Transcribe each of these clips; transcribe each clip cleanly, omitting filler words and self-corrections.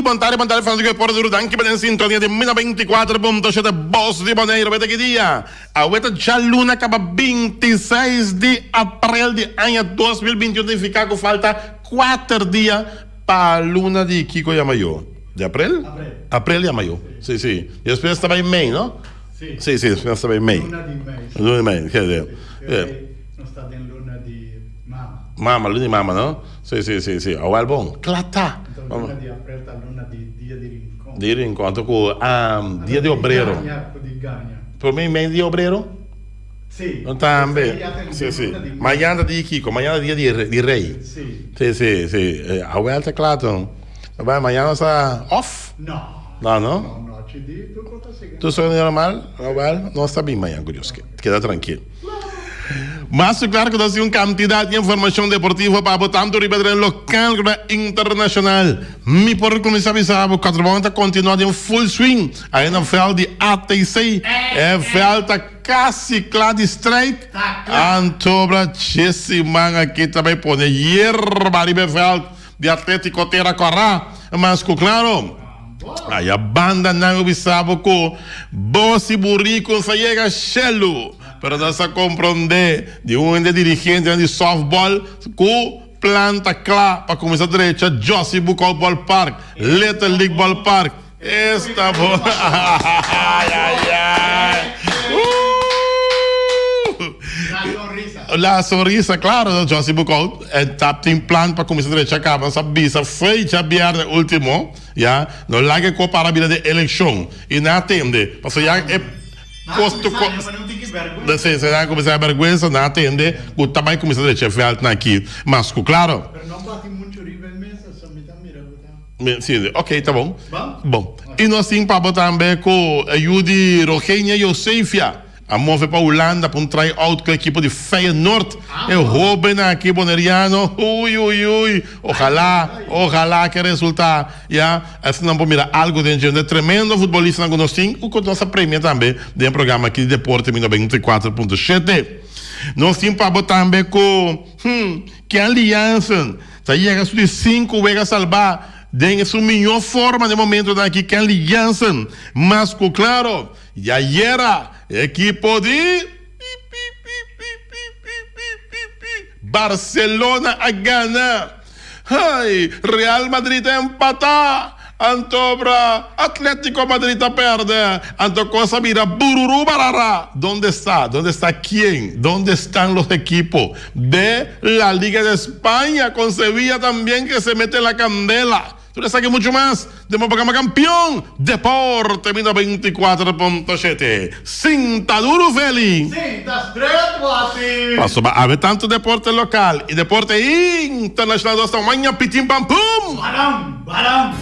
bontare fanno che porta duro anche per in sintonia di 24.7 Boss di Bonaire, avete che dia? Avete già luna che 26 di aprile di anno 2021, significa che falta 4 giorni per luna di Kiko Yamayo. Di aprile? Aprile Yamayo. Sì, sì. Io spero stava in May, no? Sì. Sì, sì, spero stava in May. Luna di May. Sì. Luna di May, che è? Non sta in luna di Mama. Mamma, luna di mamma, no? Sì, sì, sì, sì. Oh, è buono. Clatta. Luna di aprile, luna di dia di rincontro. Di rincontro con dia di obrero. Di Gagna. Per me May di obrero? Sì. Non tambe. Sì, sì. Mañana di Kiko, mañana dia di Rey. Sì. Sì, sì, sì. A vuelta, claro. Vabbè, mañana sta off? No. No, no? No, ci di tu cosa sei? Tu sei normal? Vabbè, non sta bem mañana, curioso. Queda tranquilo. Mas claro que nós temos quantidade de informação deportiva para botar tanto ribeirão local como internacional. Me por começar a avisar, o 4 continua em full swing. Aí na NFL de ATC, é falta quase claro de strike. Antobra, esse manga aqui também põe hierba ribeirão de Atlético Terra Corá. Mas claro, aí a banda não observa que Bossi Burrico se chega chelo. Pero da se comprende de dirigente de softball que planta clara para começar direita Josie Bucol Ball Park, Little League Ball Park. Esta bola. Ai, ai, ai. La sonrisa, claro, Josie Bucol tem plano para começar direita acaba essa bisa feita viernes último, já, não lá que comparabilidade de eleição e não atende, porque já é posto se dá começar a vergonha não atende o tamanho começa a deixar feito aqui mas claro não bate muito riba em mesa só me dá mira sim, ok, tá bom bom e nós temos para botar também com a Judy Rogenia Josefia a move para a Holanda para um try-out com a equipe de Feyenoord é Robin aqui boneriano ui ojalá que resulta já assim não pode mirar algo dentro de tremendo futebolista que nós temos o que nós premia também dentro do programa aqui de Deporte 24.7 nós temos para botar também com que a aliança já chega de 5 vegas salvar tem sua melhor forma de momento daqui que a aliança mas claro já era equipo de Barcelona a ganhar. Ai, Real Madrid a empatar. Antobra, Atlético Madrid a perder. Antocosa mira, bururu barara. ¿Dónde está? ¿Dónde está quién? ¿Dónde están los equipos de la Liga de España? Con Sevilla también que se mete la candela. Tú le saques mucho más de un programa campeón Deporte 24.7 Cinta duro feliz Cinta estreito passo a ver tanto deporte local e deporte internacional da tamanha pitim pam pum barão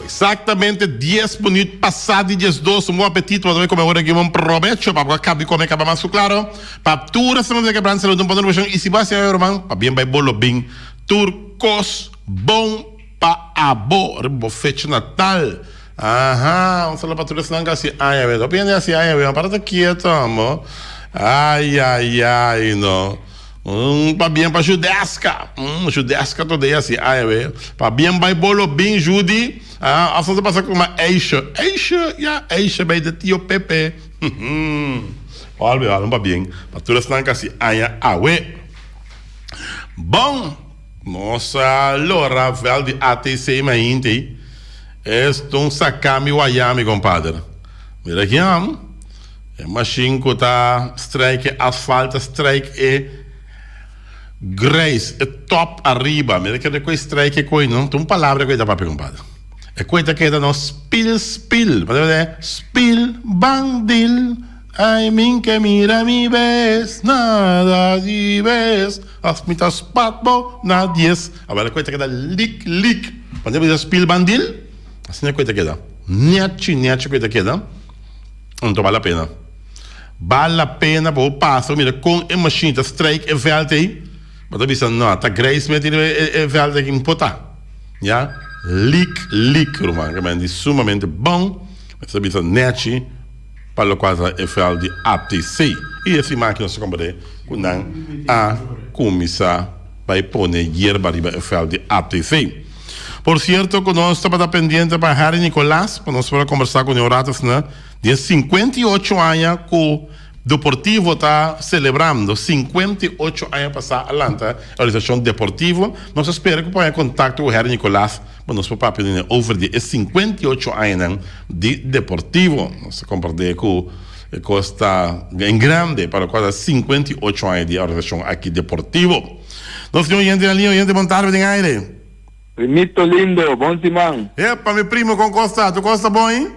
exatamente 10 minutos passado e 12 um bom apetite para comer agora aqui um provecho para acabar de comer mais claro para tudo essa semana que brand saúde um bom e se vai ser irmão para bem vai bolo bem turcos bom para abor bofete natal um saludo para todos não assim ai velho depende assim ai velho para quieto amor ai não para bem para judesca judesca toda assim ai velho para bem vai bolo bem Judy a você passa com uma Aisha bem de tio Pepe olha não vai bem para todos não assim ai bom nossa Laura Vel de ATC mainte um sacame Miami compadre mira aqui é machine que tá strike asfalto strike e Grace é top arriba mira que depois strike é coisa não tem uma palavra que dá para compadre é coisa que dá no spill pode ver spill bandil ai min que mira mi ves nada de ves as mitas patbo nadie agora é coisa que dá lick pode ver spill bandil assim é coisa que dá niachi coisa que dá não vale a pena para o passo mira com a machine strike é verde aí mas eu disse não tá Grace me tem é verde aqui importar já lick romano que é sumamente bom mas eu disse niachi para o qual é verde ATC e esse máquina se compra com a começar vai pôr hierba riba o fel de ATC. Por cierto, conosco estava pendente para Harry Nicolás, para nós para conversar com o Neuratas, né? De 58 anos que o Deportivo está celebrando, 58 anos passar adelante, a organização Deportivo. Nós esperamos que ponha contato com o Harry Nicolás, para nós para pedir over de 58 anos de Deportivo. Nós compartilhamos com costa em grande para quase 58 anos de organização aqui Deportivo. Nós temos gente ali, gente bom tarde em aire. Primito lindo, bom timão. Epa, meu primo com Costa, tu Costa bom, hein?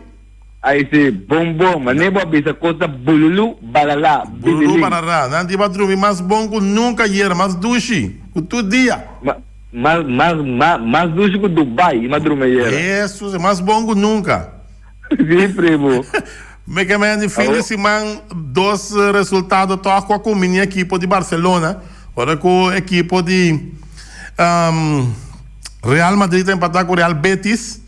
Aí sim, bom, mas nem vou bisa Costa bululu, balala, Bululu barará, não de badrumi, mais bom que nunca era, mais duche, que todo dia. Mais duche que Dubai, madrumeira. Isso, é mais bom que nunca. Sim, primo. Me que me de fim de semana, dois resultados, toco com a minha equipe de Barcelona, agora com a equipe de Real Madrid empatar com o Real Betis,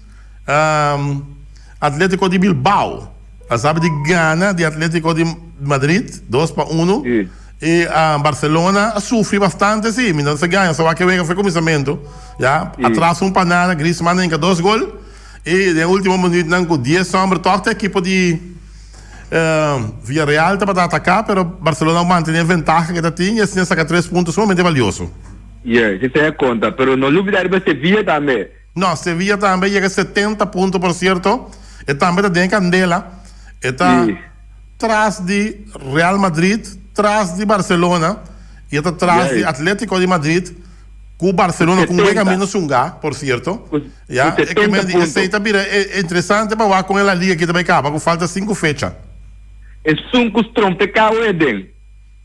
Atlético de Bilbao, sabe de Gana, de Atlético de Madrid, 2-1, Sim. e Barcelona sofre bastante, sim, mas não se ganha, só que vem foi começamento, já, atrás panada, Griezmann em 2 gols, e no último minuto, não, com 10 sombras, toca a equipe de Villarreal para atacar, mas Barcelona mantém a vantagem que tinha, e assim saca 3 pontos, sumamente valioso. Isso é conta, pero não olvidar de Sevilla também. Não, Sevilla também chega a 70 pontos, por certo, e também está em Candela, está atrás de Real Madrid, atrás de Barcelona, e está atrás de Atlético de Madrid, com Barcelona com mega menos por certo. Já, é que me diz, é interessante para lá com ela liga que também acaba, com falta 5 fechas. É 5 trompecao, Eden.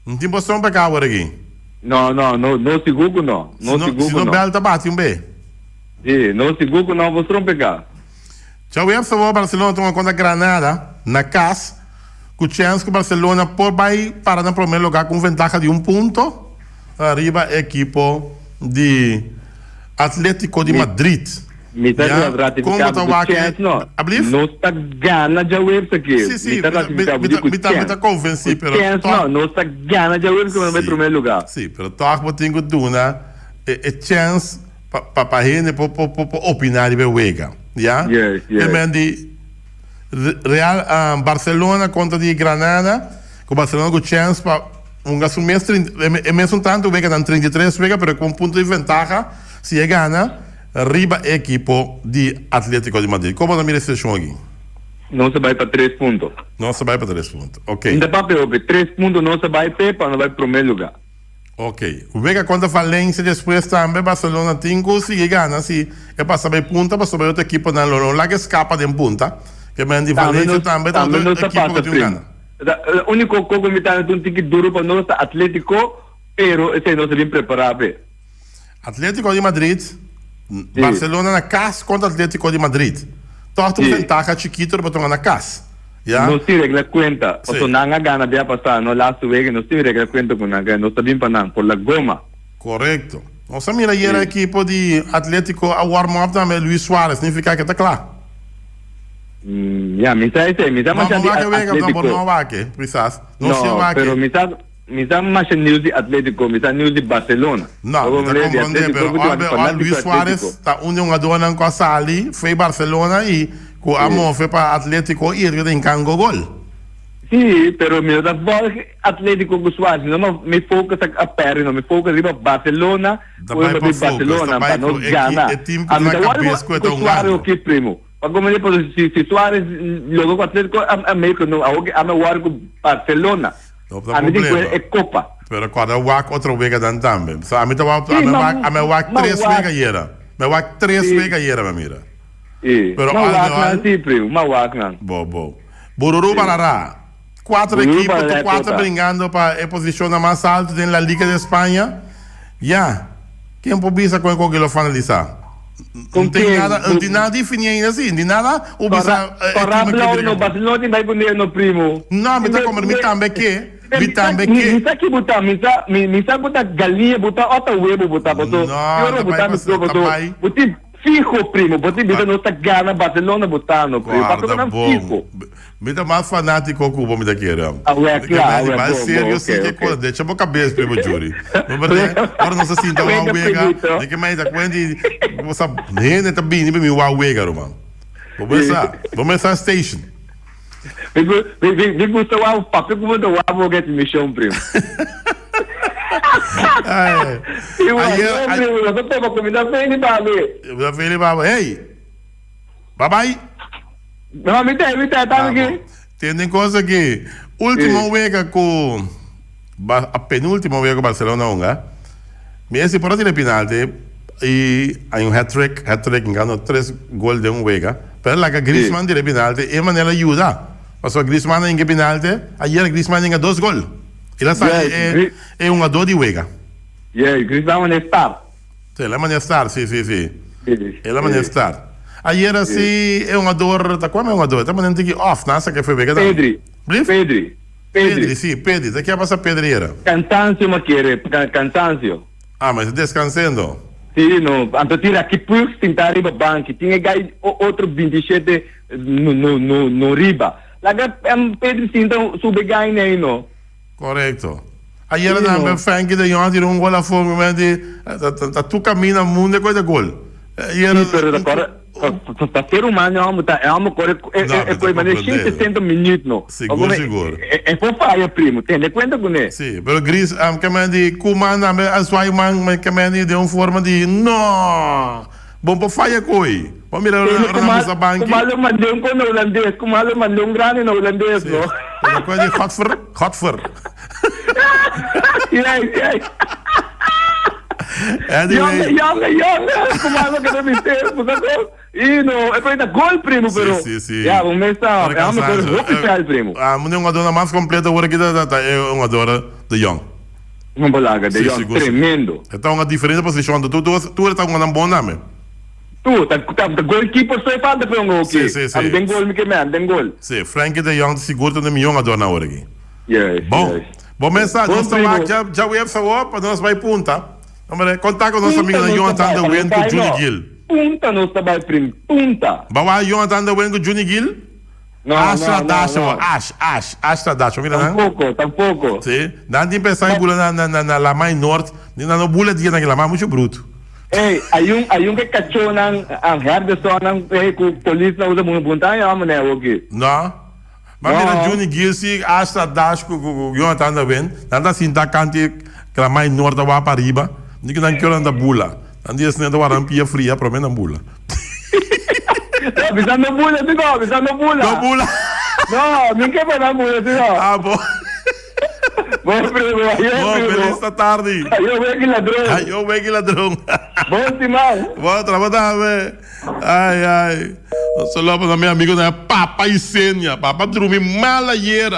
Não tem posição para cá agora aqui. Não seguro não. Não seguro se não belo tá bate B. Sim, não seguro não, vou trompecar. Já o favor Barcelona toma conta Granada na casa, com chance que o Barcelona por vai parar no primeiro lugar com vantagem de 1 ponto, arriba a equipe de Atlético de Madrid. Me está ratificando o chance, não. Não está ganha de web aqui. Sim, me está convencido, pero não está ganha de web que não vai para o primeiro lugar. Sim, pero toque eu tenho duna chance para gente para opinar e ver já. Yes. De Real Barcelona contra de Granada, com Barcelona com chance para semestre, é mesmo tanto vega dan 33 vega, pero com ponto de vantagem se é ganha. Arriba equipo de Atlético de Madrid. Como não mira esse jogo aqui? Não se vai para 3 pontos. Não se vai para 3 pontos. Ok. Ainda para 3 pontos não se vai para não vai para o primeiro lugar. Ok. Vega contra Valência depois também Barcelona tem que conseguir ganhar. Se é para saber ponta, para saber outra equipe não lá que escapa de ponta. Que vem de Valência também tá outra equipe que tem ganha. O único coisa que me está dando que duro para nós Atlético, pero esse não se bem preparado. Atlético de Madrid. Barcelona na casa contra Atlético de Madrid. Torta vantagem chiquito para tomar na casa. Não se regla conta. O não gana de passar no last week, não se regla conta com nada. Não sabem para nada por la goma. Correto. Nossa mira aí era a equipe de Atlético a warm up também Luis Suárez, significa que está claro. Me está mais Atlético. Não vai que, precisas. Não se vai que. Pero me está mais news de Atlético, me está news de Barcelona. Não, está compreendendo, pero Luis Suárez está unindo a dona com a Sali, foi Barcelona e com a mão foi para Atlético e ele tem cango gol. Sim, pero me dá bola Atlético com Suárez, não me foca a perna, me foca riba Barcelona, ou eu vou Barcelona para não ganhar. É time que na cabeça que com Suárez o que primo. Para como ele pode se Suárez logo com Atlético, a meio que não, a meu war com Barcelona. A mim é Copa. Pero quando eu wak outra vez dan também. A mim a me wak 3 vezes era. Me wak 3 vezes era, me mira. Pero não assim, primo, não wak não. Bom. Bururu Barará. 4 equipes, 4 brigando para a posição mais alta na Liga de Espanha. Já. Quem pode com o que lo finalizar? Não tem nada definido ainda assim, não tem nada. O bisa para no Barcelona vai poner no primo. Não, me tá como me também que Misa que botar, misa botar galinha, botar outra huevo, botar, botou. Eu botar no botou. Botar fijo, primo. Você bisa não está ganha Barcelona botando, primo. Para não fijo. Me dá mais fanático que o bom me daqui, Ram. Claro, mais sério, sim, que quando deixa a cabeça, primo Júri. Agora não se sinta uma uega. De que mais da quando você nem tá bem, nem me uma uega, mano. Vamos começar a station. Me gusta o papel como do amo que me chama, primo. Eu não tenho comida bem, Baba. Ei, bye. Não, me tá aqui. Tem coisa que última vez com a penúltima vez com Barcelona unga, me esse por de penalti e hay hat-trick, ganhou 3 gols de vez. Pero la Griezmann de penalti e maneira ajuda. Mas o Griezmann em penalti, ayer Griezmann em 2 gols. Ele sabe é um ador de vega. Griezmann é star. Sim, ele é star, sim. Ele é star. Ayer assim é um ador, tá como é um ador? Tá mandando que off, nessa que foi vega. Pedri. Sim, Pedri. Daqui a passar Pedreira. Cansancio, cansancio. Ah, mas descansando. Sim, não. Anto tira aqui por tentar ir para o banco. Tinha outro 27 no riba. Lá Pedri então sube ganha aí, não. Correto. Ayer na Frankie de Jong tirou gol a forma de tu caminha mundo coisa gol. Sim, pero agora para ser humano é uma coisa mas 160 minutos não. Seguro. É por falha, primo. Tem conta com ele. Sim, pero Gris que me de comanda a sua irmã que me de uma forma de não. Bom para falha coi. Vamos mirar na banca. Como ele mandou com holandês, como ele mandou grande no holandês, não. É coisa de hotfer. Anyway. Como ela quer me ter, e não, é para dar gol, primo, pero. Sim. Já, vamos começar. É uma coisa oficial, primo. Uma dona mais completa agora que é uma dona de Jong. Uma bolaga de Jong, tremendo. Então uma diferente posição, tu está com um bom nome. Tu, tá goalkeeper só falta para um Sim. Tem gol, me queimar, tem gol. Sim, Frankie de Jong seguro também Jong adora na hora aqui. Bom mensagem, nós estamos já o EFSA para nós vai punta. Vamos contar com o nosso amigo Jonathan de Wen com o Juni Gil. Punta não está bem, primo. Punta. Vai Jonathan de Wen com o Juni Gil? Ash Tadash, mira Tampouco. Sim, não tem pensar em bula na Lamai Norte, nem na bula de naquela Lamai muito bruto. Ei, ayun que cachou ang Henderson com polícia usa muito bunta, amo né, ok. Não. Mas mira Juni Gil se Ash Tadash com o Jonathan de Wen, nada sinta cante que Lamai Norte vai para riba. Niet dan kunnen dat bula. Dan die is net waar een pia fria pro men bula. Bisa no bula. No bula. No, mi que para bula, tío. Ah, bom. Bom, feliz esta tarde. Eu vou aqui ladrão. Bom demais. Bom trabalhar, ai. Só para meu amigo né, Papa e Sênia. Papa dormiu mal ayer.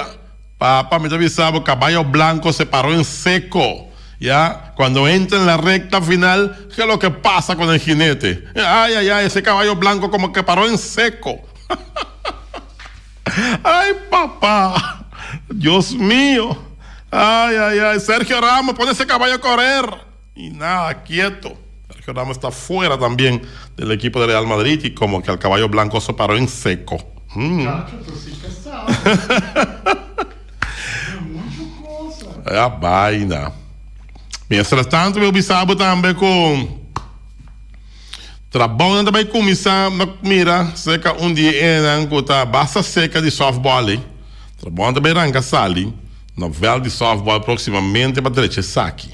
Papa me avisava, o caballo blanco se parou em seco. Ya, cuando entra en la recta final, ¿qué es lo que pasa con el jinete? Ay, ese caballo blanco como que paró en seco. Ay, papá, Dios mío. Ay, Sergio Ramos, pone ese caballo a correr. Y nada, quieto. Sergio Ramos está fuera también del equipo de Real Madrid y como que el caballo blanco se paró en seco. Cacho, tú sí que sabes. Mucho cosa. É a vaina. Mientras tanto, eu bisabo também com trabalho também começar mira seca dia é tá basta seca de softball hein. Trabalho também ranca sali novel de softball proximamente para direita saque.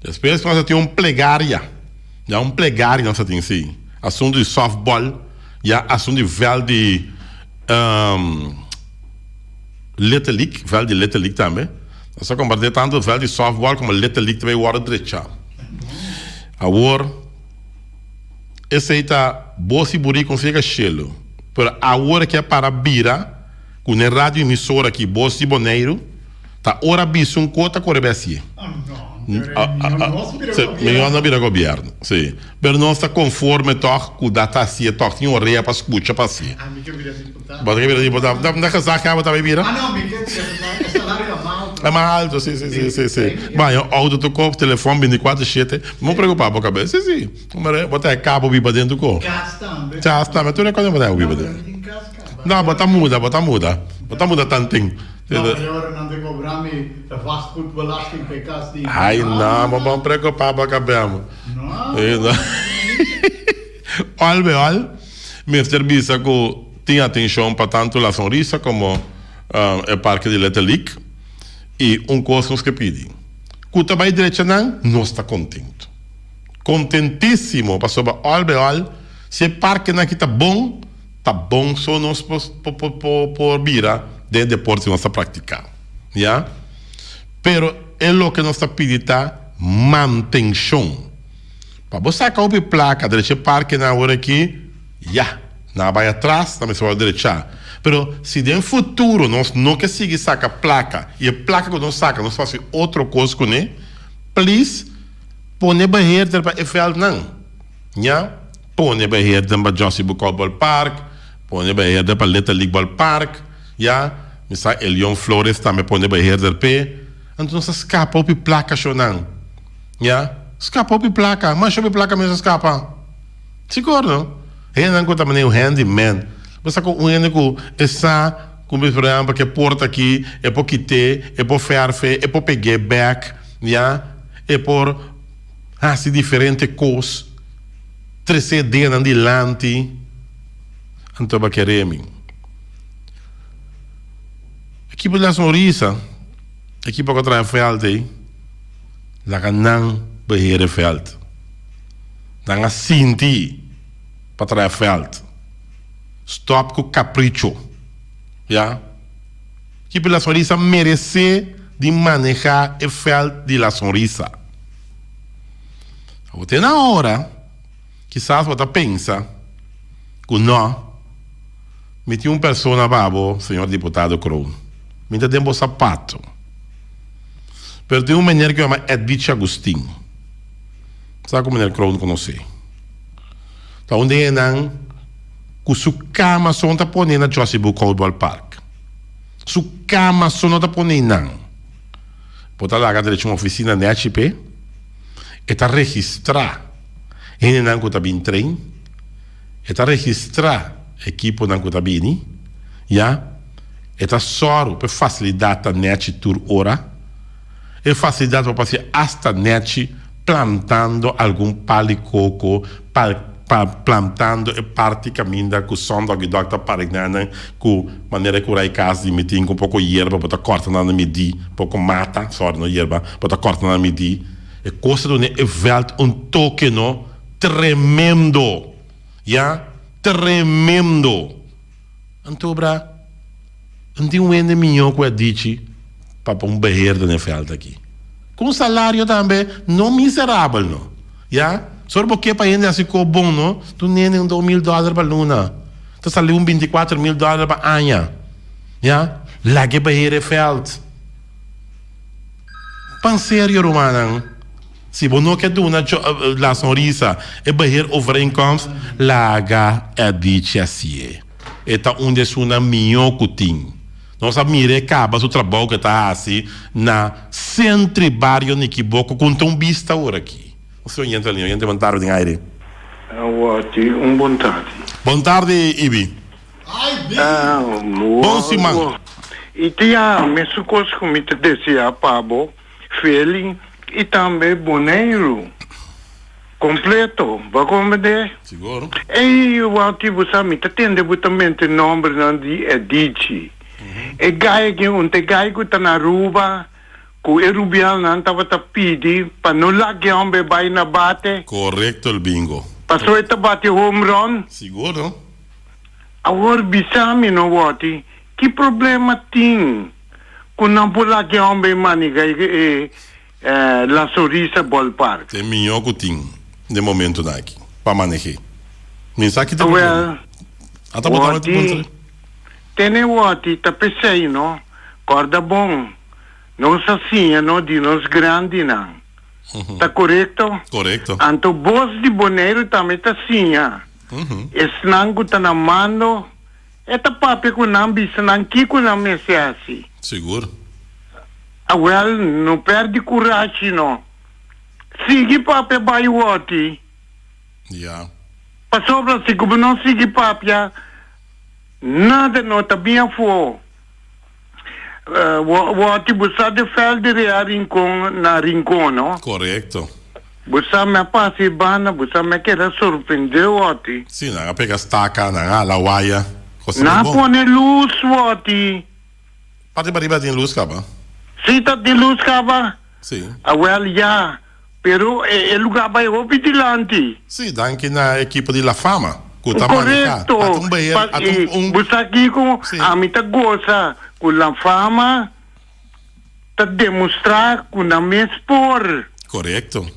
Depois nós temos plegária. Já plegária nós temos sim. Assunto de softball, já assunto de vel de Little League também. Nós compartilhamos tanto o de softball como Little League também o hora direita. Agora, esse aí tá bolsa e buri consegue chelo. Pero agora que é para bira, com a rádio emissora aqui, bolsa e boneiro, tá hora bicho cota corebesi. Melhor não vira governo, sim. Pero não está conforme toque com data assim, toque tinha orelha para escutar para si. Ah, me que vira deputado. Bota que vira deputado. Não é que saca, bota vai vira. Ah, não, me que deputado, o salário é alto. É mais alto, sim. Mas o auto do corpo, telefone 24/7, não preocupar por cabeça, sim. Botar cabo biba dentro do corpo. Já está, mas tu não pode botar o biba dentro. Não, botar muda tantinho. Ai, não, mas vamos preocupar por cabeça. Olha, meu serviço que tem atenção para tanto a Sonrisa como o Parque de Letelic e coisa que pedem. Que também direito não está contente. Contentíssimo para sobre olha, se o parque não está bom só nós por vira de deporte nós praticar, já? Pero é o que nós pedimos manutenção. Para você sacar a placa desse parque na hora aqui, na vai atrás, também se vai direitar. Pero se no futuro nós não conseguir sacar a placa, e a placa que nós saca, nós fazemos outra coisa com ele, please, põe barreira para EFL não. Já? Põe barreira para Josie Bukol Ball Park, põe barreira para Little League Ball Park, já? Misa Elion Flores também põe barreira para então nós escapa a placa não. Já? Escapa a placa, mas a placa mesmo escapa. Seguro, não? Não conta maneira o handyman. Você com único essa como por exemplo que porta aqui é por quitar, é por ferfe, é por pegar back, já? É por assim diferente coisas. 3D andilante. Então vai querer mim. Aqui por lá Sonrisa. Aqui para contra veld aí. Lá canang beheer veld. Dan a sinti para trás veld. Stop com capricho. Já? Que pela Sonrisa merece de manejar o veld de la Sonrisa. Até na hora, quizás você pensa que não, me tinha uma pessoa babo, senhor deputado Crown, me deu um sapato. Pero tem uma mulher que chama Edith Agostinho. Sabe como a mulher Crown conhece? Então, onde é não, que sua cama só não está pondo na Josie Bukol Ball Park. Sua cama só não está pondo não. Pode lá, que tem uma oficina na HP, e está registrar. Ele não está bem trem, e está registrar equipo não está bem, já? E está só para facilitar a net tour hora. E facilidade para fazer hasta net plantando algum palicoco, plantando e parte caminho com som do doctor Paragnana, com maneira que o casa de meeting com um pouco de erva, para cortar na medi, pouco mata, sorry, não erva, para cortar na medi. E coisa do ne evelt toque no tremendo, já? Tremendo. Então, não tem um enemigo que diz para um berreiro de veld aqui. Com salário também não miserável, não. Já? Só porque para ele assim ficou bom, não? Tu nem $2,000 para luna. Tu saiu $24,000 para ano. Já? Lá que berreiro veld. Pan sério, romano. Se você não quer dar la Sonrisa e berreiro overeenkomst, laga é dicha assim. Eta onde é uma minha cutin. Nós admiramos o trabalho que está assim na centro barrio Niquiboco com um vista agora aqui. O senhor entra ali, boa tarde em aire. Boa tarde. Boa tarde, Ibi. Bom Simão. E tinha mesmo coisa que me dizia Pablo, Feli e também Boneiro. Completo, vai compreender? Seguro. E eu tive sabe, tem debutamento nome de Edici. E gai que gai que tá na rua, que o rubial não estava a pedir para não largar um bebê na bate. Correto, o bingo. Passou a bate home run. Seguro. Agora bisami no wati, que problema tem? Que não pode largar um bebê maniga La Sonrisa Ball Park. Tem melhor que tem de momento daqui para manejar. Mensagem que tem. Tem wati tá pensei no, corda bom, não assim no de nos grande não, tá correto? Correto. Anto boss de Boneiro também tá assim, esse nango tá na mano, é tá papi com nambi, se não que com nambi se assim. Seguro. well, não perde coragem, não. Sigue papi baiwati. Yeah. Passou para si, como não sigue papi, nada não tá bem for. Wati busa de fel de rea rincon na rincon, no? Correcto. Busa me passa bana, busa me quer surpreender, Wati. Sim, não pega estaca, não la waya. Na pone luz, Wati. Pati bariba tem luz, caba? Si tá de luz, caba? Sim. Well, yeah. Pero el lugar vai opitilante. Sim, dá aqui na equipe de La Fama. Correto. Busa aqui com a mita goza. Com la fama, tá demonstrar com a me expor. Correto.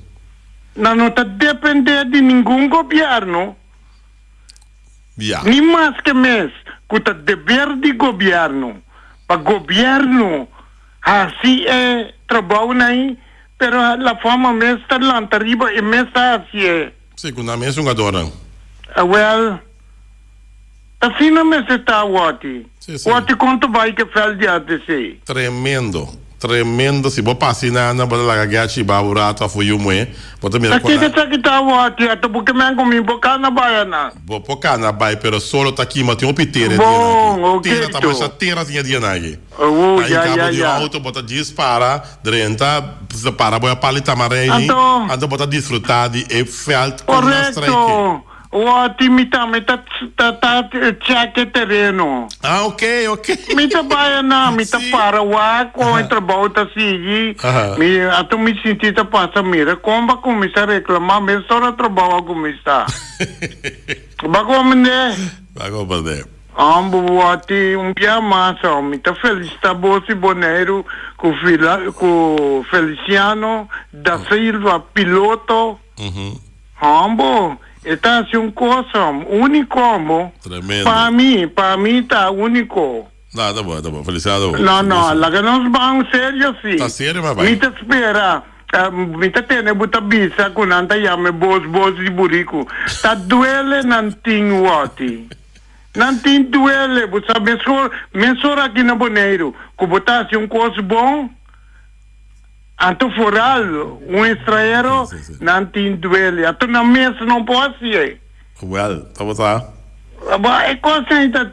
Não tá depender de nenhum governo. Yeah. Nem mais que mês, com tá dever de governo. Para governo, assim é trabalho aí, pero la fama mês tá lá, tá riba e mês tá assim é. Sim, com a mesma jogadora. Well, assim não me está Wati. Wati quanto vai que fel de ATC? Tremendo. Tremendo. Se vou passar na bota la gachi baburato foi o moe. Bota mira com a. Aqui tá Wati, até porque me comi boca na baiana. Vou boca na baia, pero solo tá aqui, mas tem um pitere. Bom, ok. Tira tá mais a tira tinha dia nagi. Oh, aí cabo de auto bota dispara, drenta, para boa palita marei. Então bota desfrutar de felt com a strike. Wati mita check terreno. Ah, ok. Mita baiana, mita para wa com entra volta sige. Me ato me senti ta passa mira, como começar a reclamar, me só trabalho como está. Bago bande. Ambo Wati dia massa, mita felicita Bossi Boneiro com Feliciano da Silva piloto. Ambo está assim coisa único, tremendo. Para mim tá único. Tá bom, felicidade. Não, lá que nós vamos sério sim. Tá sério, mas vai. Me te espera, me te tem buta bisa com nanta yame bos de burico. Tá duele nanting Wati. Nanting duele, buta mensura aqui na Boneiro. Que botar assim coisa bom. Anto foral, estrangeiro, não tem duele. Ato na mesa não pode ser. Well, tá bom. É coisa ainda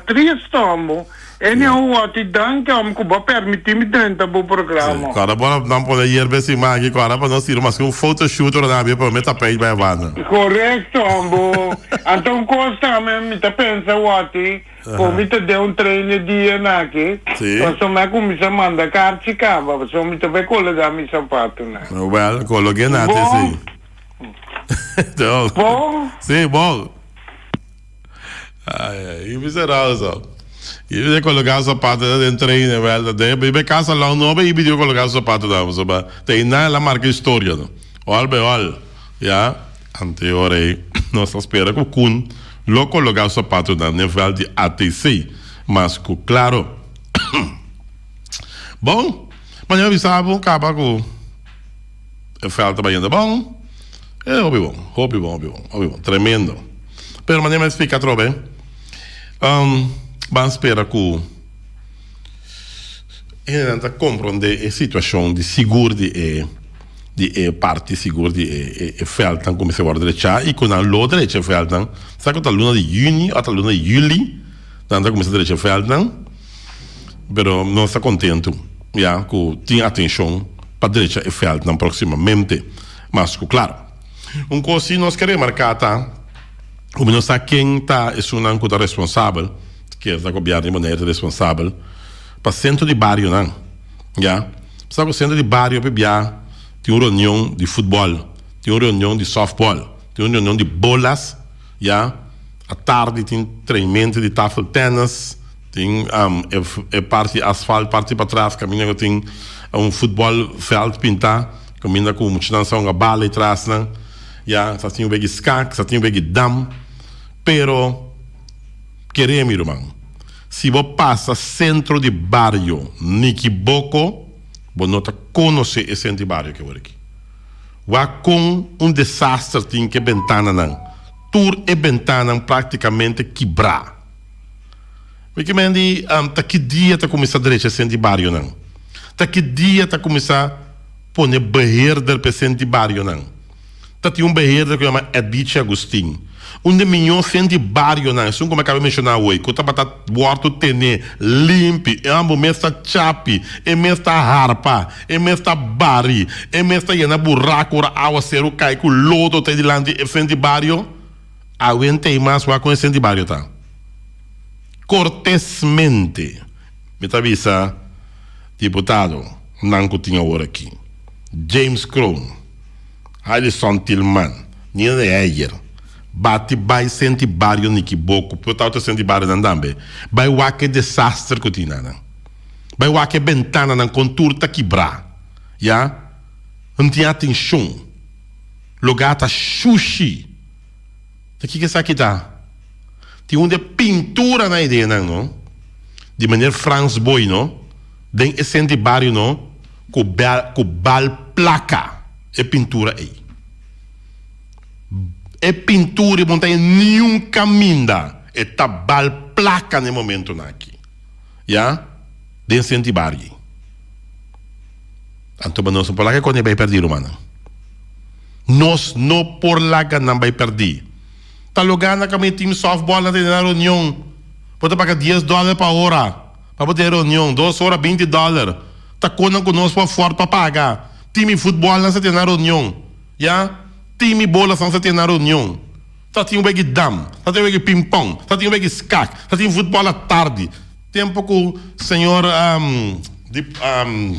triste, amor. E não o ati dan que am ko ba permitir me dentro do programa. Cara, bora não pode ir bem se mais aqui, cara, para nós tirar mais um photoshoot ou nada, para meter pé vai vana. Correto, amor. Então costa me tá pensa o ati, como te deu treino dia na aqui. Só me começa a mandar carta cava, só me te vai colocar meu sapato, né? Well, coloquei nada sim. Bom? Sim, bom. Ai, miserável só. E ele colocar o sapato dentro do treino, velho. Daí casa lá não vai pedir colocar o sapato lá, mas tem na marca história, não. Olha, já anterior aí, nós espera que o Kun lo colocar o sapato na nível de ATC, mas claro. Bom, mas eu avisava, acaba com o falta bem bom. É hobby bom, tremendo. Pero mas mais fica trobe. Vamos esperar que ele compreende a situação de seguro de parte seguro de feltan como se guarda direita e quando a outra direita feltan sabe que a luna de junho até a luna de julho tanto como se direita feltan pero não está contento já que tem atenção para a direita feltan proximamente mas claro coisa que nós queremos marcar tá como não sabe quem tá é uma coisa responsável que é o governo de maneira responsável para o centro de bairro, não? Já? Sabe o centro de bairro tem uma reunião de futebol, tem uma reunião de softball, tem uma reunião de bolas, já? À tarde tem treinamento de tafel tennis, tem parte asfalto, parte para trás, caminha tem futebol feld pintar, caminha com uma bala atrás, não? Já? Só tem um big skak, só tem um big dam, pero queremos, irmão. Se você passa centro de bairro, Niki Boko, você não conhece esse centro de bairro que é aqui. Vai com desastre tem que ventana não. Tur e ventana praticamente quebrar. Porque me tá que dia tá começar a direita centro de bairro não. Tá que dia tá começar a pôr beherder para sente barrio não. Tá tinha beherder que chama Edith Agustin. De milhão sente barrio não. Isso como acabei de mencionar hoje. Que tá para bordo tene limpo. Ambo mesta chapi, mesta harpa, mesta bari, mesta yana buraco a água ser o cai com lodo tá delante sente barrio. Aguentei mais com esse sente barrio tá. Cortesmente. Me avisa, deputado, não tinha hora aqui. James Crown, Alisson Tillman, Nina Eyer, bate vai sente barrio niki boco, portanto sente barrio nandambe. Vai wake desastre que tinha não. Vai wake ventana não conturta quebrar, já? Não tinha atenção. Lugar tá sushi. Daqui que essa aqui tá. Tem uma pintura na ideia não? De maneira Franz Boy, não? Den esse barrio, não? Com bal placa. É pintura aí. É pintura e não tem nenhum caminho. É tá bal placa no momento aqui. Já? Den esse barrio. Então, nós não por lá que quando vai perder, mano. Nós não por lá que não vai perder. Tá lugar na cama time softball na reunião. Pode pagar $10 para hora. Para poder reunião. 2 horas, $20. Tá conosco para fora para pagar. Time futebol não se tem na reunião. Já? Time bola não se tem na reunião. Tá tem um begue dam. Tá tem um begue ping-pong. Tá tem um begue skak. Tá tem futebol à tarde. Tempo que o senhor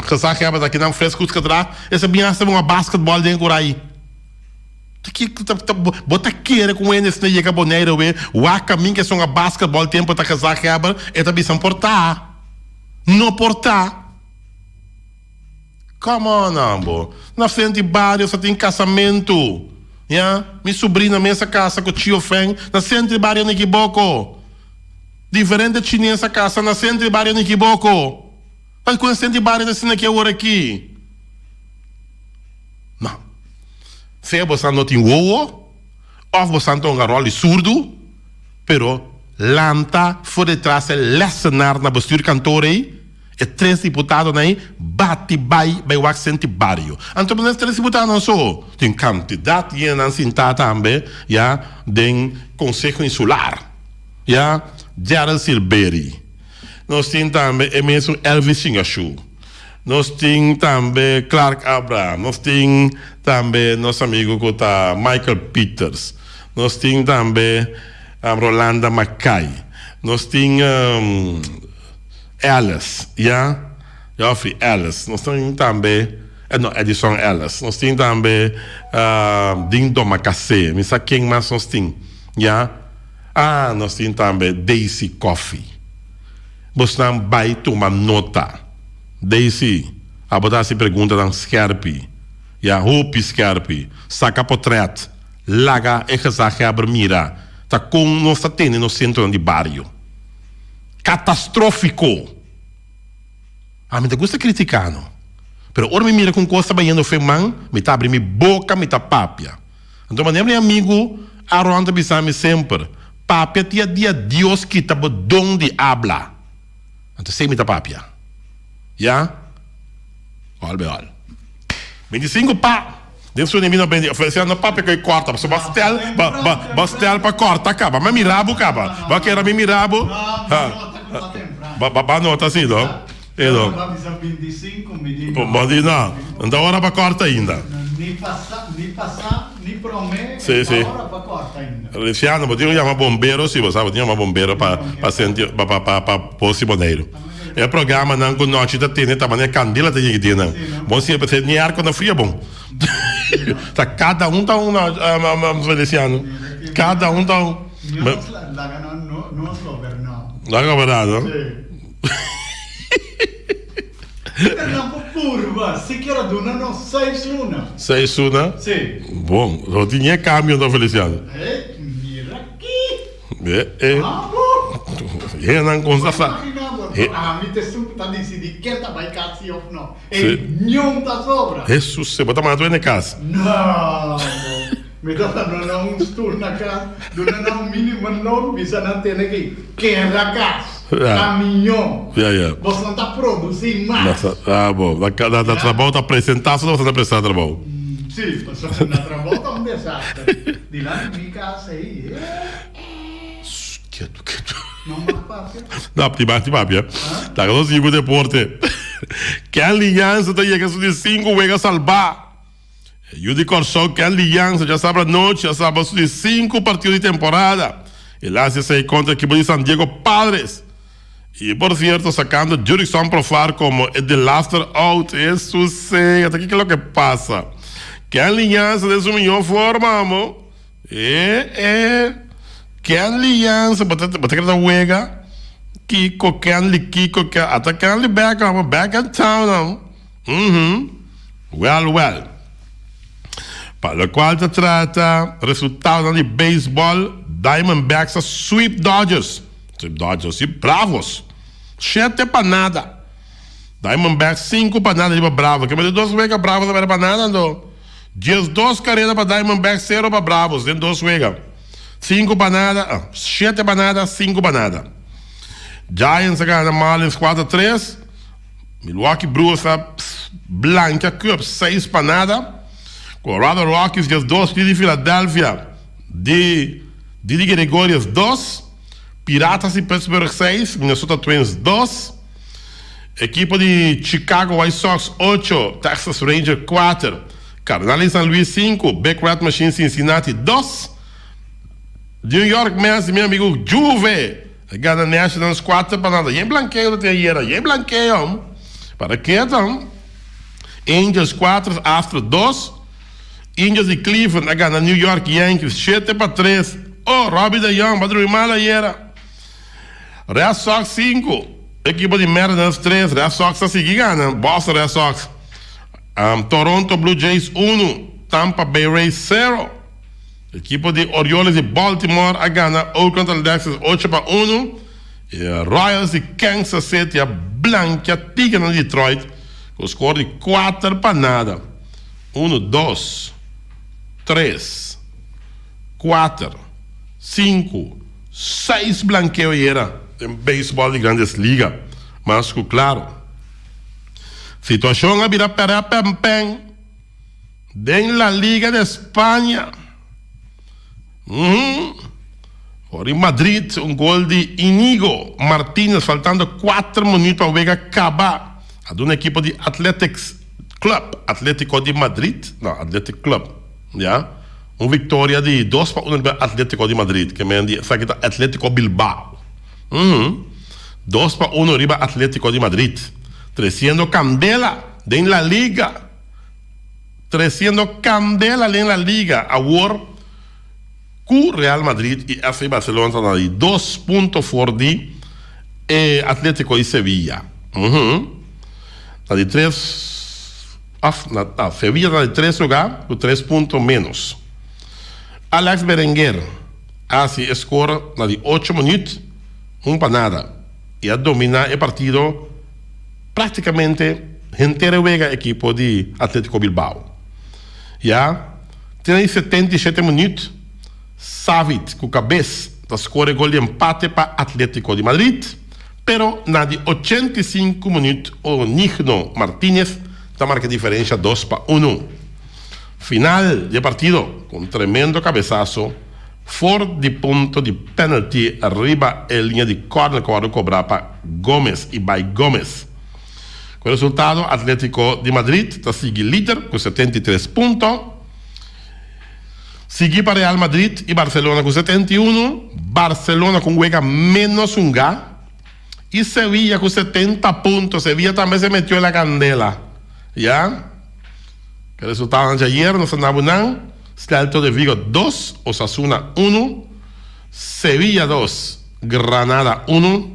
Kazak aqui não fresco que atrás. Essa binhaça uma basquetebol dentro por aí. Bota queira com eles na chega boneiro o a caminho que são a basquetebol tempo tá casar quebra é também sem portar não portar come on ambo na frente de bairro só tem casamento yeah? Minha sobrinha nessa casa com o tio Feng na frente de bairro no Kiboco diferente de chinesa casa na frente de bairro no Kiboco mas com a frente de bairro assim aqui agora aqui não. Se você não tem ou você não tem um rol surdo, pero lanta for detrás de lecionar na postura cantor aí, e 3 deputados aí, bate vai o accente barrio. Então, nós 3 deputados não só, tem candidato e não sentar também, já, tem Conselho Insular, já, Gerald Silberi. Nós temos também, é mesmo Elvis Singachu. Nós temos também Clark Abraham, nós temos também nosso amigo que está Michael Peters, nós temos também Rolanda Mackay, nós temos Ellis, Geoffrey Ellis, nós temos também Edison Ellis, nós temos também Dindo Macacé, me sabe quem mais nós temos, nós temos também Daisy Coffee, você não vai tomar nota. Daisy, a botar se pergunta dan scherpi, roupa scherpi, saca portret, laga e gezaga mira, tá com nossa tende no centro de bairro. Catastrófico. Me gusta criticar, não? Pero ora me mira com coisa banhando feman, me tá abrindo boca, me tá papia. Então, meu amigo, a ronda bisame sempre, papia tia dia Deus que tá bodon de habla. Então, sei me tá papia. Já? Olha. 25 pá. Deve ser o menino bem oferecendo papo que corta. Você bastel para corta, acaba. Mas mirabo, acaba. Vai querer me mirabo. Nota assim, não? Não. 25, menino. Não dá hora para corta ainda. Nem passar, nem promete. Sim. Hora para corta ainda. Luciano, vou chamar bombeiro, sim, você sabe, chamar bombeiro para pôr esse boneiro. É programa não com noite da tene tá mané candela tem que ter não bom se você nem ar quando fria bom tá cada um tá Feliciano cada um tá não governado não curva se quer dona não 6 luna sim bom eu tinha caminho da Feliciano mira aqui não consta me testou tá decidindo quem tá vai casi ou não nenhum tá sobra Jesus você bota mais na casa não me dá não um tour na casa não mínimo não bisa não tem aqui quem é da casa caminhão. Ja. Você não está produzindo mais. Bom. Da trabalho está apresentar, você não está apresentando trabalho. Sim, você não trabalha, está um desastre. De lá de casa aí. Quieto. Não é fácil. Não, timapia. Tá, eu não sigo o deporte. Que aliança está chegando de 5 vegas salvar. Eu de Corsol, que aliança, já sabe a noite, já sabe de 5 partidos de temporada. E lá se contra o equipo de San Diego Padres. Y por cierto, sacando Jurickson Profar como el de Laster out. Eso sé, hasta aquí qué es lo que pasa. ¿Qué alianza de su millón formamos? ¿Qué alianza? ¿Para que te juega? Kiko, Kiko, hasta que back in town. Well. Para lo cual se trata, resultado de béisbol, Diamondbacks a sweep Dodgers, y Bravos. 7 para nada. Diamondbacks 5 para nada, de Bravos. Que me dio 2 vegas Bravos para nada, no. 2 carreras para Diamondbacks, 0 para Bravos, en 2 vegas. 5 para nada, 7 para nada, 5 para nada. Giants gana Marlins 4-3. Milwaukee Brewers a blanca Cubs 6 para nada. Colorado Rockies 2, de Filadélfia de Gregorius 2. Piratas de Pittsburgh 6, Minnesota Twins 2. Equipo de Chicago White Sox 8, Texas Rangers 4. Cardenales San Luis 5, Backward Machine Cincinnati 2. New York Mets, meu amigo Juve, gana Nationals 4 para nada. E em blanqueio até ayer, para que então? Angels 4, Astros 2. Indians de Cleveland gana New York Yankees 7-3. Robbie DeYoung, va a dormir mal ayer. Red Sox 5, equipo de Mariners 3. Red Sox a seguir gana. Boston Red Sox. Toronto Blue Jays 1, Tampa Bay Rays 0. Equipo de Orioles de Baltimore a gana Oakland Athletics 8-1. Royals de Kansas City a blanca Tigre de Detroit com score de 4 para nada. 1, 2, 3, 4, 5, 6 blanqueo era em beisebol de grandes ligas. Mas claro, situação a virar para pem en la Liga de Espanha. Ahora en Madrid, un gol de Íñigo Martínez, faltando 4 minutos para Vega acabar. A de un equipo de Atlético de Madrid, Athletic Club, ¿ya? Una victoria de 2-1 Atlético de Madrid, que me han dicho, Atlético Bilbao. 2-1 arriba Atlético de Madrid. 300 candela en la liga. 300 candela en la liga. Ahora, Real Madrid y FC Barcelona están ahí. 2 puntos por de Atlético y Sevilla. La de 3. Sevilla está de 3 lugar, con 3 puntos menos. Alex Berenguer hace score de 8 minutos, 1 para nada. Y domina el partido prácticamente entero Vega, equipo de Atlético Bilbao. Ya tiene 77 minutos. Savic com cabeça da score gol de empate para Atlético de Madrid, pero na de 85 minutos o Nigno Martínez da marca diferencia 2-1. Final de partido con tremendo cabezazo, for de punto de penalty arriba en línea de corner que va a cobrar para Gómez y by Gómez. Con el resultado, Atlético de Madrid está sigue líder con 73 puntos. Sigue para Real Madrid y Barcelona con 71. Barcelona con juega menos un ga. Y Sevilla con 70 puntos. Sevilla también se metió en la candela. ¿Ya? ¿Qué resultado de ayer? Nos andaban. Celta de Vigo 2. Osasuna 1. Sevilla 2. Granada 1.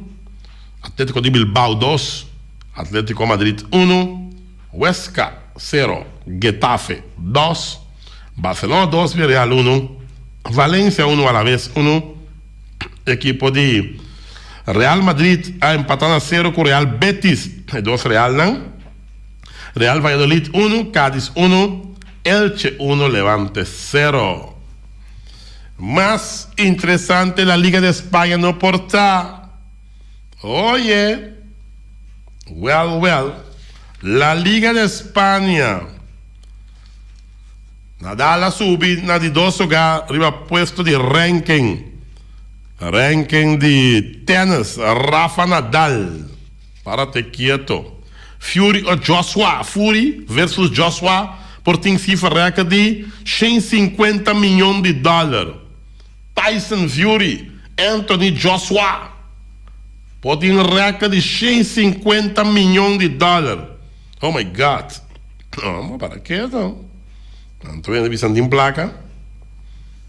Atlético de Bilbao 2. Atlético Madrid 1. Huesca 0. Getafe 2. Barcelona 2, Villarreal 1, Valencia 1 a la vez 1, equipo de Real Madrid a empatar a 0 con Real Betis, 2 Real ¿no? Real Valladolid 1, Cádiz 1, Elche 1, Levante 0. Más interesante la Liga de España no porta. Oye, well, la Liga de España. Nadal ha subido na di 2 lugar, arriba puesto de ranking de tenis, Rafa Nadal. Párate quieto. Fury ou Joshua, Fury versus Joshua, por tem cifra recorde de 150 milhões de dólares. Tyson Fury, Anthony Joshua, por tem recorde de 150 milhões de dólares. Oh my God. Não, para quieto. Tanto é visando em placa.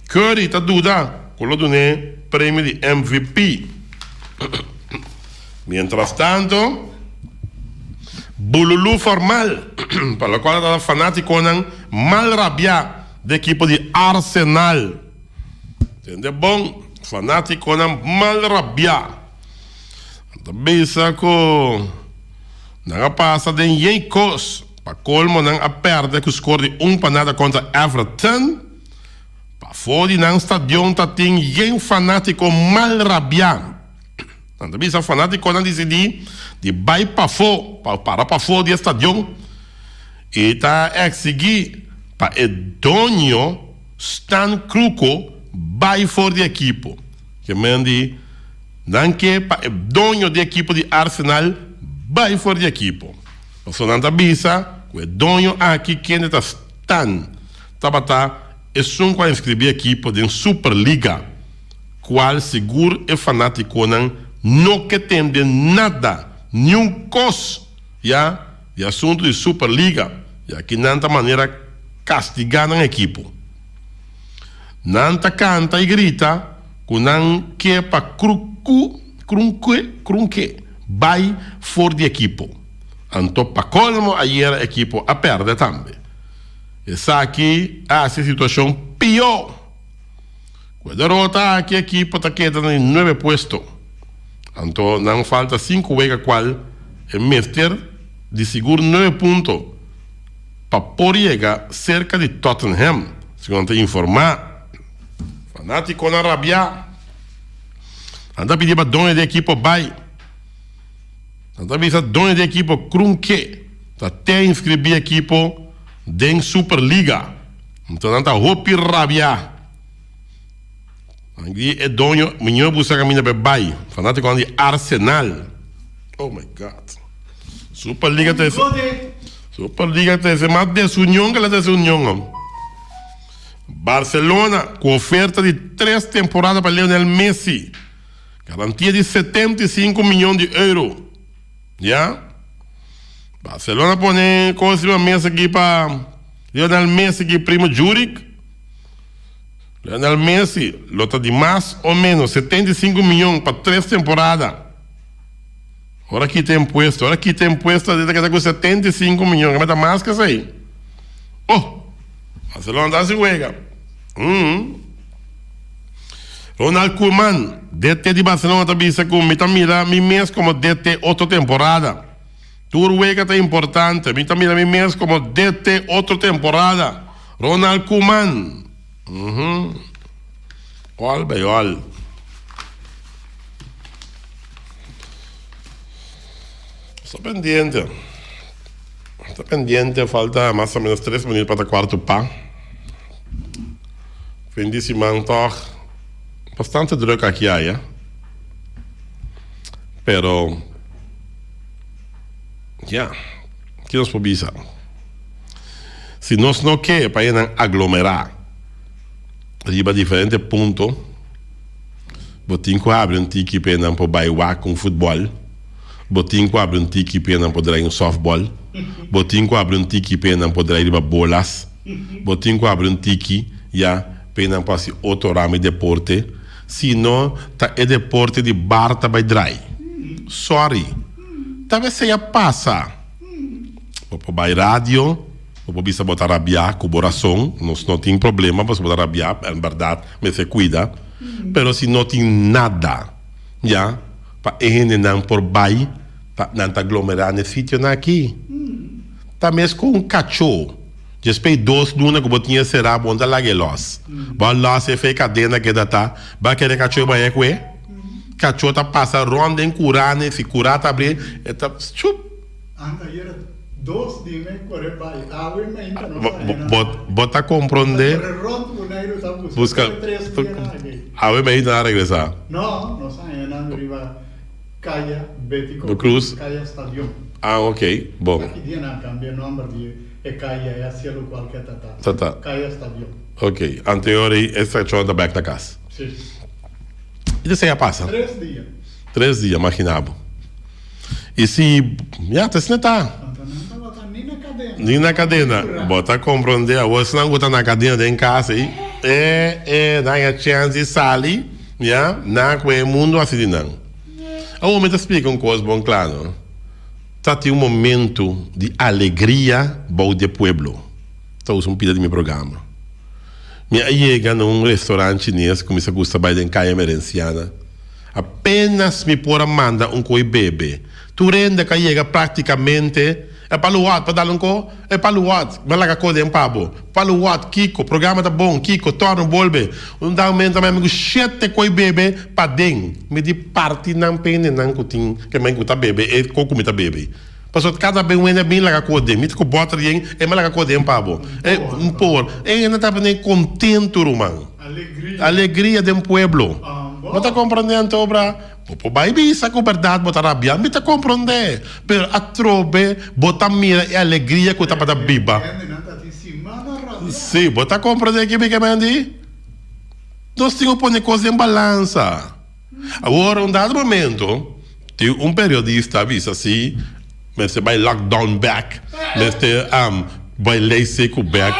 Curry tá dúvida, quello do prêmio de MVP. Mientras tanto, Bululu formal, para o qual era fanático não mal rabia do equipo de Arsenal. Entende bom? Fanático não mal rabia. Também saco não passa de Yankos. Para colmo não a perde que score de panada contra Everton. Para fora não estadion tá tem fanático mal rabia. Também essa fanático não decidi de vai para fora do estádio e tá exigir para o dono Stan Kruko vai fora do equipo. Que mande não que para o dono do equipo de Arsenal vai fora do equipo. O sonante avisa que o dono aqui que está Stan é só para inscrever a equipe de Superliga, qual seguro é fanático não que tem de nada, nenhum custo, já, de assunto de Superliga, já que não maneira castigar a equipe. Não canta e grita, que não quer para crunque, vai fora de equipe. Então, para colmo, ayer a equipe a perde também. Essa aqui é a situação pior. Com a derrota aqui, a equipe está quedando em 9 postos. Então, não falta 5 weeks qual é mestre de seguro 9 pontos para por chegar cerca de Tottenham, segundo informar. Fanático na rabia. Anda pedir para dono da equipe vai. Anda pedir dono da equipe crunque. Até inscrever a equipe den Superliga. Então anda roupa rabia. Aqui é dono, minha busca caminha para bai. Fanático de Arsenal. Oh my God. Superliga tem mais desunião que a desunião. Barcelona com oferta de 3 temporadas para Lionel Messi. Garantia de 75 milhões de euros. Já? Barcelona põe coisa mesa aqui para Lionel Messi aqui primo Zurich. Lionel Messi lota de mais ou menos 75 milhões para 3 temporadas. Ora aqui tem imposto desde que está com 75 milhões, mas dá mais que isso aí. Oh, Barcelona dá se juega. Ronald Koeman, DT de Barcelona também se com mira mi mês como DT outra temporada. Turwega tá importante, mira mi mês como DT outra temporada. Ronald Koeman. Olha. Está pendiente, falta mais ou menos 3 minutos para o quarto pá. Fim de semana, bastante druk aqui aí, pero que nós podemos fazer? Se nós não queremos para ir aglomerar, riba diferente ponto, botinho abre tiki para para bailar com futebol, botinho abre tiki para poder ir softball, botinho abre tiki para poder ir bolas, botinho abre tiki para passar outro ramo de deporte. Se não, é deporte de barta by dry. Sorry. Talvez seja passa. Para by rádio, para bisa botar rabiar com o coração, não tem problema, para botar rabiar, é verdade, mas se cuida. Pero se não tem nada, para ele não por by, para não aglomerar nesse sítio aqui. Tá mesmo com cachorro. Después 2 lunas que botinha será bom da lagelos. Bom lá se fez cadena que dá vai querer cachorro vai é cachota passa ronda em curane, se curar tá abrir, eta chup. Anda era 2 dias corre pai. Água e ainda não. Bota compreender. Busca. Água e ainda regressar. Não sai na riva Caia Bético. Do Cruz. Caia Stadium. Ah, ok, bom. Aqui dia não cambia o nome de Caia é cielo qualquer tata. Tá. Caia Stadium. Ok, anterior essa chota back da casa. Sim. E desse aí passa? 3 dias, imaginava. E se. Já, tá tá. Nem na cadena. Bota compreender. Você não está na cadena de em casa aí. Dá a chance de sair. Já, na que mundo assim não. O momento explica uma coisa bom claro. Tá tem momento de alegria bom de pueblo. Tá usando pida de meu programa. Minha chega num restaurante chinês, começa a gostar de caia merenciana. Apenas me pôr a manda coi bebê. Tu rende que chega praticamente é para o para dar é para o mas lá que coisa pabo. Para o Kiko, programa tá bom, Kiko, torna bolbe. Dá momento mesmo chete coi bebê para dentro. Me di parte não pende não cutin, que me cuta bebê, e coco tá bebê. Passou cada bem uma bem lá que coisa, me com bota aí, é mais lá que coisa pabo. É por, ainda tá bem contente, irmão. Alegria de um pueblo. Bota compreendendo obra. Po baby sa com verdade botar rabia, me tá compreender. Pero a trobe bota mira e alegria que tá para biba. Sim, bota compreender que me mandi. Nós temos que pôr coisa em balança. Agora, um dado momento, tem periodista avisa assim, mas você vai lockdown back, mas você vai lei seco back.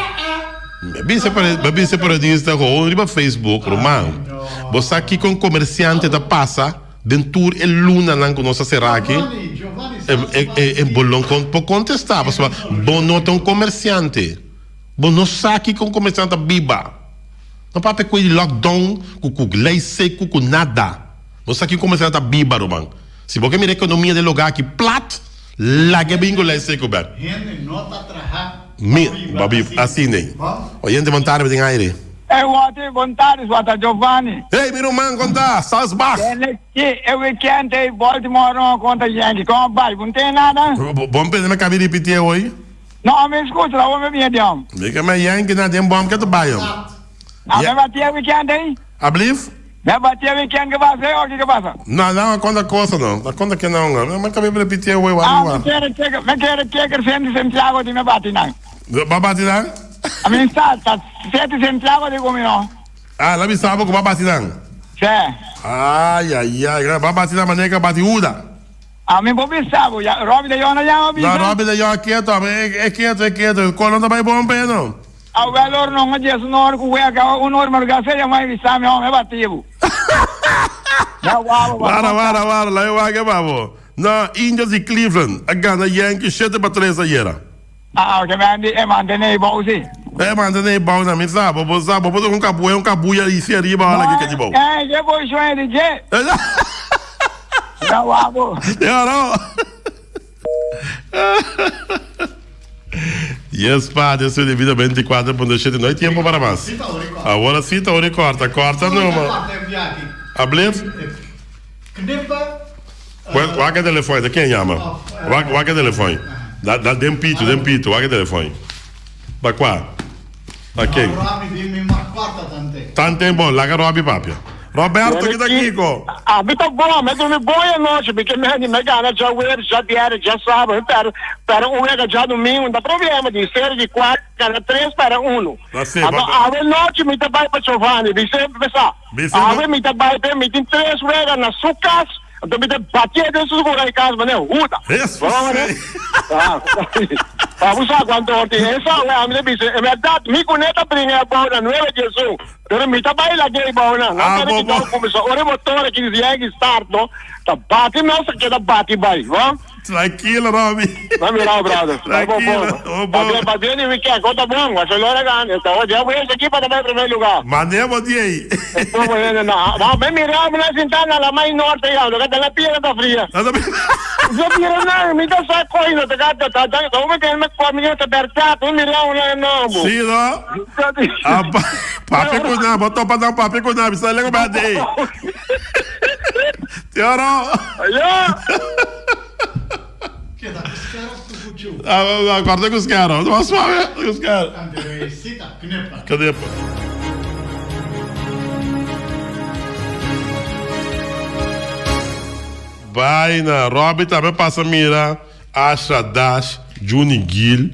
Mas periodista com o Facebook, romano. Você aqui com comerciante da passa. Dentro e luna não conosco será aqui é bolão por contestar porque bom não tem comerciante bom não sabe com comerciante biba não para com lockdown com lei seco com nada não sabe com comerciante biba romão se você me economia de lugar aqui plat lá que bingo lei seco bem não tá trabalhando babi assim nem olhando montar bem aire vontade, Suata Giovanni. Ei, meu irmão, conta, Salzbach. Eu weekend em Baltimore, conta Yankee, como vai? Não tem nada? Bom, pede me cabe repetir hoje? Não, me escuta, lá, vamos ver, Diam. Diga me Yankee, não tem bom que tu vai. Me batia weekend aí? Ablif? Me batia weekend que vai ser, o que passa? Não, conta coisa não. Conta que não, não. Mas cabe repetir hoje, me quero chegar Santiago de me bate, não. Vai bater, não? A minha está 7 Santiago de comigo. Ah, lá me sabe que vai bater, não? Sim. Ai, vai bater da maneira que bate uda. A mim, Bobi sabe, Rob de Yona já ouviu. Não, Rob de Yona quieto, é quieto. Colão também bom, não? O valor não é disso, não é que o normal que seja mais visão, meu, é batido. Vara, lá eu acho que vamos. Não, Indians de Cleveland, a Gana Yankee, 7-3 ayer. Ah, que é manter bom, sim. É manter bom, não me sabe, você um cabuia e se arriba, olha que é de bom. É, que vou jogar de jeito. Não, vamos. Yes, padre, eu sou devido a 24.7 não é tempo para mais. Agora sim, tá corta numa. A blef? Qual que é o telefone? Quem chama? Qual que é o telefone? Dá dempito, qual que é o telefone? Para qual? Para quem? Tante bom, lá que Robi papia. Roberto, que tá aqui, co? Muito bom, mas não é boa noite, porque me gana já o já diário, já sábado, para já domingo, não dá problema, de ser de 4, cada 3 para 1. A noite me vai para Giovanni, você pensar. A me vai para me tem 3 vezes na sucas. Então me batia dentro do buraco em casa, mas não, uda. Isso, vamos lá, quando tem essa, me disse, é verdade, me conecta para a bola, não é Jesus. Pero me trabalha lá que bola, não quero que não começou. Ora motor que dizia que start, não? Tá bate nossa que tá bate vai, vamos? Tranquilo, Robi. Vamos lá, brother. Tranquilo. Para bem o weekend, conta bom, mas agora ganha. Então, hoje eu vou aqui para dar primeiro lugar. Mandemos de aí. Como é, não. Vamos mirar na Santana, lá mais norte, já que a pia tá fria. Já pira não, me dá só coisa, tá, vamos ter uma comida aberta, um milhão lá não. Sim, não. Papi cuidado, botou para dar um papi cuidado, isso é legal para daí. Tioro! Che da pescare sto cucciù. Guarda che schiaro, ma suave, che schiaro. Andrei sita, kneppa. Kneppa. Vaina, Robbie também passa mira, Asha Dash, Juni Gil,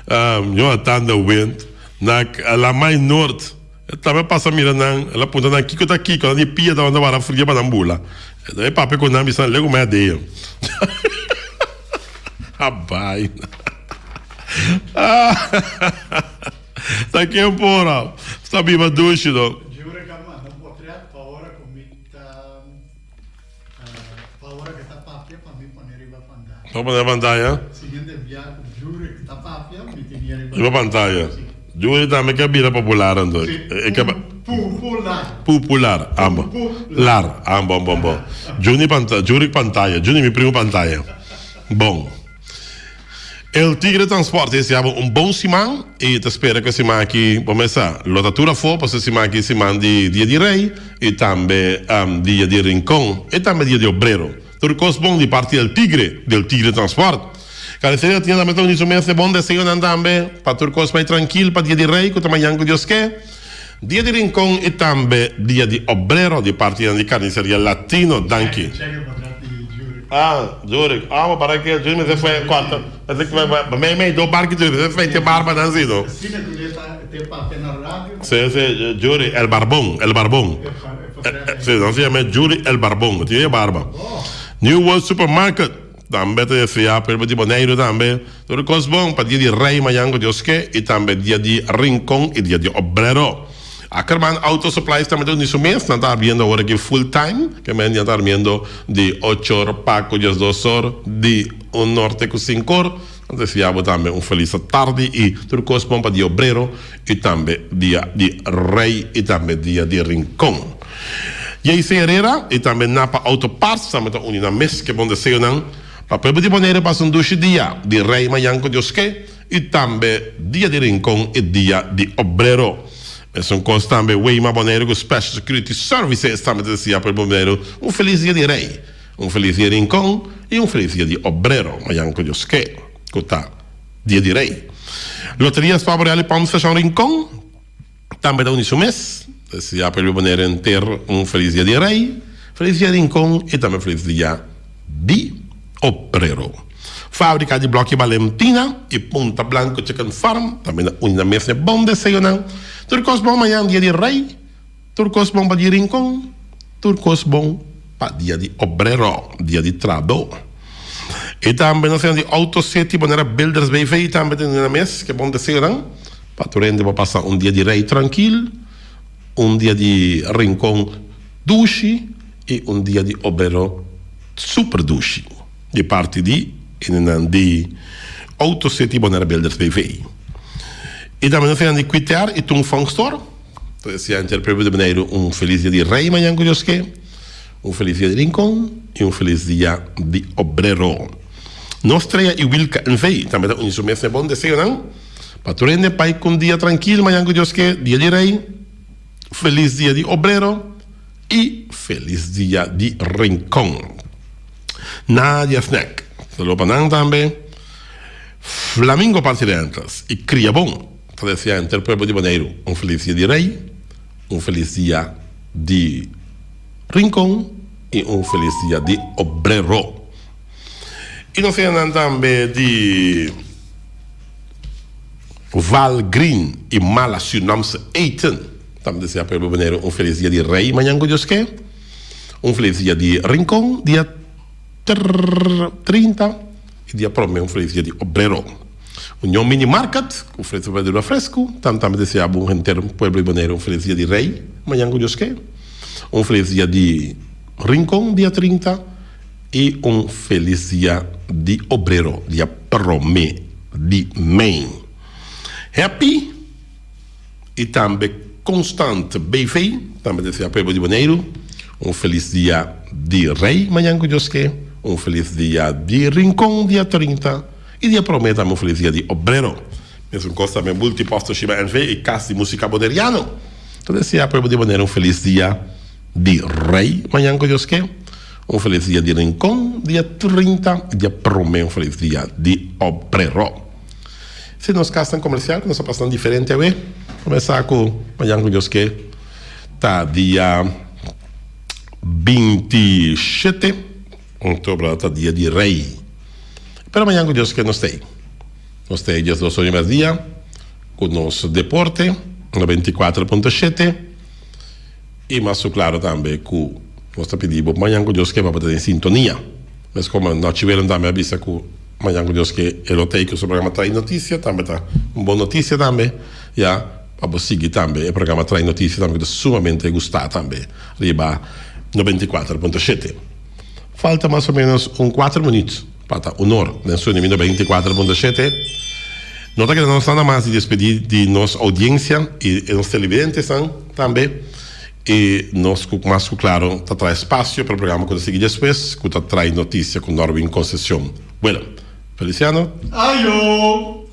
Jonathan The Wind, na la mais norte, também passa mira nan, ela punta na Kiko tá Kiko, na pia da onda para fria para Nambula. Daí papai com nami san lego mais deio. A vaina. Tá aqui um porra. Sta viva dushi do. Giuro che ma non potrei paura paura che sta pappia per mi ponere in pantalla. Come na pantalla? Seguendo via, giuro che sta pappia mi tenere in pantalla. Giuro também que é bira popular ando. É que popular, amo. Lar, amo, bom. Juni pantalla, Juni mi primo pantalla. Bom. El Tigre Transporte esse é bom simão e te espera que simão aqui começa lotatura for para simão aqui simão de dia de rei e também dia de rincão e também dia de obreiro. Turcos bom de parte del Tigre Transporte. Cara, seria tinha também um isso mesmo bom desenho também para turcos mais tranquilo para dia de rei que também que Deus quer. Dia de rincão e também dia de obreiro de parte de carniceria latino danke. Giuro. Ma para que Giuro me foi quarta. Mas é que me do barco Giuro, você fez barba danzido. Sim, te papi na rádio. Sì, Giuro el barbón. Sì, non si chiama Giuro el barbón, tiene barba. New World Supermarket. Também te decía, per tipo Neiro também. Tudo coisa bom para dia de rei, mayango Deus que e também dia de rincón e dia de obreiro. Ackerman Auto Supplies também nisso mês, não está vindo agora aqui full time, que me está vindo de 8 horas para 2 horas, de 1 norte com 5 horas. Então, desejamos também feliz tarde e tudo coisa bom para dia obreiro e também dia de rei e também dia de rincón. E aí, Herrera e também Napa Auto Parts, também está unindo mês, que bom desejo não. Para poder de maneira para um doce dia de rei, mayango Deus que e também dia de rincón e dia de obreiro. Sono cose também Weima Bonero com Special Security Services também dizia para o Bonero feliz dia de rei, feliz dia de rincón e feliz dia de obreiro, mayango Deus que tá dia de rei. Loterias Favorable Palm Station Rincón também dá isso mês, dizia para o Bonero inteiro feliz dia de rei, feliz dia de rincón e também feliz dia de obreiro. Fábrica de Bloque Valentina e Punta Blanco Chicken Farm também dá uma mês de bom desejo não. Turcos bom amanhã dia de rei, turcos bom para dia de rincón, turcos bom para dia de obreiro, dia de trado. E também nós temos de Autocity, maneira Builders BV, também tem na mês, que é bom desejo não. Para tu rende para passar dia de rei tranquilo, dia de rincón duche e dia de obreiro super duche. De parte de Autocity, maneira Builders BV. E também nós temos de Quitter e Tung Fong Store. Então, esse é o primeiro feliz dia de rei, amanhã, Deus que feliz dia de rincón e feliz dia de obreiro. Nostra e Wilka NV, também dá isso mesmo é bom desejo, não? Para tu rende pai com dia tranquilo, amanhã, Deus que dia de rei, feliz dia de obreiro e feliz dia de rincón. Nadia Snack, solo para também. Flamingo Partidentes e Cria Bom. Para decir entre el pueblo de Bonaire feliz dia de rei, feliz dia de rincón e feliz dia de obreiro. E nós temos também de Val Green e Mala Surinaamse Eten. Também decir para o pueblo de Bonaire feliz dia de rei, amanhã Deus que feliz dia de rincón, dia 30 e dia próximo feliz dia de obreiro. União Mini Market, com oferece verdura fresco, também desejamos inteiro pueblo de Bonaire feliz dia de rei, amanhã Deus que feliz dia de rincón, dia 30 e feliz dia de obreiro, dia 1 de maio. Happy e também Constante BV, também desejamos pueblo de Bonaire feliz dia de rei, amanhã Deus que feliz dia de rincón, dia 30 e dia promete feliz dia de obreiro. Mesmo costa também multiposto Shiba NV e casa de música boneriano. Então, desejamos para o de Bonaire feliz dia de rei, amanhã Deus que Un feliz dia de Rincón, dia 30, dia Promé, um feliz dia de Obrero. Se nós castam comercial, nós passamos diferente a ver. Começar com amanhã com Deus que tá dia 27 de outubro, tá dia de Rei. Pero amanhã com Deus que nós tem. Nós temos dias dos últimos dias com nosso deporte, no 24.7 e mais claro também com nós pedimos amanhã com Deus que vai ter em sintonia. Mas como nós tivemos também a vista com amanhã com Deus que eu tenho que o programa traz notícia, também tá uma boa notícia também, já para seguir também o programa traz notícia também que é sumamente gostado também, riba no 24.7. Falta mais ou menos 4 minutos para o honor nesse número 24.7. Nota que nós estamos mais de despedir de nossa audiência e os televidentes também. E nós, mais claro, traz espaço para o programa que seguir depois, que traz notícia com Norwin Conceição. Bueno, Feliciano. Ayo!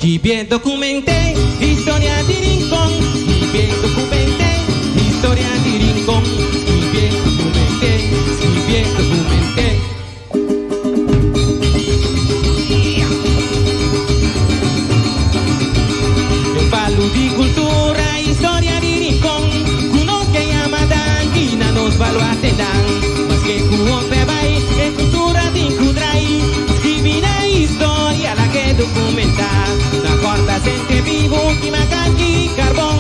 Escrevi documentei história de Rincón, escrevi documentei história de Rincón, escrevi documentei. Eu falo de cultura, história de Rincón, cuno que llama danguina nos falo a tendan, mas que cuompe vai e cultura de Incudrai, escrevi na história la que documentar. Corta sente vivo y macanqui carbón,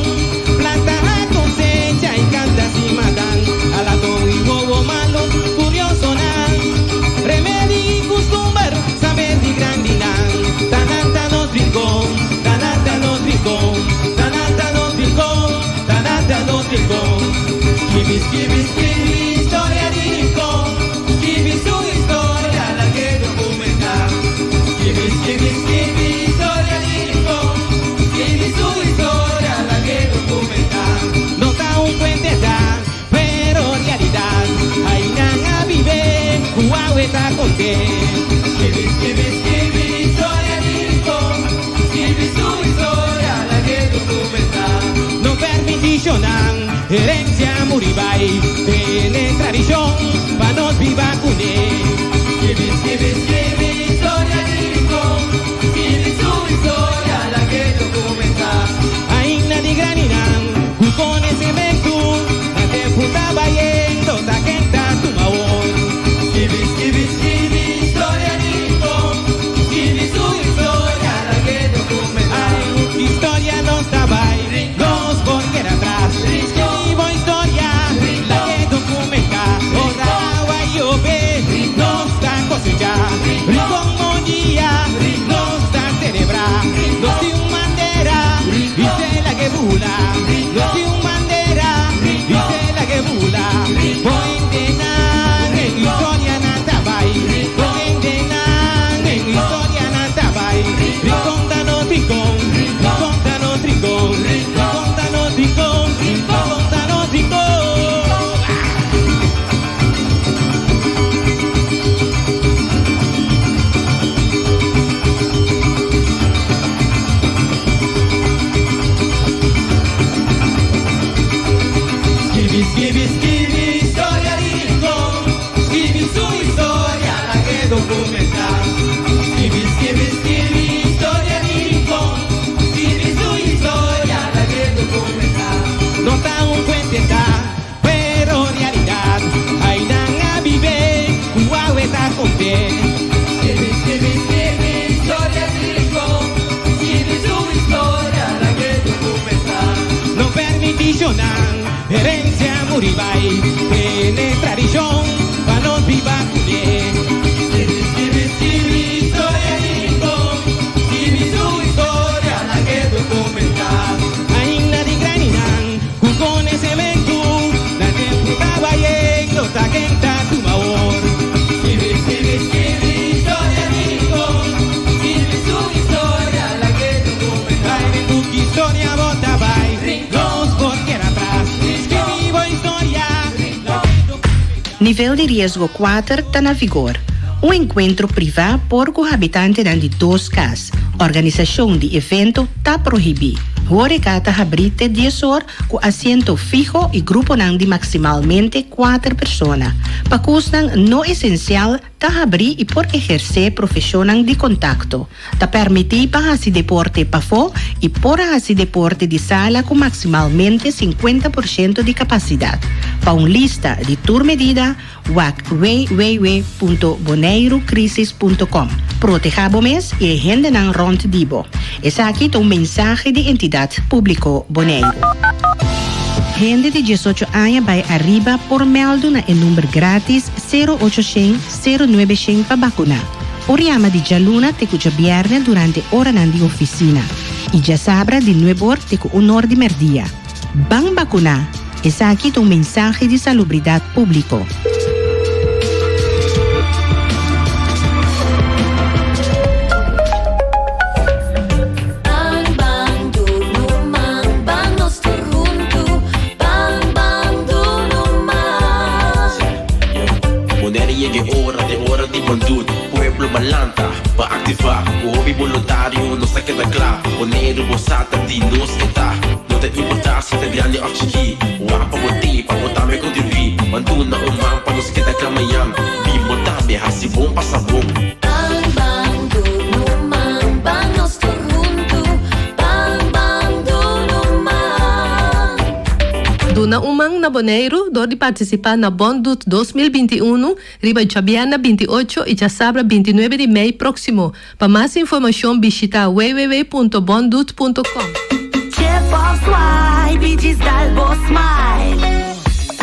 planta a cosecha y canta si matan, a la y bobo malo, curioso nan, remedi costumber, saber di grandinan, tan alta nos rincón, tan alta nos rincón, tan alta nos rincón, tan alta nos rincón, escribi historia de Rincón, escribi su historia la que documentar, escribi historia de su historia la que documentar. No está un puente da, pero realidad hay nada vive, Huawei está contento. Escribe historia de Rincón, escribe su historia la que documentar. No permiticionan herencia muribay, tiene tradición pa' nos viva cuné. Escribe historia de Rincón, escribe su historia la que documentar. Aina di graninan, con ese mentu, la te puta bayendo, ta quenta tu maón. Escribe historia de Rincón, escribe su historia la que documentar. Ay, historia no estaba ahí, dos porque era atrás. Escribo historia, la que documentar. Ora guayobe, no está cosechar. Rincón monía, no está celebrar. No si un bandera, dice la que bula. No si un bandera, dice la que bula. Poentenan en historia natabay. Poentenan en historia natabay. Rincón danos rincón, rincón danos rincón, rincón danos rincón, rincón danos rincón. Escribi historia de Rincón, escribi su historia la que documentar. Escribi historia de Rincón, escribi su historia la que documentar. No está un puente está, pero realidad hay nada vive, Huawei está contento. Escribi historia de Rincón, escribi su historia la que documentar. No permiticionan herencia muribay, tiene tradición, pa' nos viva cuné. Escribi historia de Rincón, escribi su historia la que documentar. Aina di graninan, con ese mentu, la te puta bayendo, ta quenta tu maor. Escribi historia de Rincón, Nível de riesgo 4 está na vigor. Um encontro privado por cohabitante de 2 casas. Organização de evento está proibido. Horecata abrite 10 horas com assento fijo e grupo de maximalmente 4 pessoas. Para custam não essencial, está abrir e por exercer profissão de contacto. Está permitir para esse deporte para fora e por esse deporte de sala com maximalmente 50% de capacidade. Para uma lista de tour medida, www.boneirocrisis.com. Protejamos e agenda não rond dibo. Esse aqui é um mensagem de entidade público Boneiro. Gente de 18 anos vai arriba por meldo na número grátis 0800-0900 para vacunar. O riama de Jaluna te cuja viernes durante hora de oficina. E já sabra de 9 horas te cu honor de merdia. Van vacunar. Esse aqui é um mensagem de salubridade público. Malanta, para activar o hobby voluntário, não se queda claro. O negro bossata de nos está. Não tem importância de grande artigo. O apa botei para botar me contribuir. Mantuna o man para não se queda claro amanhã. Bim botar me assim bom passa bom. Duna umang na Boneiro, dor de participar na Bondut 2021, Riba Chabiana 28 e Chasabra 29 de maio próximo. Para mais informação, visita www.bondut.com.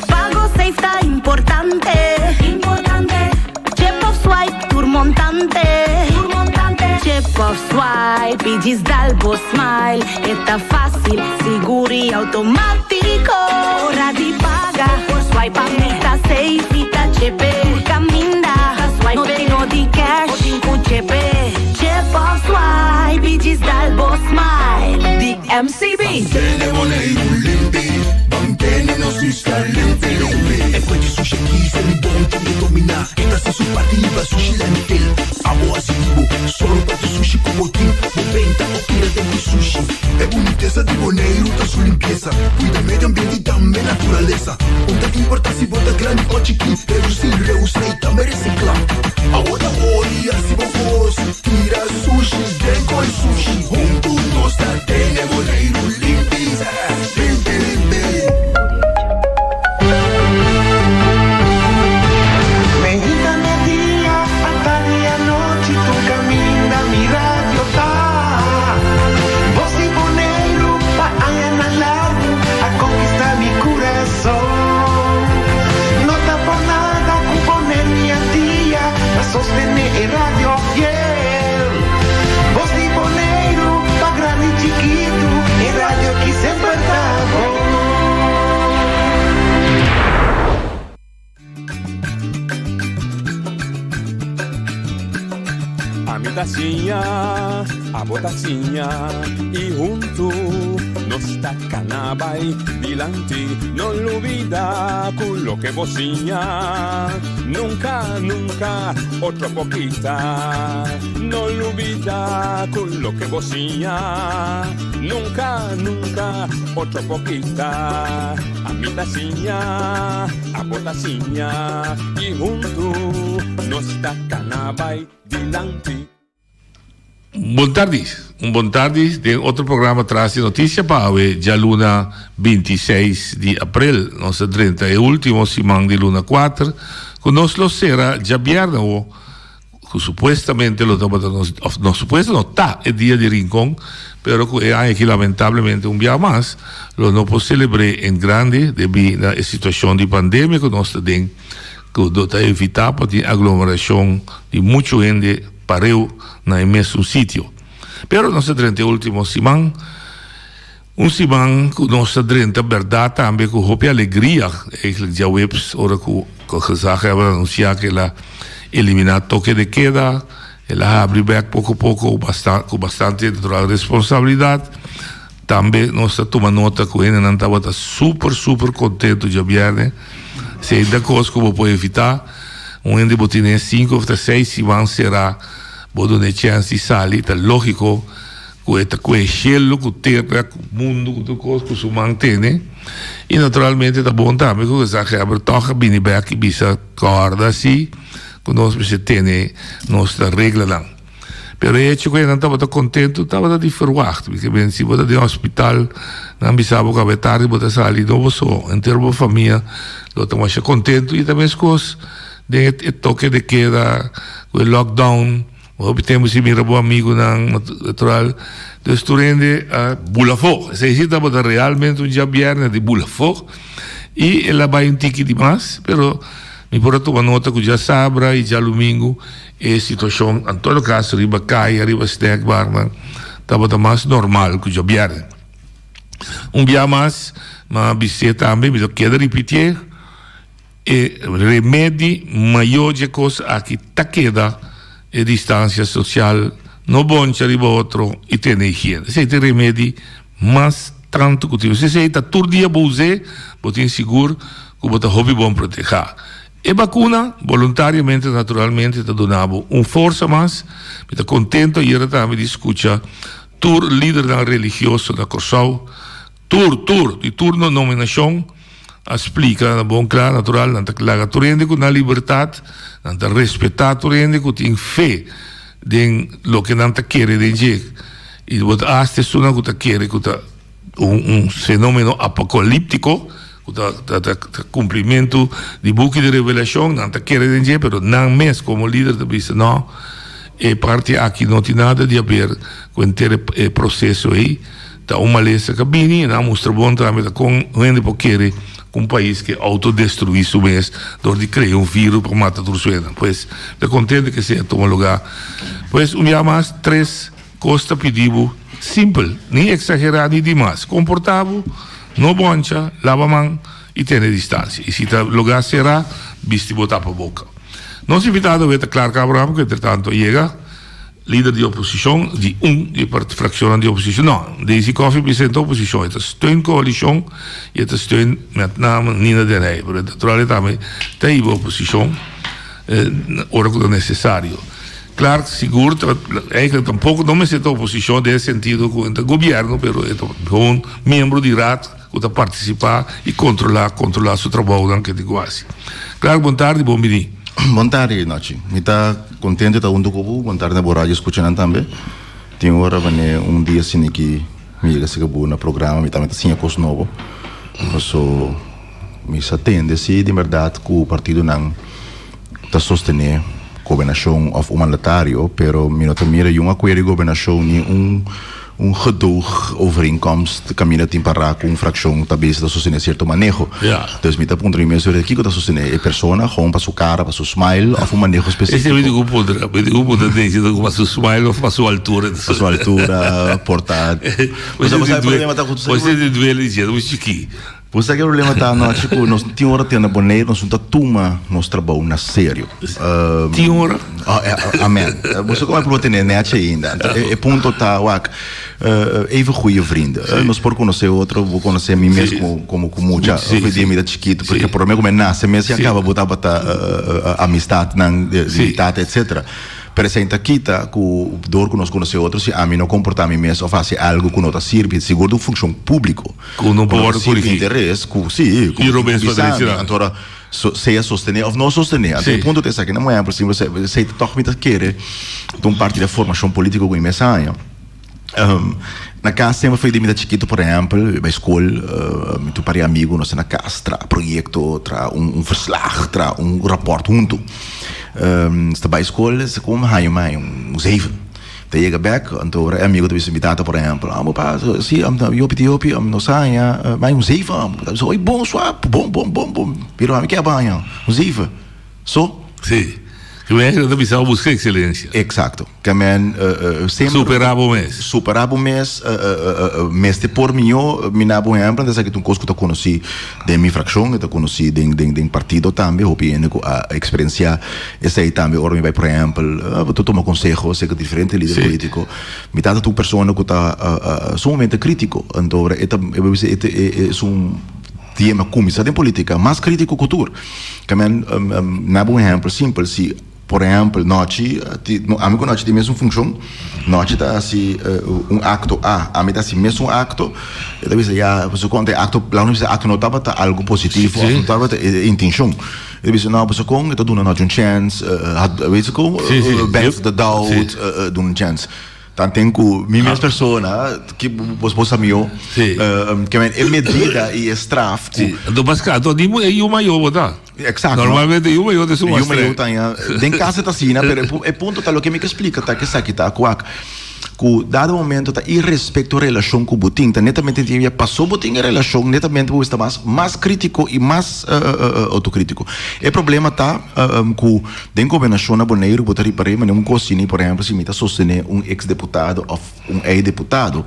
Pago safe está importante. Chip of swipe, tour montante. Chip of swipe e digital boss smile. Está fácil, seguro e automático. Hora de pagar, por swipe está safe, está chip. Caminda, swipe no tenho de cash, com chip. Chip of swipe e digital boss smile. The MCB. Mantene no sistema limpi. E poi di sushi chi se li buon che mi domina. E da su partiva sushi lentil. Amo asivo, solo per tu sushi come team. Moventa o tira dentro sushi. E bonitezza di Boneiro da su limpieza. Cuida medio ambiente e também naturaleza. Onde que importa se bota grande ou chiqui. Reduzir, reusar e também reciclar. Agora olha se vos tira sushi, dengo e sushi. Junto nós da tene Boneiro limpieza. Limpi, limpi. Sostener el radio fiel. Voz de Boneiro, pa' grande y chiquito, el radio que siempre está A mi tacinha, a botacinha, e junto nos tacanabay dilante, no lo olvida con lo que bocinha. Nunca, nunca, otra poquita, no lo olvida con lo que bocinha. Nunca, nunca, otra poquita, a mi tacinha, a botacinha, y junto nos tacanabay dilante. Bom tarde de outro programa traz notícia para o dia luna 26 de abril, nossa 30 e último semana de luna 4, conosco será já viernes, que supostamente não está o dia de Rincón, pero que lamentablemente um dia mais, não pode celebrar em grande devido à situação de pandemia que nós temos, que está evitar para a aglomeração de muita gente pareu na mesmo sítio. Pero nossa 30 última semana, semana que nossa 30 verdade também com hope alegria, eigenlijk já webs, ora que gezag hebben anunciado que ela eliminar toque de queda, ela abre back pouco a pouco com bastante responsabilidade. Também nós tomamos nota que ele não estava super contente de viernes. Se da coisa que pode evitar, onde você tem 5 ou 6 semanas será, você tem chance de sair, é lógico, com o cielo, com a terra, com o mundo, com coisa que se mantém. E naturalmente é bom também, porque você quebra toca bem bem que bisa corda assim, que nós temos nossa regra lá. Pero eu que não estava contente, estava de verwacht, porque bem se você de hospital, não bisava que a tarde você sair não só, em termos de família, eu estava contente e também as coisas de toque de queda, o lockdown. Obtemos esse meu amigo natural do estudante a Bulafog. Se necessita realmente um dia de Bulafog e ela vai um tique demais, pero me pode tomar nota que já sabra e já domingo a situação, em todo caso, riba caia, riba snack barman, estava mais normal que já viernes. Dia mais, mas você também, me quero repetir, remédio maior de coisa aqui está queda e distância social, não bom arriba outro e tem higiene. Se tem remédio, mas tanto que se você está todo dia você tem seguro que você hobby bom proteger. E vacuna, voluntariamente, naturalmente, está donando força mais, está contento e era também de escutar tur líder religioso da Corsau, de turno nominação, explica, bom, claro, natural, não está claro, que na liberdade, não está respeitar, que tem fé em lo que não está querendo dizer. E você acha que não está querendo, que um fenômeno apocalíptico, que cumprimento de book de revelação, não está querendo dizer, mas não mesmo como líder da bisa, não, é parte aqui, não tem nada de ver com o processo aí, está uma lesa cabine, não mostra bom trabalho com onde porque um país que autodestruir su mês, onde cria vírus para matar tudo isso. Pois, estou contente que seja toma lugar. Pois, dia mais, 3 coisas pedimos, simples, nem exagerado nem demais, confortável, não boncha, lava a mão e tem distância. E se o lugar será, viste botar para a boca. Não se invitado a ver claro que Abraham, que entretanto chega, líder de oposição, de fracção de oposição. Não, deze koffie apresentou oposição. Het is steuncoalitie e het is steun met name Nina Den Hey. Pero naturalmente também tem oposição, hora que é necessário. Claro, seguro, eigenlijk tampouco não me sento oposição nesse sentido com o governo, pero é um membro de RAT que está participar e controlar seu trabalho, que digo assim. Claro, boa tarde, bom dia. Boa tarde, Nachi. Me está contente de estar junto com você. Boa tarde, na Borraio, escutando também. Tem hora, dia assim que me chega a seguir no programa, me também está coisa nova. Então, me atende-se de verdade que o partido não está sustentando a governação humanitária, pero me nota mira um acordo de governação nem gedoog overeenkomst caminha tem para com fração talvez da sostener certo manejo. Então me tá ponto imenso de que está sostener a pessoa com para sua cara, para seu smile, ou um manejo específico. Esse é o grupo da dentro com seu smile ou para sua altura. Para sua altura, portado. Você tem problema tá com você de duelo de dia, você que você que o problema tá não tipo nós tem hora tem na boneira nós não toma nosso trabalho na sério. Tem hora. Amém. Você como é para ter net ainda. É ponto tá even goede vrienden. Nós por conhecer outro, vou conhecer a mim mesmo como muita vida chiquito, porque por mim como é nasce mesmo e acaba botar amistade, amizade, etc. Presenta aqui tá com dor que nós conhecer outros, se a mim não comportar a mim mesmo ou fazer algo que não está servindo, seguro de função público. Com não pode corrigir. Interesse, sim, com então seja sostener ou não sostener. Até o ponto de que não é por cima você toca muito querer de parte da formação política com mensagem. Na casa sempre foi de mim chiquito, por exemplo, na escola, muito para amigo, nós na casa, tra projeto, tra verslag, tra rapport junto. Está bij school, ze komen ga je mij 7. Dan je gaat back, en toen amigo te invitado, por exemplo. Ah, pá, sim, eu não sei, mij 7. Zo, bom, swap, bom. Pero a mim que é banho, 7. So? Sim. Que é da missão buscar excelência. Exato. Que men sempre superar o mês, mês de por mim, mina bom exemplo, dessa que tu coisa que tu conheci de minha fração, que tu conheci de partido também, opinião a experiência essa aí também, ora me vai por exemplo, tu toma conselho, sei que diferente líder político, metade tu pessoa que tá sumamente crítico, então é tema comissão em política mais crítico cultura. Que na um exemplo simples, se por exemplo, nós tem mesmo função, nós está assim acto a mim está assim mesmo acto, talvez já você conta acto, lá não precisa acto notava tá algo positivo, notava intenção. Talvez não você com então dando nós chance, talvez com benefit the doubt, dando chance. Tanto que minha persona que você meu que é medida e estraf do bascato di eu maior tá exato normalmente eu maior de sua eu tá em casa tá assim pero é ponto tá o que me explica tá que isso aqui tá que dado momento tá irrespeito relação com o botim tá netamente já passou botim a relação netamente você está mais crítico e mais autocrítico o problema tá que dentro da governação na Bonaire botar para aí mas não consigo por exemplo se me tá sostener ex-deputado ou ex-deputado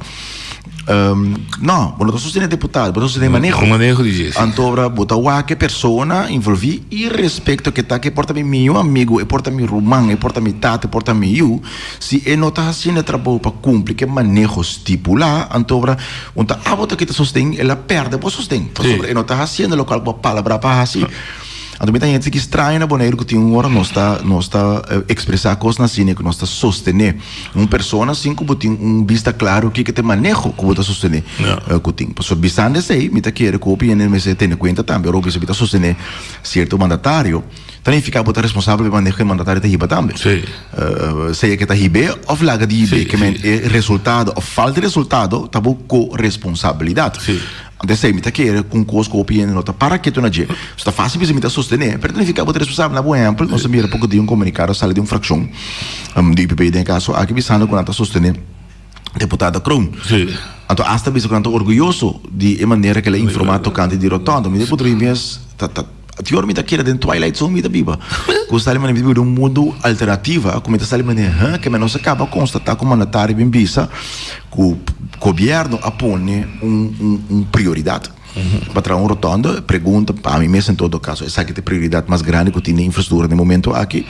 não, não estou sostenendo deputado, estou sostenendo manejo de jeito. Então, botar o que persona envolvi e respeito que tá que porta meu amigo, e porta meu irmão, e porta meu tata, e porta meu se é não tá fazendo trabalho para cumprir que manejo estipular, então, a bota que te sostém, ela perde o sostém. Sobre, não tá fazendo local para palavra para assim. Então, muita gente que estranha na Bonaire que tem hora não está expressar coisas assim que não está sostener uma pessoa assim como tem vista claro que te manejo como está sostener que tem. Por visando isso aí, me tá querer que o opinião me se tenha conta também, ou que se está sostener certo mandatário, também fica botar responsável pelo manejo que o mandatário está riba também. Seja que está riba ou flaga de riba, que é resultado ou falta de resultado, está com responsabilidade. Então, se me tá querendo com coisa com opinião nota para que tu não diga, está fácil para me tá sostener, para não ficar botar responsável na boa exemplo, nós mira pouco de comunicado sala de fração do IPP em caso aqui visando quando tá sostener deputada Kron. Então hasta bisa quando orgulhoso de maneira que ele informar tocante de rotondo, me poderia mesmo Tior me tá querendo dentro Twilight Zone me tá viva. Gostar de viver um mundo alternativo, como está salindo que não se acaba constatar como mandatário bem visa que o governo apone prioridade. Para trazer rotondo, pergunta para mim mesmo em todo caso, essa que é a prioridade mais grande que tem infraestrutura no momento aqui.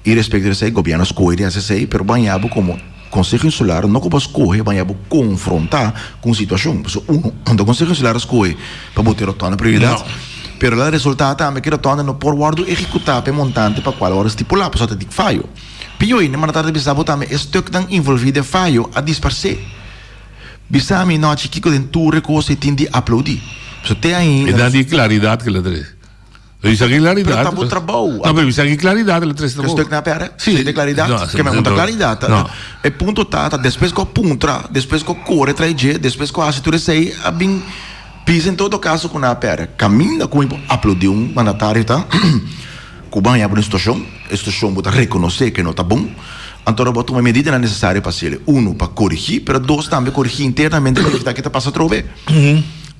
E respeito a isso, o governo escolhe essa aí, pero banhado como Conselho Insular não pode escolher, mas confrontar com a situação. O Conselho Insular escolhe para botar rotondo prioridade. Pero o resultado também que retorna no por guardo executar para montante para qual hora estipular, para só ter falho. Pior ainda, mas na tarde bisabo também estou que estão envolvido em falho a dispersar. Bisami não acho que quando tu recurso tem de aplaudir. Só tem ainda. E dá de claridade que ele traz. Isso aqui é claridade. Pero tá bom trabalho. Não, mas isso aqui é claridade ele traz. Estou que na pera. Sim. De claridade. Que me conta claridade. É ponto tá, depois que o puntra, depois que o corre trai depois que o assessor sei a bem pisa em todo caso com a pera caminha com aplaudir mandatário tá que banha por situação bota reconhecer que não está bom então bota uma medida necessária para ser para corrigir mas dois também corrigir internamente para evitar que está passa trove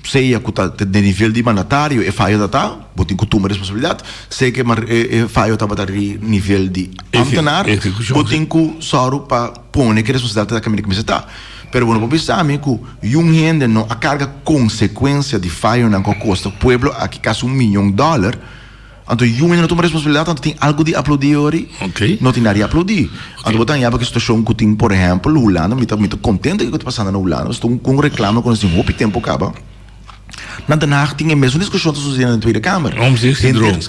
seja que está de nível de mandatário é falha tá bota que toma responsabilidade seja que é falha tá para nível de antenar bota que só para pôr que responsabilidade da caminho que está. Pero bueno, pensar que um gente não a carga consequência de falha na costa pueblo aqui caso $1 milhão então um gente não toma responsabilidade então tem algo de aplaudir não tem nada de aplaudir então botar em que situação que tem por exemplo no Holanda me está muito contente que está passando no Holanda estou com reclamo com esse roupa tempo acaba na Danach tinha mesmo discussão sucedendo na Tweede Kamer.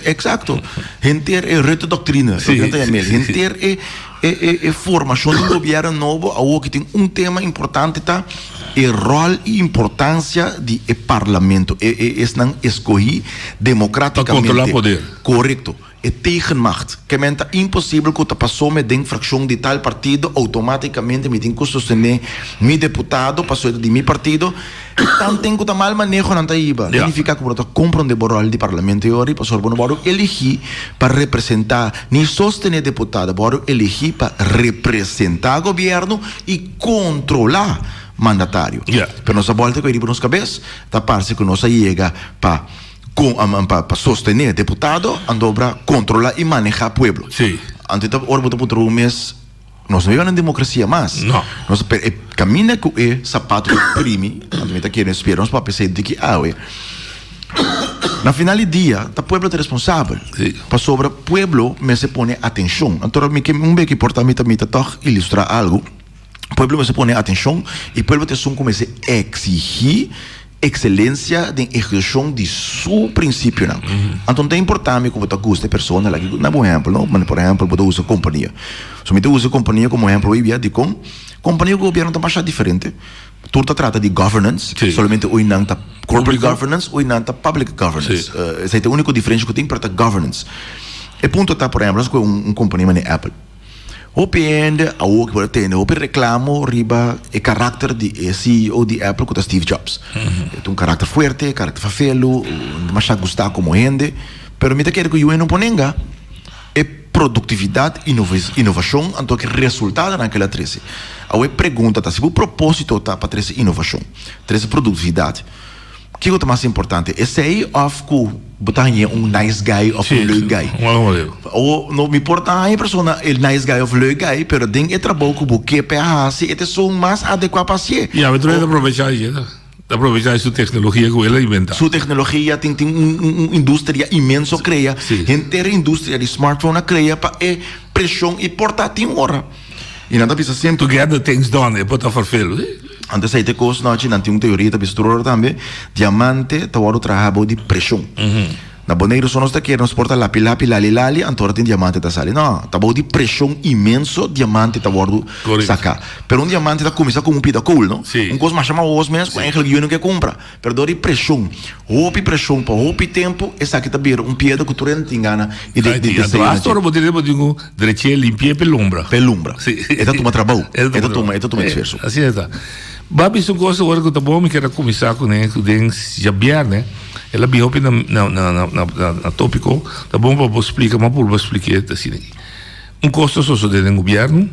Exato. Henter é reto doutrina. Henter é formação de governo novo, algo que tem tema importante tá, é rol e importância do parlamento. Não escolhi democraticamente. Para controlar o poder. Correto. É tegenmacht. Que é impossível que a pessoa me dê fração de tal partido, automaticamente me tem que sostener meu deputado, passou de meu partido. Então tem que mal manejo na Taíba. Significa que você compra um rol de parlamento e ora, passou por um elegir para representar, nem sostener deputado, para elegir para representar o governo e controlar mandatário. Pero nossa volta que eu digo nos cabeças, tá parece que nós chega para sostener deputado, andobra controlar e manejar pueblo. Então, ora botar por um mês, nós não vivemos na democracia mais. Nós caminha com o sapato crime, a gente está querendo esperar para pensar de que na final do dia, o pueblo é responsável. Para sobre o pueblo, me se põe atenção. Então, me que importa também ilustrar algo. O pueblo me se põe atenção e o pueblo te começa a exigir excelência de execução de seu princípio não. Então é importante que você goste persona lá que na por exemplo, não, mas por exemplo, você usa companhia. Se você usa companhia como exemplo hoje dia de companhia do governo tá mais diferente. Tudo trata de governance, solamente hoje não tá corporate governance, hoje não tá public governance. Essa é a única diferença que tem para governance. E ponto tá por exemplo, com companhia de Apple. O pende a o que pode ter, o reclamo riba o caráter de CEO de Apple que é Steve Jobs. É caráter forte, caráter fafelo, mas já gostar como gente, pero me quer que eu não ponenga é produtividade, inovação, então que resultado naquela trece. A o pergunta tá se o propósito tá para trece inovação, trece produtividade. O que é mais importante? É say of que botar nice guy of leuk guy. Ou não me importa a persona el nice guy of leuk guy, pero den é trabalho que você PH se é só mais adequado para si. E a gente deve aproveitar sua tecnologia que ele inventa. Sua tecnologia tem uma indústria imensa cria, inteira indústria de smartphone cria para pressão e portátil hora. E nada precisa sempre. To get the things done, é para farfelo. Antes aí te coisa não tinha uma teoria da mistura também. Diamante tá o trabalho de pressão. Na boneiro só nós tá querendo porta lápis lali, então tem diamante tá sali. Não, tá bom de pressão imenso, diamante tá o sacar. Pero diamante tá começa como pida cool, não? Coisa mais chama os mesmo, é que eu não quer comprar. Pero de pressão, roupa pressão para roupa tempo, essa aqui tá bem pieda que tu não tem gana e de agora vou digo direito limpia pelumbra. Sim. É toma trabalho. É toma esforço. Assim é tá. Babi são coisas agora que tá bom me quero começar com né, com já né? Ela bem na tópico, tá bom para explicar, mas por explicar assim. Custo só de governo,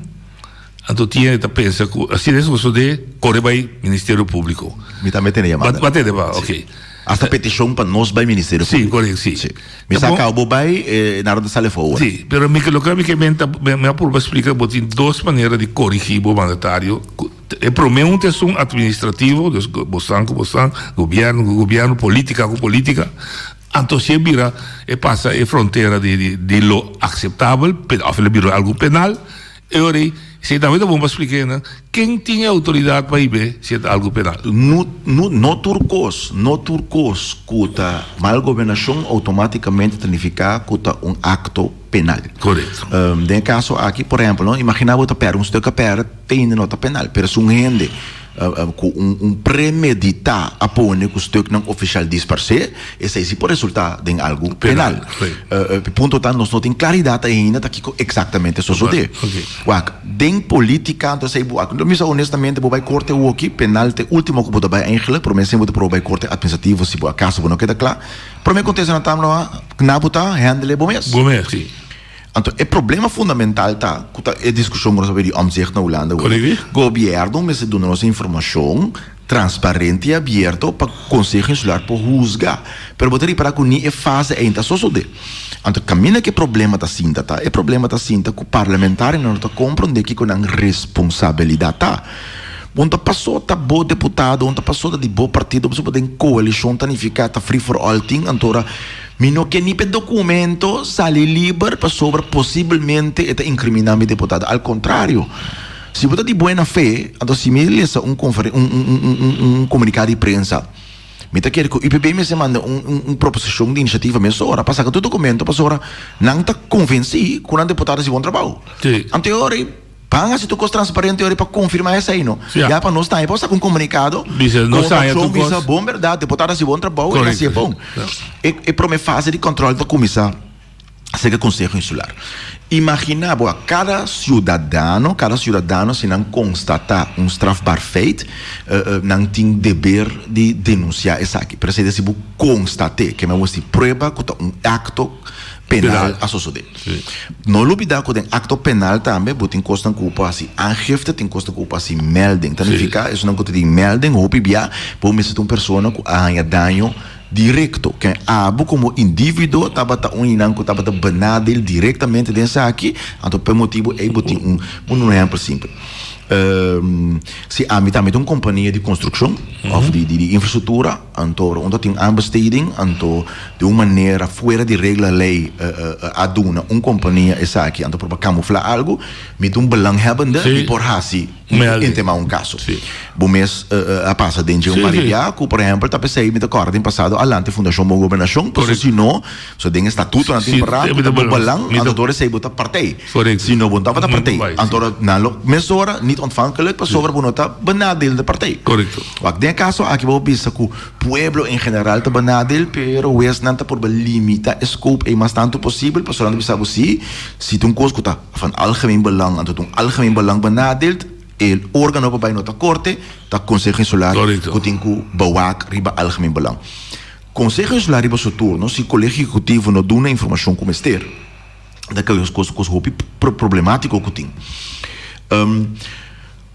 então tinha que pensar que assim é só de correr vai Ministério Público. Me também tem chamada. Bater ok. Hasta petição para nós vai Ministério Público. Sim, correto, sim. Me saca o vai na hora de sair fora. Sim, pero me por explicar que tem duas maneiras de corrigir o mandatário. É primeiro um administrativo, governo, política. Então se vira e passa a fronteira de lo aceitável, ou vira algo penal, e ora se também vamos explicar, né? Quem tinha autoridade para ir se é algo penal? No turcos, cuta mal governação automaticamente significa cuta acto penal. Correto. De caso aqui, por exemplo, não imagina você per um stuk per tem nota penal, pero se gente com premeditar a pôr que o stuk não oficial diz per se, esse aí pode resultar em algo penal. Ponto tá, nós não tem claridade ainda tá aqui exatamente isso sucede. Den política, então sei boa. Não me honestamente vou vai corte o aqui penal te último que vou vai eigenlijk, promessa vou pro vai corte administrativo se boa caso não queda claro. Para mim acontece na tamla na bota handle bom mês. Sim. Então, o problema fundamental tá, é discussão sobre de omzicht na Holanda. Governo me se dá nossa informação transparente e aberta para conseguir insular para juzgar. Pero botar para que nem é fase ainda só de. Então, caminha que problema tá cinta tá, é problema tá cinta que o parlamentar não tá compreender que com a responsabilidade tá. Onde passou tá bom deputado, onde passou de bom partido, você pode em coalição tanificar tá free for all thing, então Mino que ni pe documento sale livre para sobre possivelmente eta incriminar mi deputado. Al contrario, se você de boa fé, então se me lesa um comunicado de prensa, me tá quer que o IPB me se manda proposição de iniciativa mesmo ora, passa que todo documento para ora não tá convencido que o deputado se bom trabalho. Anterior Panga se tu coisa transparente para confirmar essa aí, não? Já para nós tá, possa com comunicado. Não sai tu coisa bom, verdade, deputado se bom trabalho, assim é bom. É para me fase de controle da comissão, seja conselho insular. Imagina, boa, cada cidadano se não constatar strafbaar feito, não tem dever de denunciar essa aqui. Para se constatar que me mostre prova que acto penal a suceder. Não olvidar que tem acto penal também, tem costa culpa assim, aangifte tem costa culpa assim, melding. Significa, isso não conta de melding, ou pibia, por me ser uma pessoa que há dano direto, que abo como indivíduo estava banado diretamente dessa aqui, então por motivo aí botem um exemplo simples. se aanbiedt met een compagnie die constructie of die infrastructuur, omdat die aanbesteding, de manier fuera die regla lei a doen, een compagnie is aqui, para camuflar algo, met een belanghebbende die por hasi in tema un caso. Bomes a passa dentro um paribia, por exemplo, tá pensei met acordo em passado alante fundação mo governação, porque se não, so ding estatuto na temporada, tá belang, andadores sei bota partij. Se não bota para partij, andora nalo mesora niet ontvankelijk, pas sobre bonota benadeel de partij. Correcto. Wak den caso aqui vou pensar que o pueblo em geral tá benadeel, pero wes nanta por limita scope e mas tanto possível, pas zolang bisa si tu coisa que tá van algemeen belang, ando tu algemeen belang benadeeld, el órgano waarbij nota corte, dat Conselho Insular, que tem que bewaak riba algemeen belang. Conselho Insular riba seu turno, se o colégio executivo não dá uma informação como este, daquelas coisas problemáticas que tem.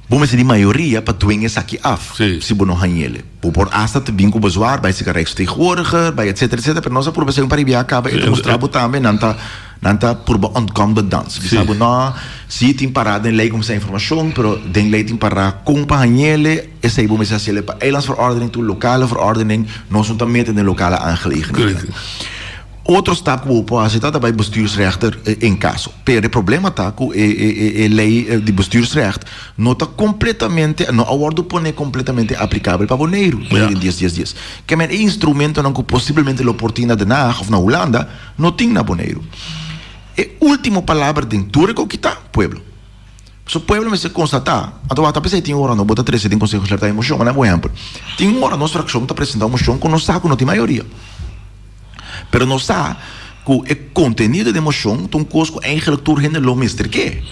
Vamos dizer, a maioria para dwingen aqui af, se não hanhele. Por hasta te vinco bezwaar bij zich rijksvertegenwoordiger, bij etc. Maar nós por você para ir acaba e mostrar também nanta por ontkomde dans. We saben na se tem parada em lei como essa informação, pero den lei tem para companhiele, essa aí vamos dizer para eilandsverordening toe, lokale verordening, nós não meten in lokale aangelegenheden. Outro stap que vou fazer está bij bestuursrechter in caso. Per o problema está que a lei de bestuursrecht não está completamente, não aborda pone completamente aplicável para Bonaire. Dias. Que é um instrumento que possivelmente a oportunidade de na ou na Holanda não tem na Bonaire. E última palavra dentro do que está pueblo. So pueblo me se constatar, então a pessoa tem hora não bota 13 tem conselho certa emoção, mas não é exemplo. Tem hora nossa fração está apresentando emoção com não sabe que não tem maioria. Pero não sabe que o conteúdo de emoção tem coisa que eigenlijk doorheen lo mister que.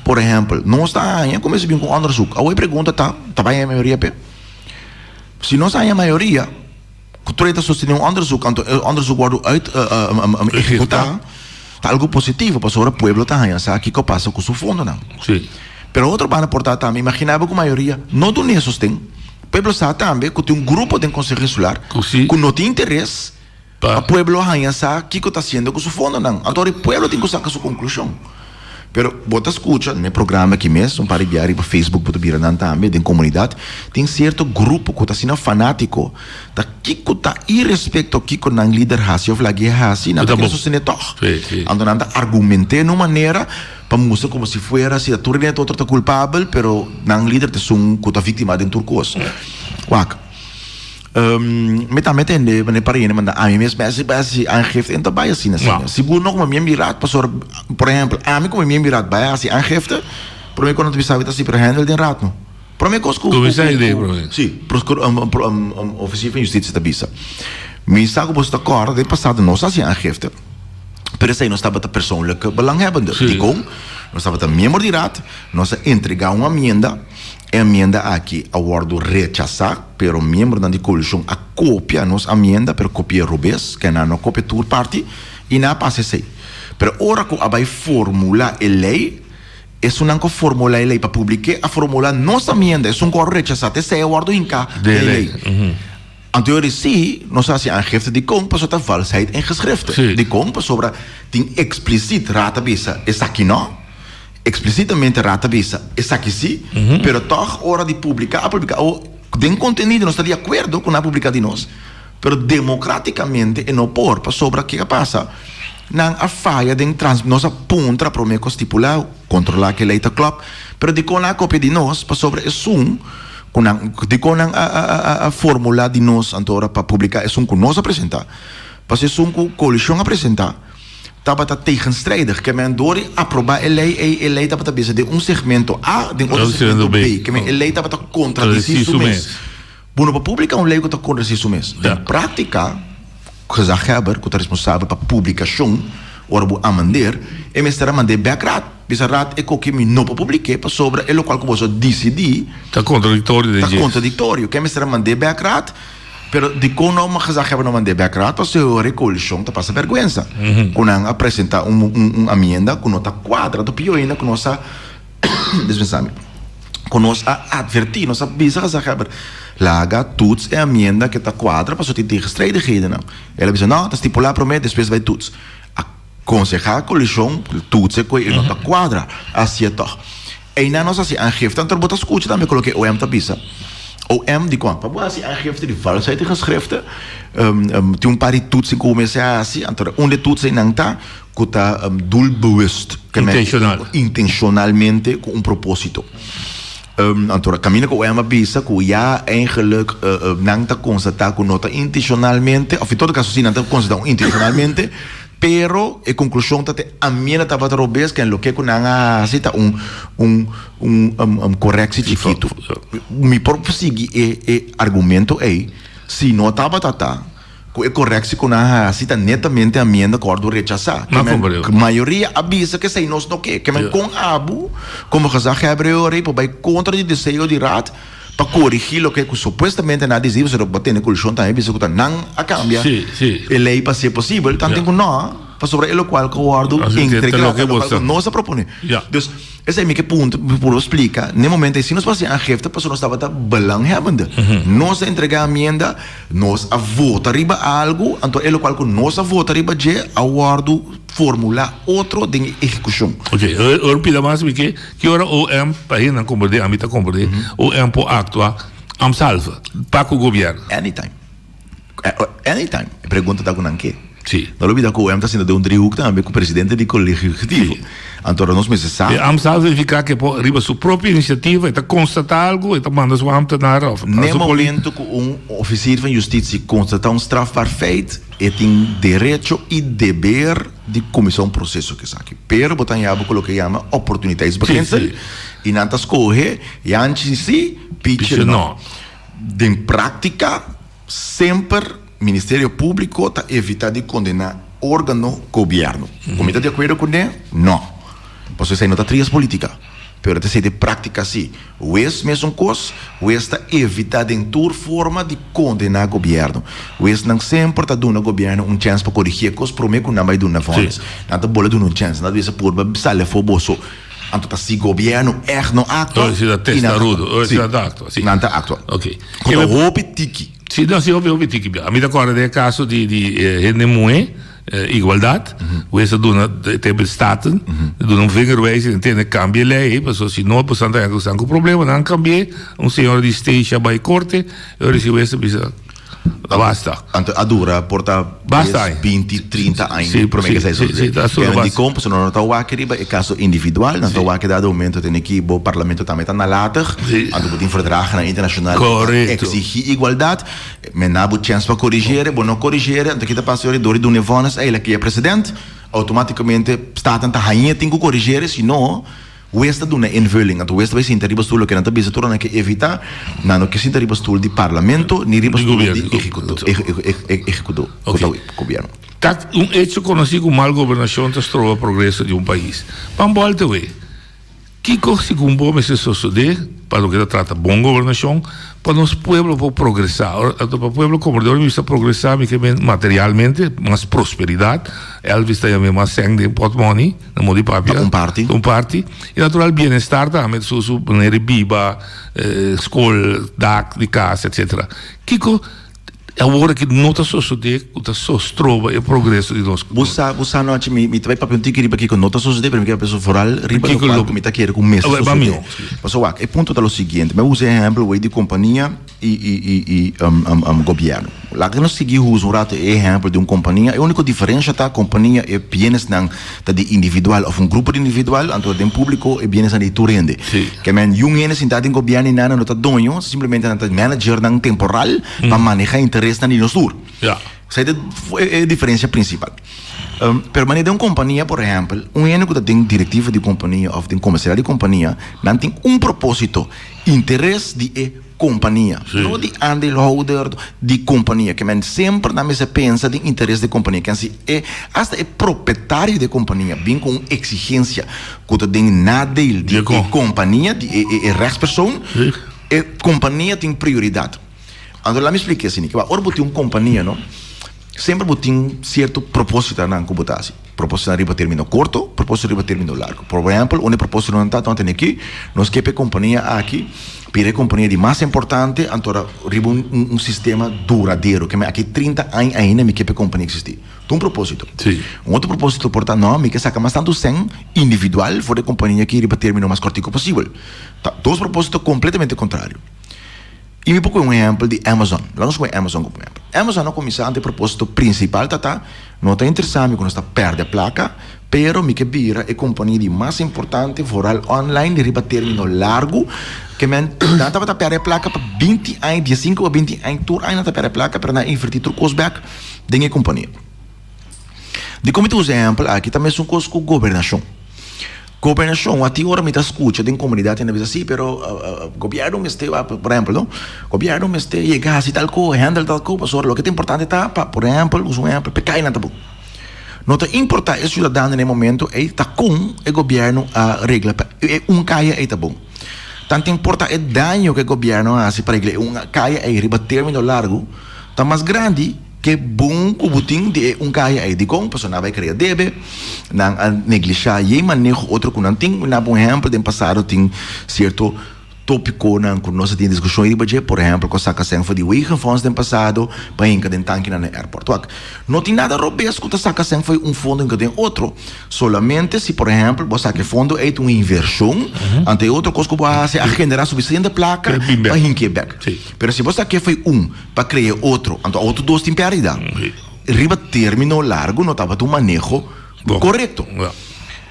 Por exemplo, não está aí, começa bem com onderzoek. A pergunta tá bem a maioria pe. Se não está a maioria, que tu está sustentando onderzoek, onderzoek wordt uit executar, tá algo positivo para sobre o pueblo tá aí, sabe que passa com seu fundo não. Sim. Pero outro para portar também, imaginava que a maioria não do nem sustém. O pueblo sabe também que tem grupo de conselho insular que não tem interesse. O pueblo hanya sa kiko está haciendo com su fondo não. Agora o pueblo tem que sacar sua conclusão. Pero bota escuta, no programa aqui mesmo, para enviar para Facebook, para vir também, da comunidade, tem certo grupo que está sendo fanático, da kiko está irrespeito kiko nang líder hasi ou flagge hasi, não está sustendo toch. Ando nanda argumente de uma maneira para mostrar como se fuera se a turne outro está culpável, pero nang líder te sung que está vítima de turcos. Wak. Met de parine, maar a mim mesmo base aangifte en daarbij is zien. Seguro nog maar meer raad, por exemplo, a mim como meer raad bij als aangifte, por mim quando tu sabe assim para handle den raad no. Por mim cosco. Tu vês a ideia, por mim. Sim, oficina de justiça da bisa. Me saco bos de acordo de passado não assim aangifte. Pero sei não estava persoonlijke belanghebbende. Die kom, não estava membro de raad, nós entregar uma emenda aqui a ordo rechazar, pero membro da coalição a copia nos emenda, pero copia rubes, que não copia tour party e na passa sei. Pero ora que abai formula a lei, é uma formula a lei para publicar a formula nossa emenda, é cor rechazar, esse é o ordo inca de lei. Anterior sim, nós assim aangifte de compa sobre a valsheid in geschriften. De compa sobre tem expliciet ratabisa, é aqui não. Explicitamente ratabisa, essa aqui sim, pero toch hora de publicar, tem conteúdo, não está de acordo com a publicar de nós, pero democraticamente não por sobre o que passa. Não a falha de nossa ponta para o estipular, controlar que lei está club, pero de com a cópia de nós para sobre isso, de com a fórmula de nós agora para publicar, isso que nós apresentar, para isso que a coalição apresentar. Estava tegenstrijdig. Que men door aprobar a lei estava bezig de segmento A, de outro segmento B. Que men a lei estava contradizer isso mesmo. Bueno, para publicar lei que está contradizer isso mesmo. Na prática, o gezagheber, que está responsável para publicação, ora vou amender, e me estará mandando backrat. Bisa raad é que me não para publicar, para sobre o local que você decidir. Está contraditório. Está contraditório. Que me estará mandando backrat. Pero de como não gezagheber não mandei background, para a coalição tá passa vergonha. Quando apresenta emenda que não está quadrado, pior ainda que nós despensamento. Quando nós advertir, nós avisa gezagheber, laga toets a emenda que está quadra para só ter tegenstrijdigheden não. Ela diz não, está estipulado para mim, depois vai toets. Aconselhar a coalição toets é que não está quadra, assim é toch. En na nossa assim, aangifte, então bota escute também coloquei OM tabisa. OM die kwam, maar als je aangifte die valsheid geschriften, toen paar die toetsen komen ze assim, então onde toetsen nangta, kota doelbewust, intentionalmente com propósito. Então caminho com OM bisa, que já eigenlijk nangta constatar que nota intencionalmente, of em todo caso sim nangta constatar intencionalmente. Pero a conclusão tá a minha tava a robes que lo que com nanga cita correção chiquito. Mi próprio segui argumento é se não tava com a correção com nanga cita netamente a minha acordo rechazar. A maioria avisa que sei nós não que men com abu como gezegd hebben Europa bij contra de desejo de raad para corrigir o que supostamente na adesivo se botar na colchão também bisa que não a cambia. E lei para ser possível, tanto que não, para sobre o qual que o guardo entregar não se propõe. Dus esse é o meu ponto por explicar. No momento se nós passamos a geeft, a pessoa estava belanghebbende. Nós entregar a emenda, nós a votar riba algo, então o qual que nós a votar riba je a guardo formula outro de execução. Ok, eu pida mais porque que hora o para ir na compreender, a mita compreender, o por actuar am salva para o governo. Anytime. Pergunta da Gunanque. Sim. Não olvida que o está sendo de driehoek também com o presidente do colégio executivo. Então nós me sabe. Am salva significa que riba sua própria iniciativa, está constatar algo, está manda sua amta na rova. No momento que oficial de justiça constata strafbaar feit, tem direito e dever de comissão processo que sabe. Pero botan yabo coloca chama oportunidades beginsel. E nantas corre, e antes si pitch não. De prática sempre Ministério Público está evitando de condenar órgão governo. Como está de acordo com ele? Não. Posso dizer, não está trias política. Pero te sei de prática sim. O mesmo coisa, o está evitando em toda forma de condenar governo. O não sempre está dando ao governo chance para corrigir coisas, prometo que não vai dar na fonte. Não está bola dando chance, não deve ser por sale foboso. Então se governo não atua. Hoje está testa rudo, hoje está atua. Não está atua. Ok. Quando houve tiki. Sim, não, se houve tiki. A mim agora é caso de renemoe. Igualdade, essa dona tem staten, dona vingerwijze en tem cambia lei, porque se não possamos ter um problema, não cambia, senhor de esteja by corte, eu recebi essa bisa. Basta. A dura porta 20, 30 anos. Sim, para mim que sim. Que de compra, se não está o aqui, é caso individual, não está o aqui dado momento tem que o parlamento também está na lata, ando com verdragen na internacional. Exigir igualdade, men na bu chance para corrigir, bom não corrigir, então que tá passando dori do nevonas, ele que é presidente, automaticamente está tanta rainha tem que corrigir, se não o está dando invulling, então o está vai se interriba stoel que não está bisa torna que evitar, não que se interriba stoel de parlamento, nem riba stoel de executivo, governo. Tá hecho conhecido como mal governação está trova progresso de país. Vamos voltar ver. Que coisa com bom se suceder para o que trata bom governação para os pueblos para progressar. Para o pueblo como de hoje está progressar materialmente, mais prosperidade, Elvis está também mais sangue de portmoney, na mão de papia. Um parte. E natural bem-estar também, su maneira biba, escola, dak, de casa, etc. Que agora que não está sucedendo, está só trova o progresso de nós. Você não acha me vai para onde riba que não está sucedendo, porque a pessoa foral riba no qual me está querendo com mês. Mas o ponto é o seguinte, eu uso exemplo de companhia e governo. Lá que nós seguimos o rato exemplo de uma companhia, a única diferença está a companhia é bienes não de individual ou grupo de individual, então de público é bienes de turende. Que men jungen sentado em governo não está dono, simplesmente não está manager não temporal para manejar interesse na indústria. Essa é a diferença principal. Permanente uma companhia, por exemplo, único que tem diretiva de companhia ou tem comercial de companhia, não tem propósito, interesse de companhia, não de andeelhouder de companhia, que men sempre na mesa pensa de interesse de companhia, que assim hasta é proprietário de companhia, bem com exigência, que tem nada de companhia, de rechtspersoon, a companhia tem prioridade. Então, lá me expliquei assim, que a orbo tem uma companhia, não? sempre tem certo propósito na computação. Propósito riba termino curto, propósito riba termino largo. Por exemplo, uma propósito não está tanto aqui, nós que companhia aqui, pire companhia de mais importante, então riba sistema duradouro, que aqui 30 anos ainda me que companhia existe. Um propósito. Sim. Outro propósito porta não, me que saca mais tanto sem individual, for de companhia que riba termino mais curto possível. Tá, dois propósitos completamente contrários. E me pongo exemplo de Amazon. Vamos com Amazon como exemplo. Amazon não começa a propósito principal, não está interessado quando está perde a placa, pero me que vira é companhia de mais importante foral online de riba termino largo, que men não está perde a placa para 20 anos, 15 a 20 anos, tur ainda está perde a placa para não invertir o costback de companhia. De como tu exemplo, aqui também são coisas com governação. Governação, até agora me escuta de comunidade na vez assim, pero governo me este, por exemplo, não? Governo me este llega assim tal coisa, handle tal coisa, só o que é importante tá, por exemplo, um exemplo, pequeno na tabu. Não te importa o cidadão no momento, é tá com o governo a regra, é caia é tá bom. Tanto importa o dano que o governo faz para regra, caia é riba termino largo, tá mais grande que bom o butim de caia aí de como pessoa vai criar deve não negligenciar e manejo outro que não tem na bom exemplo de passado tem certo tópico não que nós temos discussão aí por exemplo com saca sem foi de weekend funds do passado para em cada tanque na aeroporto não tem nada robesco que saca sem foi fundo em cada outro solamente se por exemplo você saca fundo é uma inversão ante outro coisa que você a generar suficiente placa para em Quebec mas se você saca foi para criar outro então outro dois tem pérdida riba termino largo não estava tu manejo correto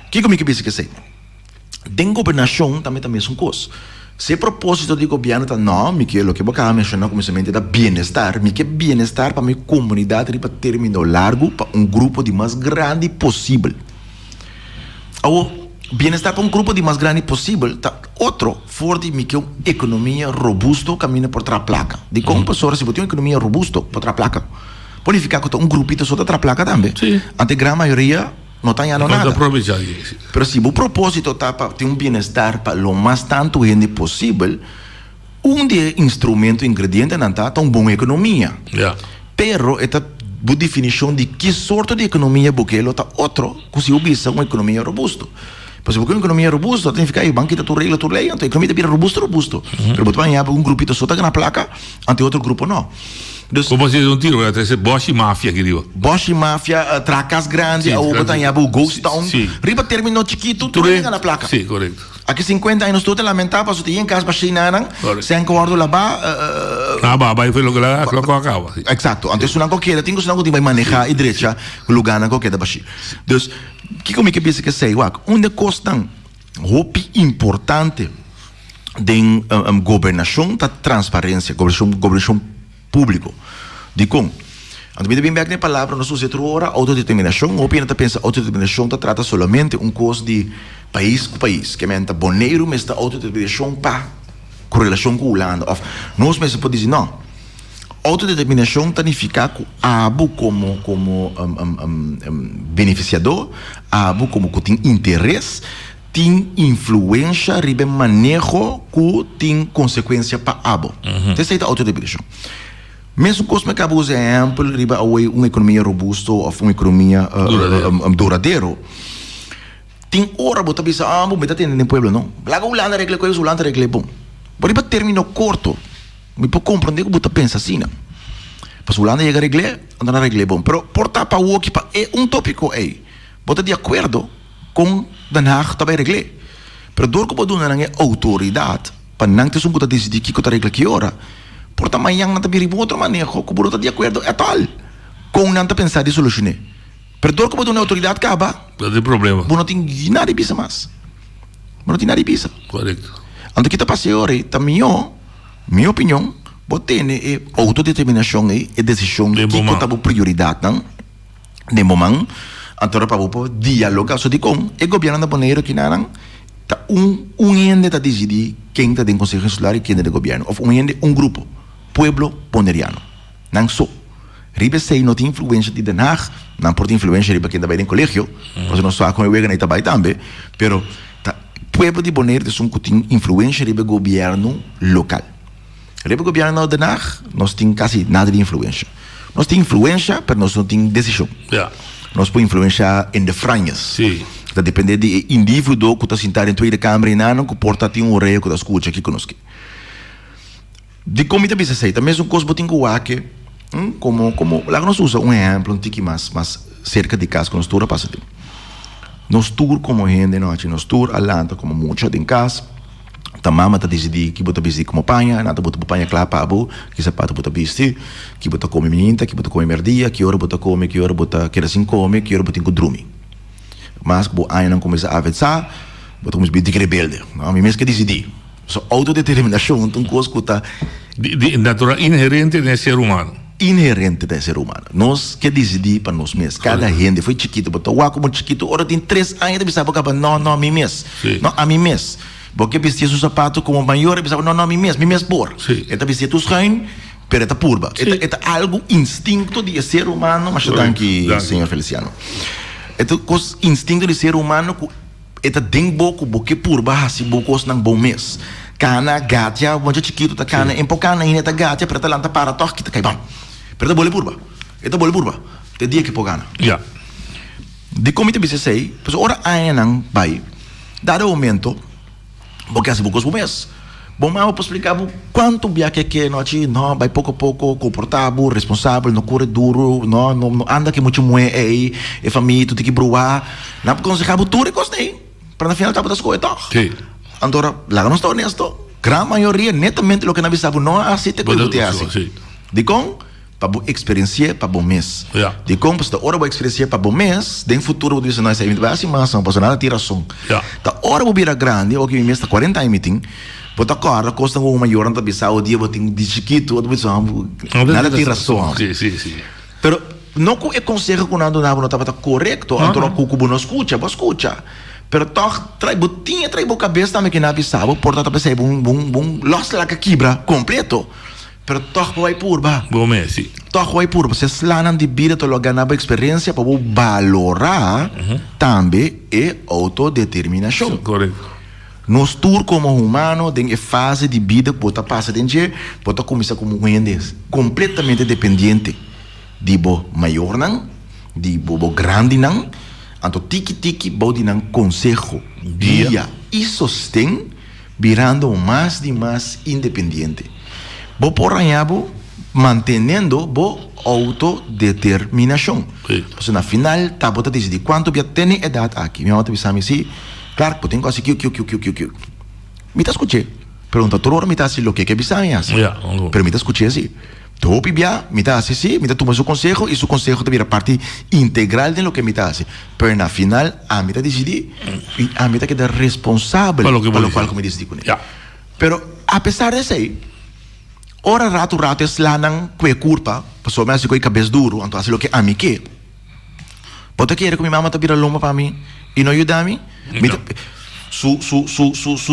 que comigo que pensa que sei den governação também são coisas. Se propósito de governo tá não, me que o que eu mencionar começamento da bem-estar, me que bem-estar para minha comunidade para termino largo para grupo de mais grande possível. O bem-estar para grupo de mais grande possível, tá outro forte me que economia robusto caminha por outra placa. De como pessoa se botar uma economia robusto por outra placa, pode ficar com grupito só outra placa também. Ante grande maioria não está ganhando nada. Pero se o propósito está para ter bem-estar para o mais tanto gente possível, de instrumento, ingrediente não está uma boa economia. Pero esta boa definição de que sorte de economia porque ela está outro, que se ubisa uma economia robusta. Porque uma economia robusta tem que ficar aí, banquita tu regla, então a economia tem robusto. Pero você vai grupito só está na placa, ante outro grupo não. Como se um tiro, é Bosch e Máfia que digo. Bosch e Máfia, tracas grandes, ou botanhaba o Ghost Town, riba terminou chiquito, tu liga na placa. Sim, correto. Aqui 50 anos tu te lamentar, se tem em casa baixinarang, se acordo lá vai foi logo lá, colocou a cava. Exato. Antes não qualquer, tem que vai manejar e direita o lugar na qualquer da baixi. Então, que como que pensa que sei, onde costam roupa importante de governação, da transparência, governação público. De como? Então, me bem na palavra, nós usamos outra autodeterminação, ou apenas pensa autodeterminação trata somente coisa de país com país, que é boneiro, mas a autodeterminação para correlação com o Holanda. Nós mesmos podemos dizer, não, autodeterminação significa que abo como beneficiador, abo como que tem interesse, tem influência, ribe manejo que tem consequência para abo. Essa é a autodeterminação. Mesmo que eu acabo de exemplo, riba uma economia robusta ou uma economia duradoura, tem hora que você pensa, mas está tendo no pueblo, não? Lá o Holanda regle coisa, o Holanda regle bom. Mas riba termino curto, me pode compreender que você pensa assim, não? Mas o Holanda chega a regle, não regle bom. Mas portar para o que é tópico aí. Você de acordo com Den Haag também regle. Mas door que você não é autoridade, para não ter que decidir que você regle que hora, porta amanhã não tem outro manejo, que você está de acordo é tal. Com não pensar de solucionar. Pero que você tem autoridade acaba. Não tem problema. Você não tem nada de bisa mais. Você não tem nada de bisa. Correto. Então que está passando agora, minha opinião, você tem autodeterminação e decisão que você está prioridade, não? De momento, então para você dialogar só de como o governo da Bonaire que não tá ente está decidir quem está em conselho consular e quem é do governo, ou grupo, pueblo boneriano. Não só. Ribe sei não tem influência de Den Haag, não pode influência ribe quem está em colégio, porque não só com o Wega nem está também, pero pueblo de Bonaire tem influência ribe governo local. Ribe governo de Den Haag, nós tem quase nada de influência. Nós temos influência, mas nós não temos decisão. Yeah. Nós podemos influenciar em de franhas. Sim. Está dependendo do indivíduo que está sentado em Tweede Câmara e não, que porta tem um rei que está escutando aqui conosco. De como te bisa sei, também é uma coisa que eu acho como lá nós usa um exemplo um tique mais cerca de casa que nós tour passa tempo. Nós tour como gente nós tour alanta como muito de casa. Ta mama ta decidi que bota vestir como panha, nada bota panha clapa abo, que sapato bota vestir, que bota come minta, que bota come merdia, que hora bota come, que hora bota quer assim come, que hora bota drumi. Mas bo aí não começa a avançar, bota como de rebelde. Não, me mesmo que decidi. So autodeterminação, então coisa que tá natural inerente do ser humano. Inerente do ser humano. Nós que decidi para nós mesmos. Cada gente foi chiquito, botou como chiquito, ora tem 3 anos, ele pensava que não, a mim mesmo. Não, a mim mesmo. Porque vestia seu sapato como maior, ele pensava, não, a mim mesmo por. Ele vestia tus rein, pero é purba. É algo instinto de ser humano, mas está aqui, senhor Feliciano. É instinto de ser humano, é dentro que purba, assim, bocos não bom mês. Cana, gatia, muito chiquito, tá cana, empocana, ainda tá gatia, pero tá lá, tá para, toque, tá caibam. Pero tá bole purba. É bole purba. Te dia que pogana. De como te bisa sei, pues ora aí não vai. Dado momento, porque assim bocos bom mês. Bom, mas eu posso explicar quanto viaje que não vai pouco a pouco, confortável, responsável, não corre duro, não anda que muito moe aí, é família, tu tem que bruar, não aconselhava tudo e gostei. Para no final tá das coisas, tá? Sim. Agora, lá não estou honesto, grande maioria, netamente, o que não avisava, não aceita que eu te assim. De com, para boa experiência, para bom mês. De com, para hora boa experiência, para bom mês, de futuro, você não vai vai assim, mas não passa nada, tira som. Da hora vou virar grande, o que me mês está 40 anos, meeting. Bota cara, costa um maior anda bisa o dia botin de chiquito, outro bisa nada tem razão. Sim. Pero não que aconselho que nada não estava correto, então o cubo não escuta. Pero toch trai botinha, trai boca cabeça também que não avisava, portanto pensei bom, los lá que quebra completo. Pero toch vai purba. Bom messi. Toch vai purba, se slanan de vida to lo ganaba experiência para valorar também é autodeterminação. Correto. Nós tour como humano tem a fase de vida que bota passa dentro, bota começar como gente completamente dependente de bo maior não, de bo grande não, então tiki bode não conselho, guia e sostém, virando mais e mais independente. Bo por anhabo mantendo bo autodeterminação. Porque na final tá bota decidir quanto já tem idade aqui. Minha outra visão assim. Claro, eu tenho quase que me tá escutando. Pergunta toda hora me tá assim o que é bisagem assim. Pero me tá escutando assim. Tu pibia, me tá assim, me tá tomando seu conselho e seu conselho vira parte integral de lo que me tá assim. Pero na final a me tá decidir e a me tá queda responsável pelo qual me decidi com ele. Pero apesar de ser ora rato es lanang que culpa, pessoa mais que cabeça duro, então assim o que a mim que. Pode querer que minha mama tá vira loma para mim e não ajuda mim. Su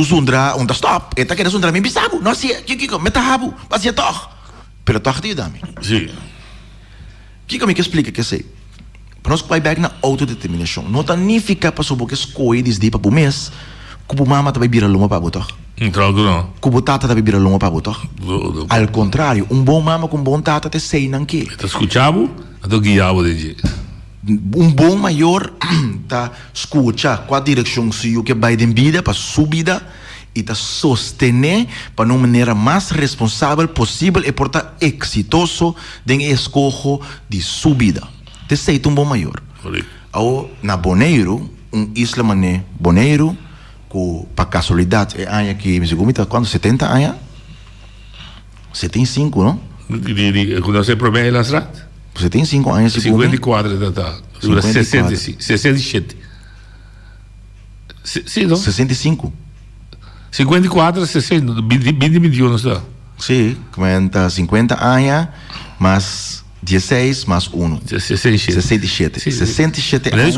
sundra un stop eta que sundra mi bisabu no si que metahabu pasia toch pero toch te dami sim que me explica que sei para nós vai back na autodeterminação não tá nem ficar para sobre que escolhe desde para o mês como mama tá vai virar loma para botar não como tata tá vai virar loma para botar ao contrário bom mama com bom tata te sei não que tá escutando do guiabo de bom maior tá escuta qual a direção se o que vai de vida para subida e tá sostener para uma maneira mais responsável possível e portar exitoso den escojo de subida te sei bom maior ao na Bonaire isla mané Bonaire com para casualidade é ano que me segundo quando 70 anos 75 não quando você promete a estrada você tem 5 anos 54 tá 67 sim não 65 54 60 21 está sim comenta 50 anos mais 16 mais 1 67 anos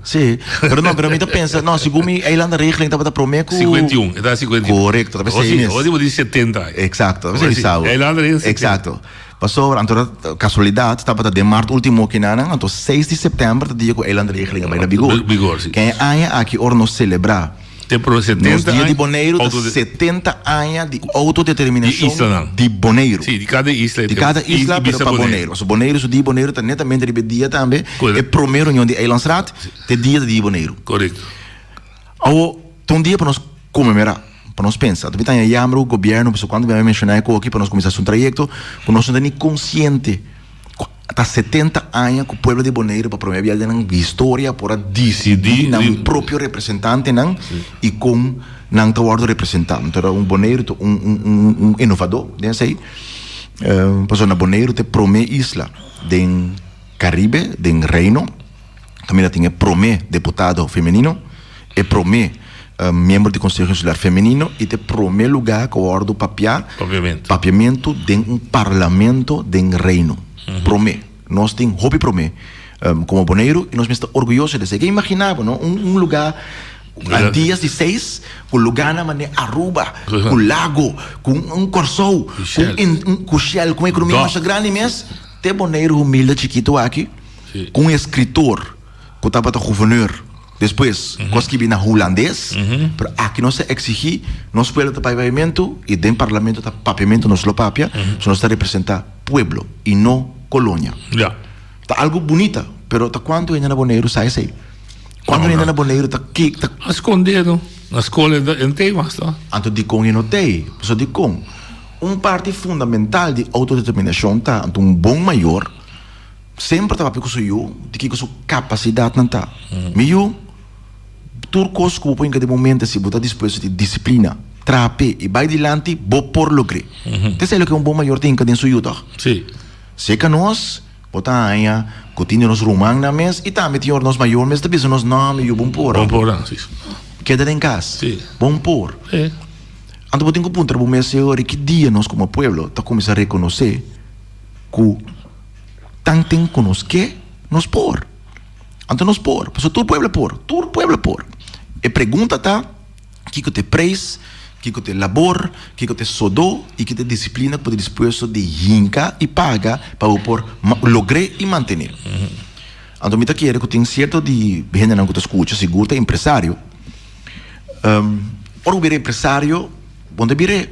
sim pero não pero me pensa não segundo a Irlanda regra estava da promeco 51 está 51 correto talvez hoje vou dizer 70 exato talvez isso Irlanda exato passou então casualidade estava de março último que não então 6 de setembro dia que a Irlanda regra vai na vigor sim quem é aqui or nos celebrar Nos dia de Bonaire, 70 anos de autodeterminação de Bonaire. Sim, de cada isla. De cada isla, pero para Bonaire. So Bonaire, so di Bonaire, tá netamente de dia também. É primeiro união de Eilandsraad, de dia de Bonaire. Correto. Então dia para nós comemorar, para nós pensar. Também tem a o governo, quando vai mencionar aqui para nós começar um trajeto, que nós não estamos consciente. Há 70 anos que o povo de Bonaire para promover a história para decidir o próprio representante e com não tá o representante. Então Bonaire um inovador, desse aí. Passou na Bonaire te promete isla do Caribe, do Reino. Também tem promete deputado feminino e promete membro do Conselho Consular feminino e te promete lugar com o do papiamento de parlamento do Reino. Promete. Nós temos hobby promete como Bonaire e nós estamos orgulhosos de ser. Que imaginava, não? Lugar dias de 6, com lugar na maneira Aruba, com lago, com corso, com shell, com economia mais grande mesmo. Tem Bonaire humilde chiquito aqui, com escritor, que estava governador. Depois, consegui na holandês, pero aqui nós exigir, nós pueblo de papiamento e dentro do parlamento de papiamento nós lo papia, nós está representar pueblo e não colônia. Tá algo bonita, pero tá quando ainda na Bonaire sai sei. Quando ainda na Bonaire tá aqui, tá escondido na escola não tem mais, tá? Anto de com não tem, só de com parte fundamental de autodeterminação tá, anto bom maior sempre tá papel com eu, de que sua capacidade não tá. Meio turcos que põe cada momento se botar disposto de disciplina, trape e vai dilante, bo por logre. Te sei lo que bom maior tem que dentro do tá? Sim. Se que nós botar aí, continua nos rumang na mes e também tinha nós maior mes também nós nome e bom por. Bom por, sim. Queda em casa. Sim. Bom por. É. Então botem com ponto bom mes senhor que dia nós como pueblo tá começar a reconhecer que tanto que nós que nós por. Então nós por, porque todo pueblo por. E pergunta tá que te preis, que te labor, que te sodou e que te disciplina para disposto de hinca e paga para por lograr e manter. Então me tá querendo que tem certo de gente não que te escuta, seguro empresário. Ora o empresário, onde vire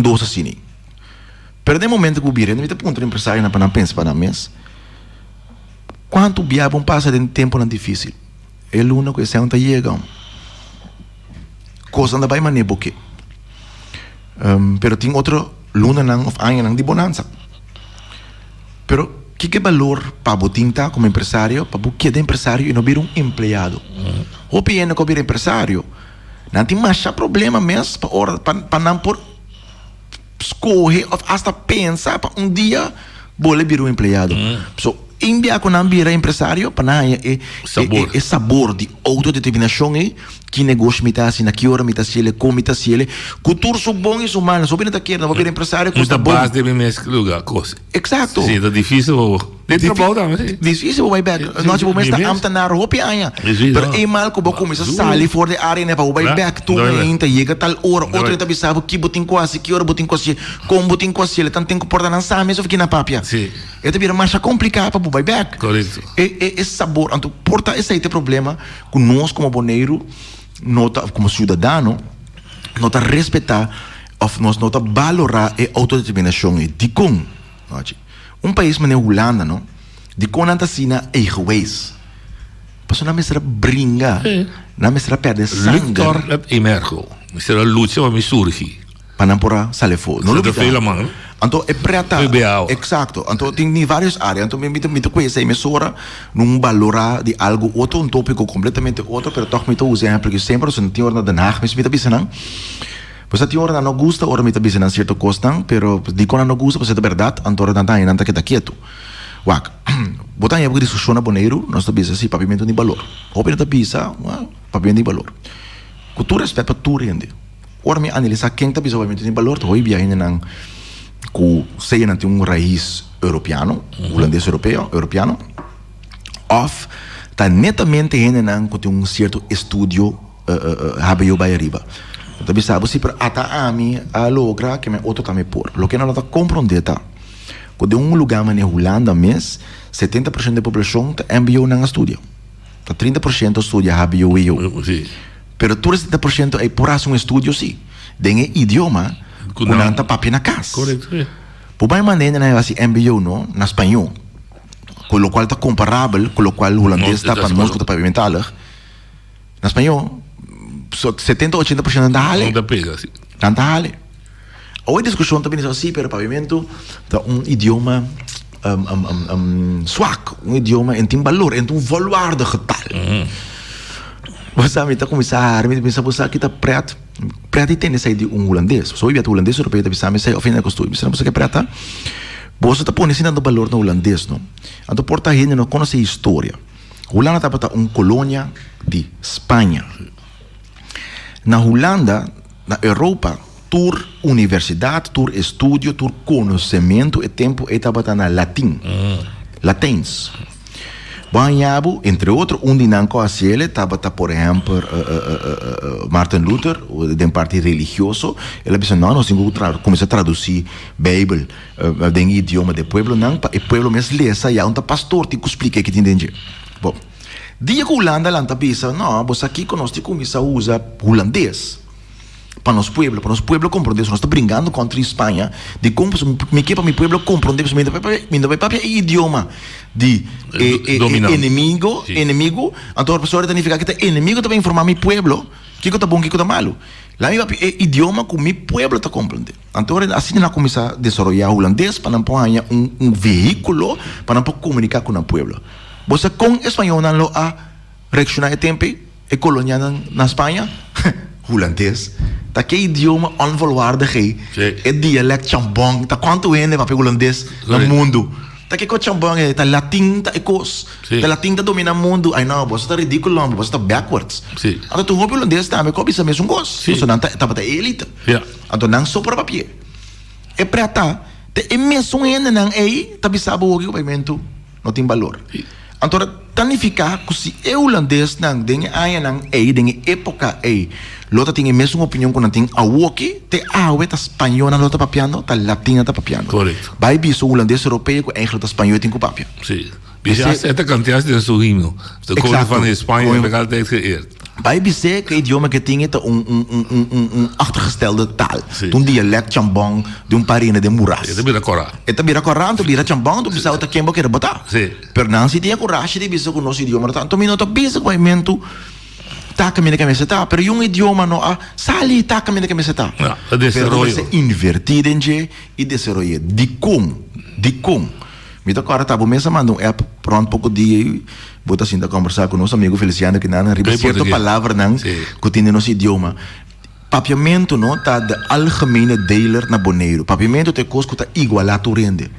doce assim. Pero no momento que o vire, me tá ponto empresário na para pensar para mês. Quanto viavam passa de tempo não difícil. É o único que sempre chega. Coisa não vai manejar porque. Pero tem outro luna não of ano de bonança. Pero que valor para botinta como empresário, para que de empresário e não vir empregado. O pieno que vir empresário, não tem mais problema mesmo para não por escolher ou hasta pensar para dia vou vir empregado. So enviar com não vir empresário para é sabor de autodeterminação que negócio me tá assim, na que hora me tá se ele, como me tá se ele, cultura são bom e humanos, só bem tá querendo, vou vir empresário que está bom. Base de mesmo lugar, coisa. Exato. Sim, tá difícil. Dentro trabalho também. Difícil vai back. Nós vamos estar amtanar roupa ainda. Pero é mal que vou começar a sair fora de área né para vai back tu ainda chega tal hora, outro tá bisavo que botin quase, que hora botin quase, como botin quase, ele tanto tem que portar na same, só fica na papia. Sim. É de vir mais complicado para vai back. Correto. É sabor, então porta esse problema que nós como boneiro nota como cidadão nota respeitar of nós nota valorar a autodeterminação de com país como a Holanda não de com anda sina é juiz passou na mestra bringa na mestra perde sangue Victor emergo será luta para me surgir para não pôr salefo não lo fez a mão então é preta exato então tem várias áreas então me conhece a emissora não valorar de algo outro um tópico completamente outro pero toch me usa exemplo que sempre se não tem hora na Den Haag me bisa não pois a hora não gosta hora me bisa não certo costa pero de quando não gosta você é verdade então hora não está que tá quieto wak botar em discussão na Bonaire nós bisa assim pavimento de valor ou pelo bisa pavimento de valor cultura respeito para tudo ainda ora me analisar quem tá bisa pavimento de valor tô viajando não que seja não tem raiz europeano, holandês europeano, of tá netamente ainda não que tem certo estúdio HBO by arriba. Então sabe se para até a mim a logra que me outro também por. Lo que não tá compreender tá. Que de lugar na Holanda mês 70% da população tá enviou não estúdio. Tá 30% estudia HBO e eu. Pero 30% é por um estúdio sim. Den idioma, kunang papi na casa. Correto. Por mais maneira, né, assim, MBO, não, na espanhol, com o qual está comparável, com o qual o holandês está para nós, que está pavimental, na espanhol, 70-80% não dá ale. Não dá pega, sim. Não dá ale. Hoje a discussão também é assim, pero pavimento é idioma swak, idioma em tem valor, em tem valor de getal. Você me está começar, me pensa você que está preto e tem essa ideia holandês. Só eu holandês europeu, tá pensando, mas ofende a costume. Você não precisa que preta. Você está pondo ensinando valor no holandês, não? Então porta gente não conhece a história. Holanda está para colônia de Espanha. Na Holanda, na Europa, tur universidade, tur estúdio, tur conhecimento e tempo estava na latim. Latins. Banhabo, entre outros, dinanco a ele estava, por exemplo, Martin Luther, de partido religioso. Ele disse, não, nós temos que começar a traduzir a Bíblia em idioma do povo, não, e o povo mesmo lê, e há pastor que explica que entende. Bom, dia que a Holanda lá pensa, não, você aqui que nós começamos a usar holandês. Para nós pueblo compreender, nós estamos brincando contra a Espanha, de como me que para meu pueblo compreender, meu papai é idioma de inimigo, então a pessoa significa que o inimigo também informar meu pueblo, que está bom, que está malo. Lá meu papai é idioma que meu pueblo está compreender. Então assim nós começamos a desenvolver holandês para não pôr veículo para não comunicar com o pueblo. Você com espanhol não a reaccionar a tempo e colônia na Espanha, holandês. Tá que idioma onvolwaardig é dialect chambong tá quanto é para holandês no mundo tá que chambong é tá latim tá ecos tá latim tá domina o mundo ai não você tá ridículo não você tá backwards então tu holandês tá me cobiça mesmo gosto você não tá para elite então não só para papel é prata é mesmo ainda não é tá bisabo o movimento não tem valor então significa que se é holandês não tem aí não é tem época é Lota tem a mesma opinião quando tem a woki, te awe tá espanhol na lota papiano, tá latina tá papiano. Correto. Vai biso holandês europeu que eigenlijk tá espanhol tem com papia. Sim. Bisa esta cantidade de seu himno. De coisa van Espanha, legal tem que ir. Vai biso que idioma que tem é achtergestelde taal. Um dialect chambong de parine de muras. É bira corá. É bira corá, tu bira chambong, tu bisa outra quem boqueira botar. Sim. Per não se tem coragem de biso com nosso idioma, tanto minuto biso com movimento tá caminhando que me está, pero um idioma não sali tá caminhando que me está. Pero se invertir em je e desenvolver de como. Me toca agora tá bom mesmo mando app pronto pouco dia bota assim da conversar com nosso amigo Feliciano que não riba certa palavra não que tem nosso idioma. Papiamento não tá de algemene deler na Bonaire. Papiamento te cosco tá igual a tu rende.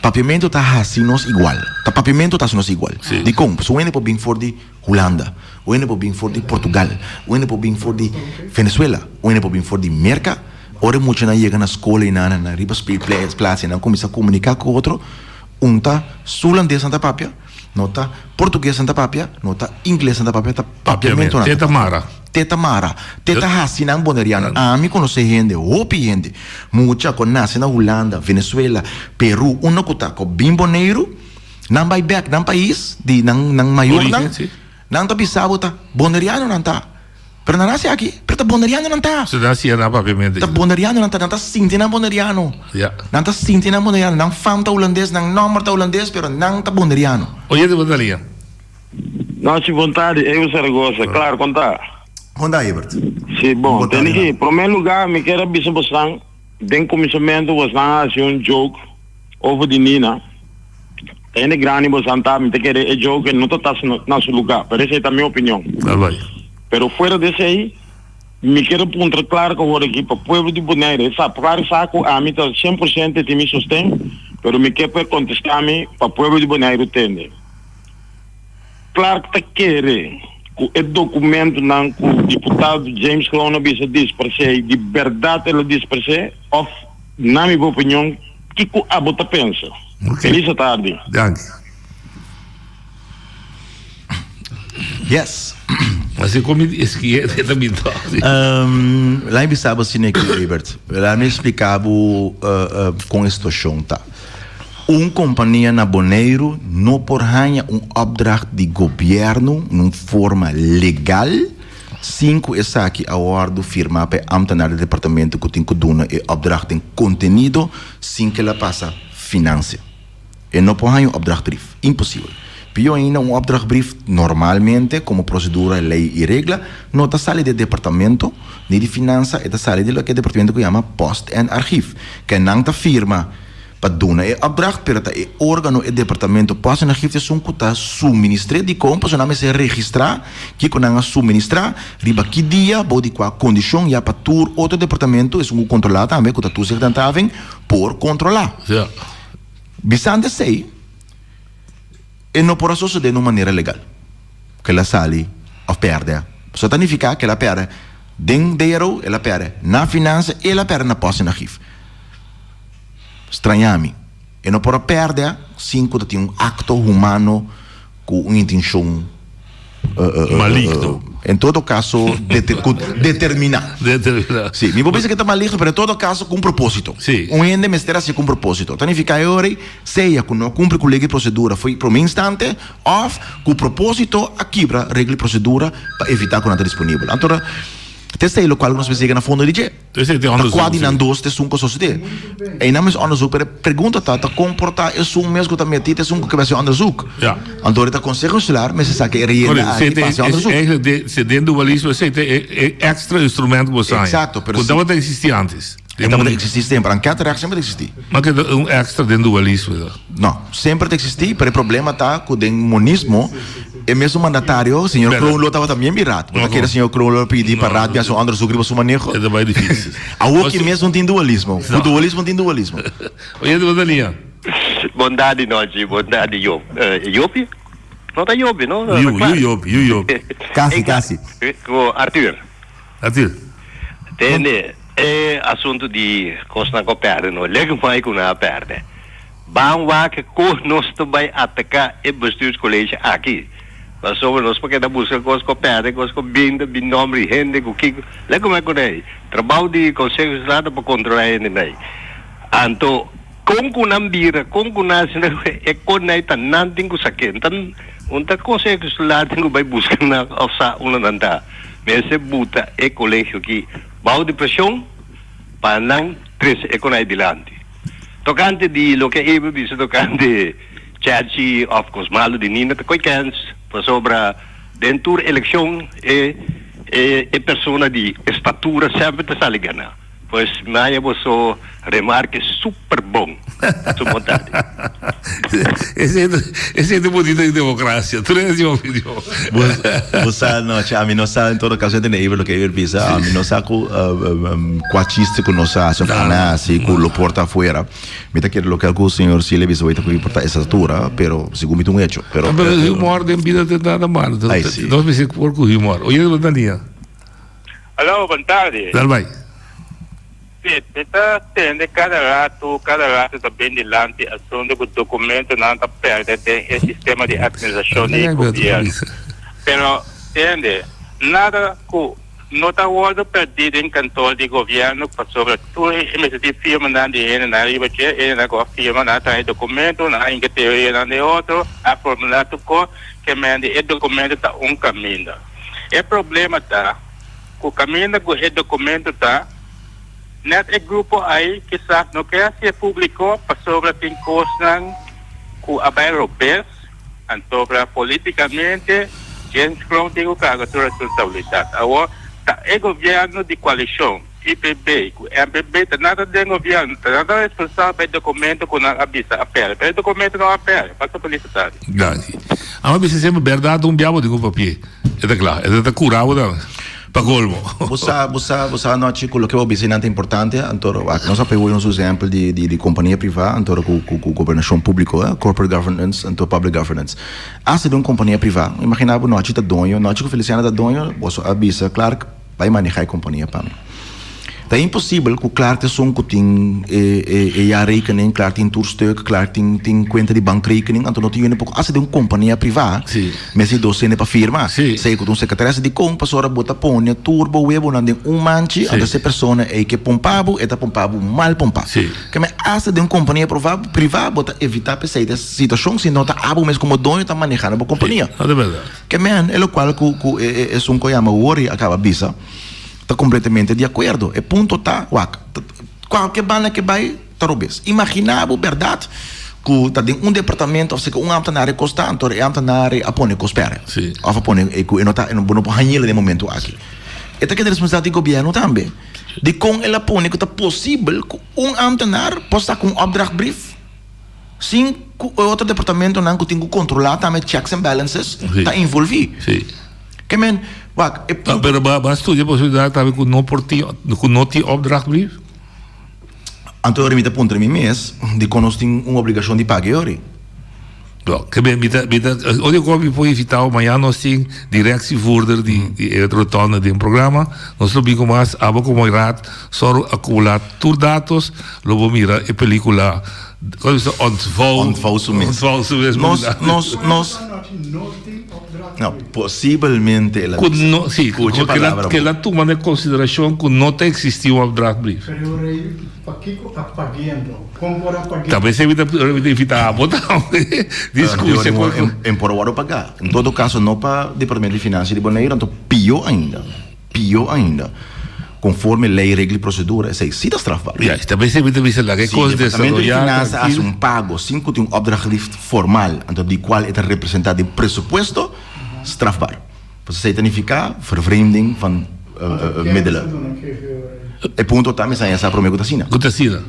Papiamento tá assim nós igual. Tá papiamento tá nós igual. De como? So ene po bem for de Holanda, o ene po bem for de Portugal, o ene po bem for de Venezuela, o ene po bem for de Merca. Ora muito na chega na escola e na riba place na começa a comunicar com outro. Tá holandês na papia, nota português na papia, nota inglês na papia, tá papiamento na. Teta Mara, Teta Hassinan Boneriano. A mim conhece gente, hopi gente. Muita que nasce na Holanda, Venezuela, Peru, que tá com bem boneiro, não vai back, não país, de não maior, não tá bisabo, tá boneriano não tá. Pero não nasce aqui, pero tá boneriano não tá. Se nasce na papiamento. Tá boneriano não tá sintina boneriano. Não tá sintina boneriano, não fam tá holandês, não nome tá holandês, pero não tá boneriano. Oye, de Bonaria. Não, se vontade, eu Saragossa, claro, contar. Honda Ebert. Sim, bom, tem que, em primeiro lugar, me quero avisar você, tem começamento, você não joke over de Nina. Tem grande, você não me quer joke, não está no seu lugar, pero essa é a minha opinião. Pero fora desse aí, me quero pontar claro que eu vou aqui para o povo de Bonaire, sabe, claro, saco, a mim está 100% de me sustém, pero me quer contestar-me para o povo de Bonaire, entende? Claro que está querendo. O documento não que o deputado James Cronenberg diz para si, de verdade ele diz para si, ou, na minha opinião, que a bota pensa. Feliz tarde. Danke. Yes. Mas é como esquerda também. Lá em Bissau, assim, Ebert, lá me explicava com a situação, tá? Companhia na Bonaire não por ganhar opdracht de governo numa forma legal 5 is aqui a ordem firma para ambtenaar do departamento que tem que doen e opdracht em contenido sem que ela passa finança. E não pode um opdrachtbrief, impossível. Pio ainda opdrachtbrief normalmente como procedura, lei e regra, não está sale do departamento nem de finança, está sale do que departamento que chama post en archief, que não está firma para doen e opdracht per e órgano e departamento post en archief é que está suministrar de compra, so nome se registrar, que quando não suministrar, riba que dia, bodi qua condição já para tur outro departamento é controlar também, que está tu secretário por controlar. Bisante sei e não pode suceder de uma maneira legal que ela sale ou perde. Só significa que ela perde dinheiro, ela perde na finança e ela perde na posse na RIF. Estranha-me. E não pode perder sem que tenha acto humano com uma intenção maligno. Em todo caso, determinar. Sim, me pensa que está maligno, mas em todo caso, com propósito. Um ende mestre com propósito. Significa que ora, seja que não cumpre com a lei e procedura, foi por um instante, ou com propósito, a quebra regra e procedura para evitar que não está disponível. Então, Testa lo qual nós pensamos na fundo de je. Tá quase não dois te sunco sociedade. E não mais onderzoek per pergunta tá comportar é um mesmo que também te sunco que vai ser onderzoek. Ja. Então ele tá consegue falar, mas se que reële eigenlijk se dentro do dualismo é extra instrumento que você. Exato, pero não vai existir antes. Então existe sempre, anche a sempre existe. Mas que um extra dentro do dualismo. Não, sempre existe, pero o problema tá com o monismo. E mesmo mandatário, o senhor Kroonlo estava também virado. Porque aquele senhor Kroonlo pediu para a rádio, um onderzoek para o manejo. É mais difícil. A que mesmo tem dualismo. O dualismo tem dualismo. Oi, Daniel. Bondade noite, bondade Job. Job? Não tá Job, não? Job. Casi. Com Arthur. Entende? É assunto de costa na perde, não? Lega mais com a perde. Bangwa que nós também atacar e bestuurscollege aqui. Mas sobre nós porque da busca coisas que perde, coisas que binda, binômio, rende, o que lego mais com ele. Trabalho de conselho nada para controlar ele nem. Então, com nambira, com nascendo é com ele tá não tem que saber. Então, conselho lá tem que vai buscar na alça nanda. Mas se buta é colégio que bau de pressão para não crescer com ele dilante. Tocante di lo che io visto tocante Church of Cosmalo di Nina te coicans per sopra dentro elezione e persona di statura sempre te sale gana. Pois Maia você remarque super bom. Sua vontade. Esse é do bonito de democracia. Tu não é opinião. Você não, a mim não sabe em todo caso de nível lo que eu pensa. A mim não sabe quatista que nós se fana assim com o porta fora. Me tá querendo que o senhor se leve vai ter que importar essa altura, pero segundo um hecho. Pero o humor de vida te dá mal. Nós me se por com humor. Oi, Daniel. Alô, boa tarde. Vai. Está tendo cada rato também delante assunto que o documento não está perto do sistema de administração do governo. Pero, entende, nada que não está ordo perdido em cantor de governo sobre tudo e firma não de ele na riba ele na firma não tem documento não em que teoria não de outro a formular tudo que mande o documento está caminho. O problema está que o caminho que o documento está net é grupo aí que sabe não quer ser publicou para sobre tem coisas que a europeus sobre politicamente gente que não tem o cargo de responsabilidade. Agora é governo de coalição IPB, MPB nada de governo, nada responsável pelo documento que não avisa a pele, pelo documento não a pele, passa a publicidade. Grazie. A me sempre verdade biamo di un papier. É claro, é curado da para colmo. Você não te colocou bastante importante, então nós pegamos um exemplo de companhia privada, então com governação pública, corporate governance, então public governance. Assim de uma companhia privada, imaginava nós está dono, nós que Feliciano da dono, você avisa, claro, vai manejar a companhia para mim. Het is impossível que claro te som que tem a rekening, claro tem toerstuk, claro tem conta de bankrekening, então não tem pouco. Als de companhia privada, mas se docene para firma, sei que secretário de compra só bota põe turbo web onde manche, onde essa pessoa é que pompabo, é pompabo mal pompado. Que me als de companhia privada bota evitar essa situação, se não tá abo mesmo como dono tá manejando a companhia. É verdade. Que é o qual que é um coisa worry acaba bisa. Está completamente de acordo. E ponto tá, qualquer banda que vai, tá robês. Imaginava, verdade, que tá dentro departamento, ou seja, ambtenaar constante, ambtenaar apone cospera. Sim. Of apone, não pode hanhela de momento aqui. E tá que a responsabilidade do governo também. De com ele apone que tá possível que ambtenaar possa com opdrachtbrief, sim, que outro departamento não que tem que controlar, também checks and balances, tá envolvido. Sim. Que men, maar studie possibilidade também com não tem opdrachtbrief? Então, eu me aponto em mês de que nós temos uma obrigação de pagar hoje. Que onde eu vou evitar amanhã nós temos directievoerder die retorna de programa, nós sabemos mais abo como raad só acumular tur dados, logo mira e película ontvouw não, possivelmente ela sim, que ela toma em consideração que não existiu um opdrachtbrief. Talvez você evita a botar discurso em por hora pagar. Em todo caso, não para o Departamento de Finanças de Bonaire, então pior ainda. Conforme lei, regra e procedura, essa é cita strafbar. Também você evita que coisa de Departamento de Finanças faz um pago, sim, que tem um opdrachtbrief formal, então de qual é representado em pressuposto, strafbaar. Você significa vervreemding van middelen. E ponto também sai essa promessa Gutacina.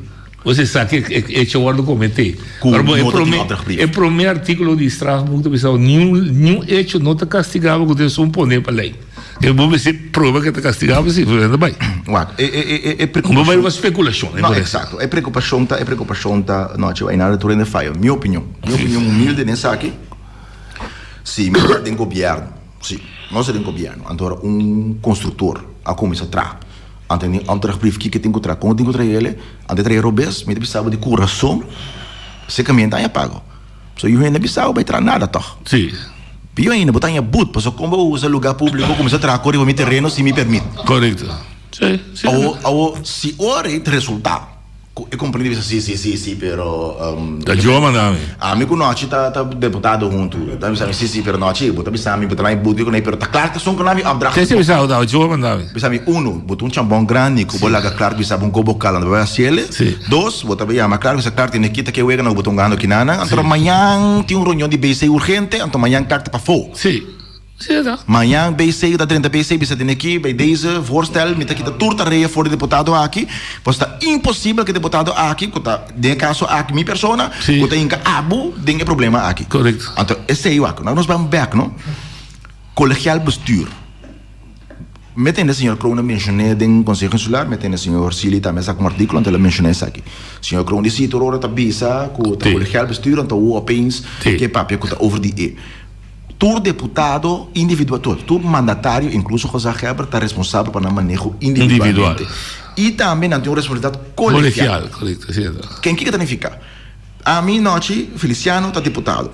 Você sabe que eu vou comentar. O primeiro artigo de Strasbourg também nenhum hecho não está castigado com isso poner para lei. Eu vou ver se prova que está castigado se for bem. Não vai uma especulação. Não, exato. É preocupação tá não é nada tudo ainda falha. Minha opinião humilde nessa aqui. Sim, mas tem governo. Sim, nós temos governo. Então, construtor a começar a trabalhar. Então, opdrachtbrief que tem que trabalhar. Quando tem que trabalhar ele, antes de trabalhar robês, me precisava de coração, se caminha aí pago. So, eu ainda precisava vai trabalhar nada, tá? Sim. Pior ainda, botar em boot, porque como eu uso lugar público, começar a trabalhar com o meu terreno, se me permite. Correto. Sim. Se ora é resultado. Eu compreendo isso, sim, pero... Da Joma, não. Amigo noite tá deputado junto. Sim, pero noite, botar bisami, botar lá em budo, pero tá claro que são com nome abstrato. Você sabe da Joma, não. Bisami, botar chambão grande, que bola claro que sabe gobo cala, não vai ser ele. Dois, botar bem, mas claro que essa carta tem que wega no botão gano que nana. Então amanhã tem reunião de BC urgente, então amanhã carta para fogo. Sim. Amanhã, BC, da 30 BC, você tem aqui, bij deze voorstel, met aqui, turta reia voor de deputado aqui, pois está impossível que o deputado aqui, que está, de caso aqui, minha pessoa, que está em abu, tem problema aqui. Correto. Então, esse é o aqui. Nós vamos back, não? Colegial bestuur. Metendo o senhor Kroon mencionei no Conselho Insular, metendo o senhor Sili também sabe um artigo, então ele mencionei isso aqui. O senhor Kroon disse, que o bisa, que o colegial bestuur, então o opens, que papel que está over die e. Todo deputado individual, todo mandatário, incluso José Heber, está responsável para o manejo individual. E também não tem uma responsabilidade colegial. Quem que significa? A mim, noite, Feliciano está deputado.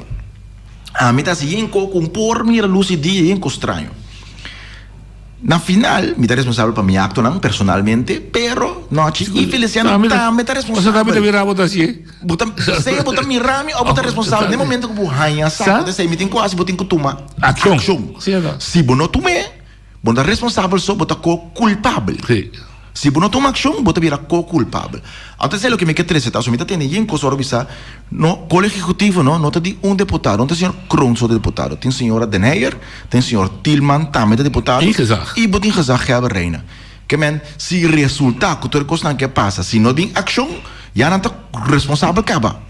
A mim está assim, com por minha luz e dia, estranho. Na final, me está responsável para meu acto, não, personalmente, pero, noite, e Feliciano também está responsável. Você também virar botar assim? Seja botar meu rame ou botar responsável. No momento que eu ranha, sabe, você me tem quase, botar que tomar ação. Se você não tomar, você é responsável só, botar culpável. Se você não toma ação, você vira co-culpável. Então, é o que me quer trazer, tá? Se me tem ninguém que só no colégio executivo, não tem deputado, não tem o senhor Kroon, só deputado, tem a senhora Den Heijer, tem o senhor Tilman, também deputado, e tem gezag Heber Reina. Que men, se resulta que tudo coisa que passa, se não tem ação, já não está responsável acaba.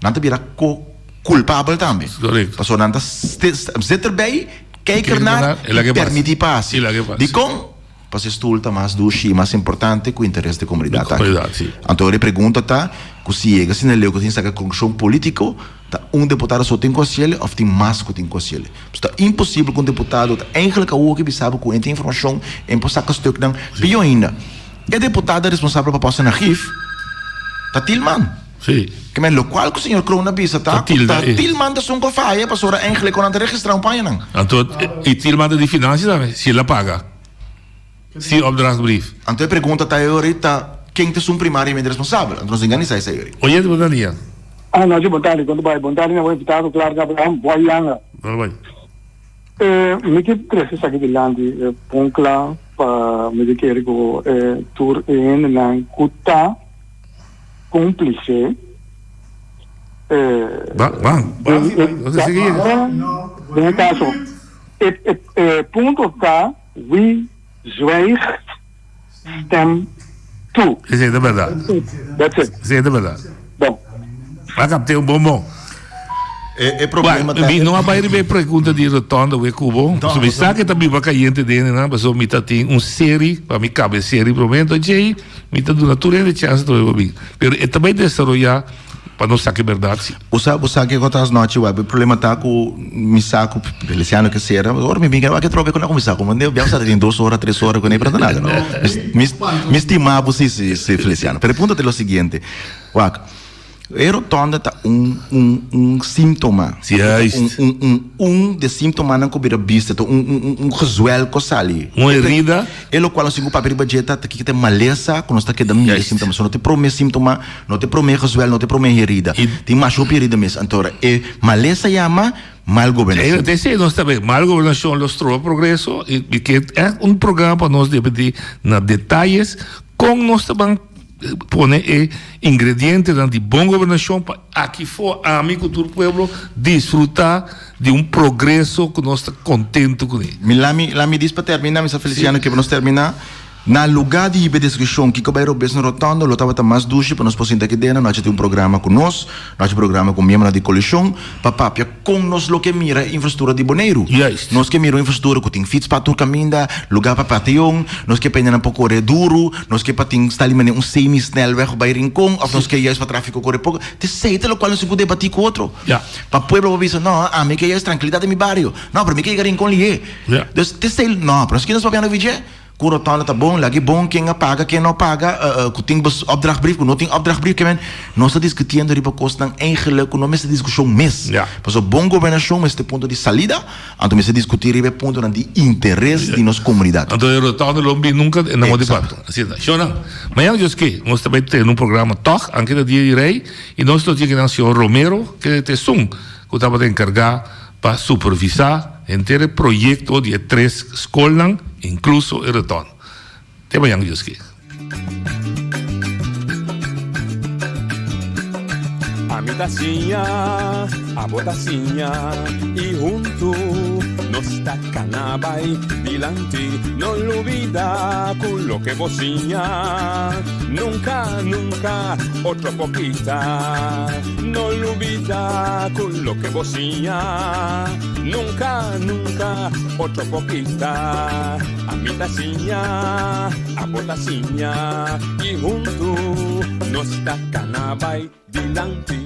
Não está vira co-culpável também. Então, não está zet erbij, kijk ernaar, permitir passe. De com para estudar mais do que mais importante com o interesse da comunidade. Então, ele pergunta tá, que se chega se não leu que tem essa construção política, tá deputado só tem conselho ou tem mais que tem conselho. Está impossível que deputado tá eigenlijk o que sabe com essa informação em passar que estou não pior ainda. é deputado responsável para passar na RIF, tá Tilman. Sim. Que men lo qual que o senhor Krona bisa tá Tilman da sunco faia para sora eigenlijk quando registrar paia não. Então, e Tilman de finanças também, se ela paga. Se opdrachtbrief. Então a pergunta tá ahorita quem te sum primariamente responsável. Então se engana isso aí. Oye, de Daniel. Não, de vontade, quando vai vontade não vai deputado claro que Abraham vai lá. Vai. Me que precisa aqui de lande poncla para me que ergo tour en na kuta cúmplice vai. Você seguir. Bem caso. Ponto tá, we zwijgt, stem toe. Isso é de verdade. That's it. Isso é de verdade. Bom. Vai captar um bombom. É problema tá. Não há mais pergunta de retorno do Cubo. Se me sabe também vai cair dele, né? Mas eu me tem série, para me cabe série prometo, aí me tá dando tudo de chance do eu bem. Pero é também desarrollar para não saber verdade. O sabe que outras noites o problema tá com me saco Feliciano que será, agora me vinha que troca com a saco, mas eu já tem 2 horas, 3 horas com nem para nada, não. Me estimava se Feliciano. Pergunta é o seguinte, Erotonda tá sintoma. De sintoma não cobre a vista, resuel cosali. Uma herida. É o qual assim o papel budgeta que tem maleza, quando está que dá milha sintoma, não te promete sintoma, não te promete resuel, não te promete herida. Tem mais herida mesmo. Então, maleza chama mal governação. Sim, nós também mal governação, nós trocamos progresso e que é programa para nós debater na detalhes com nós também pone ingredientes de boa governação para aqui for a amigo do povo desfrutar de progresso que nós estamos contentes com ele. Lá me diz para terminar, Mr. Feliciano, que nós terminar. Na lugar de discussão que vai roubar no rotondo, lo estava mais duche para nós podermos aqui dentro, nós temos programa com nós programa com membros de coleção, papapia com nós lo que mira infraestrutura de Bonaire. Nós que mira infraestrutura que tem fits para tur caminda, lugar para patio, nós que penha um pouco duro, nós que patin está ali semi snel weg bij rincon, of nós que ia para tráfico corre pouco. Te sei lo qual nós se pode debater com outro. Para pueblo avisa, não, a mim que é tranquilidade de meu bairro. Não, para mim que é rincon ali. Então te sei, não, para nós que nós vamos ver Kurotana tá bom, lagi bom, quem paga, quem não paga, que tem opdrachtbrief, que não tem opdrachtbrief, que nós estamos discutindo riba costa eigenlijk, não é essa discussão mesmo. Mas o bom governação, este ponto de salida, então nós discutir riba ponto de interesse de nossa comunidade. Então, eu retorno lombi nunca na mão de pato. Assim, Shona, mas eu disse que nós também temos programa TOC, anche da dia de rei, e nós temos aqui o senhor Romero, que é que estava encarregado para supervisar inteiro projeto de 3 escolas, incluso o retorno. Te voy a decir. A mi tacinha, a botacinha, e junto nos tacanabay, dilante, no lo olvida con lo que bocinha. Nunca, nunca, otra poquita, no lo olvida con lo que bocinha. Nunca, nunca, otra poquita, a mi tacinha, a botacinha, y junto nos tacanabay, dilante.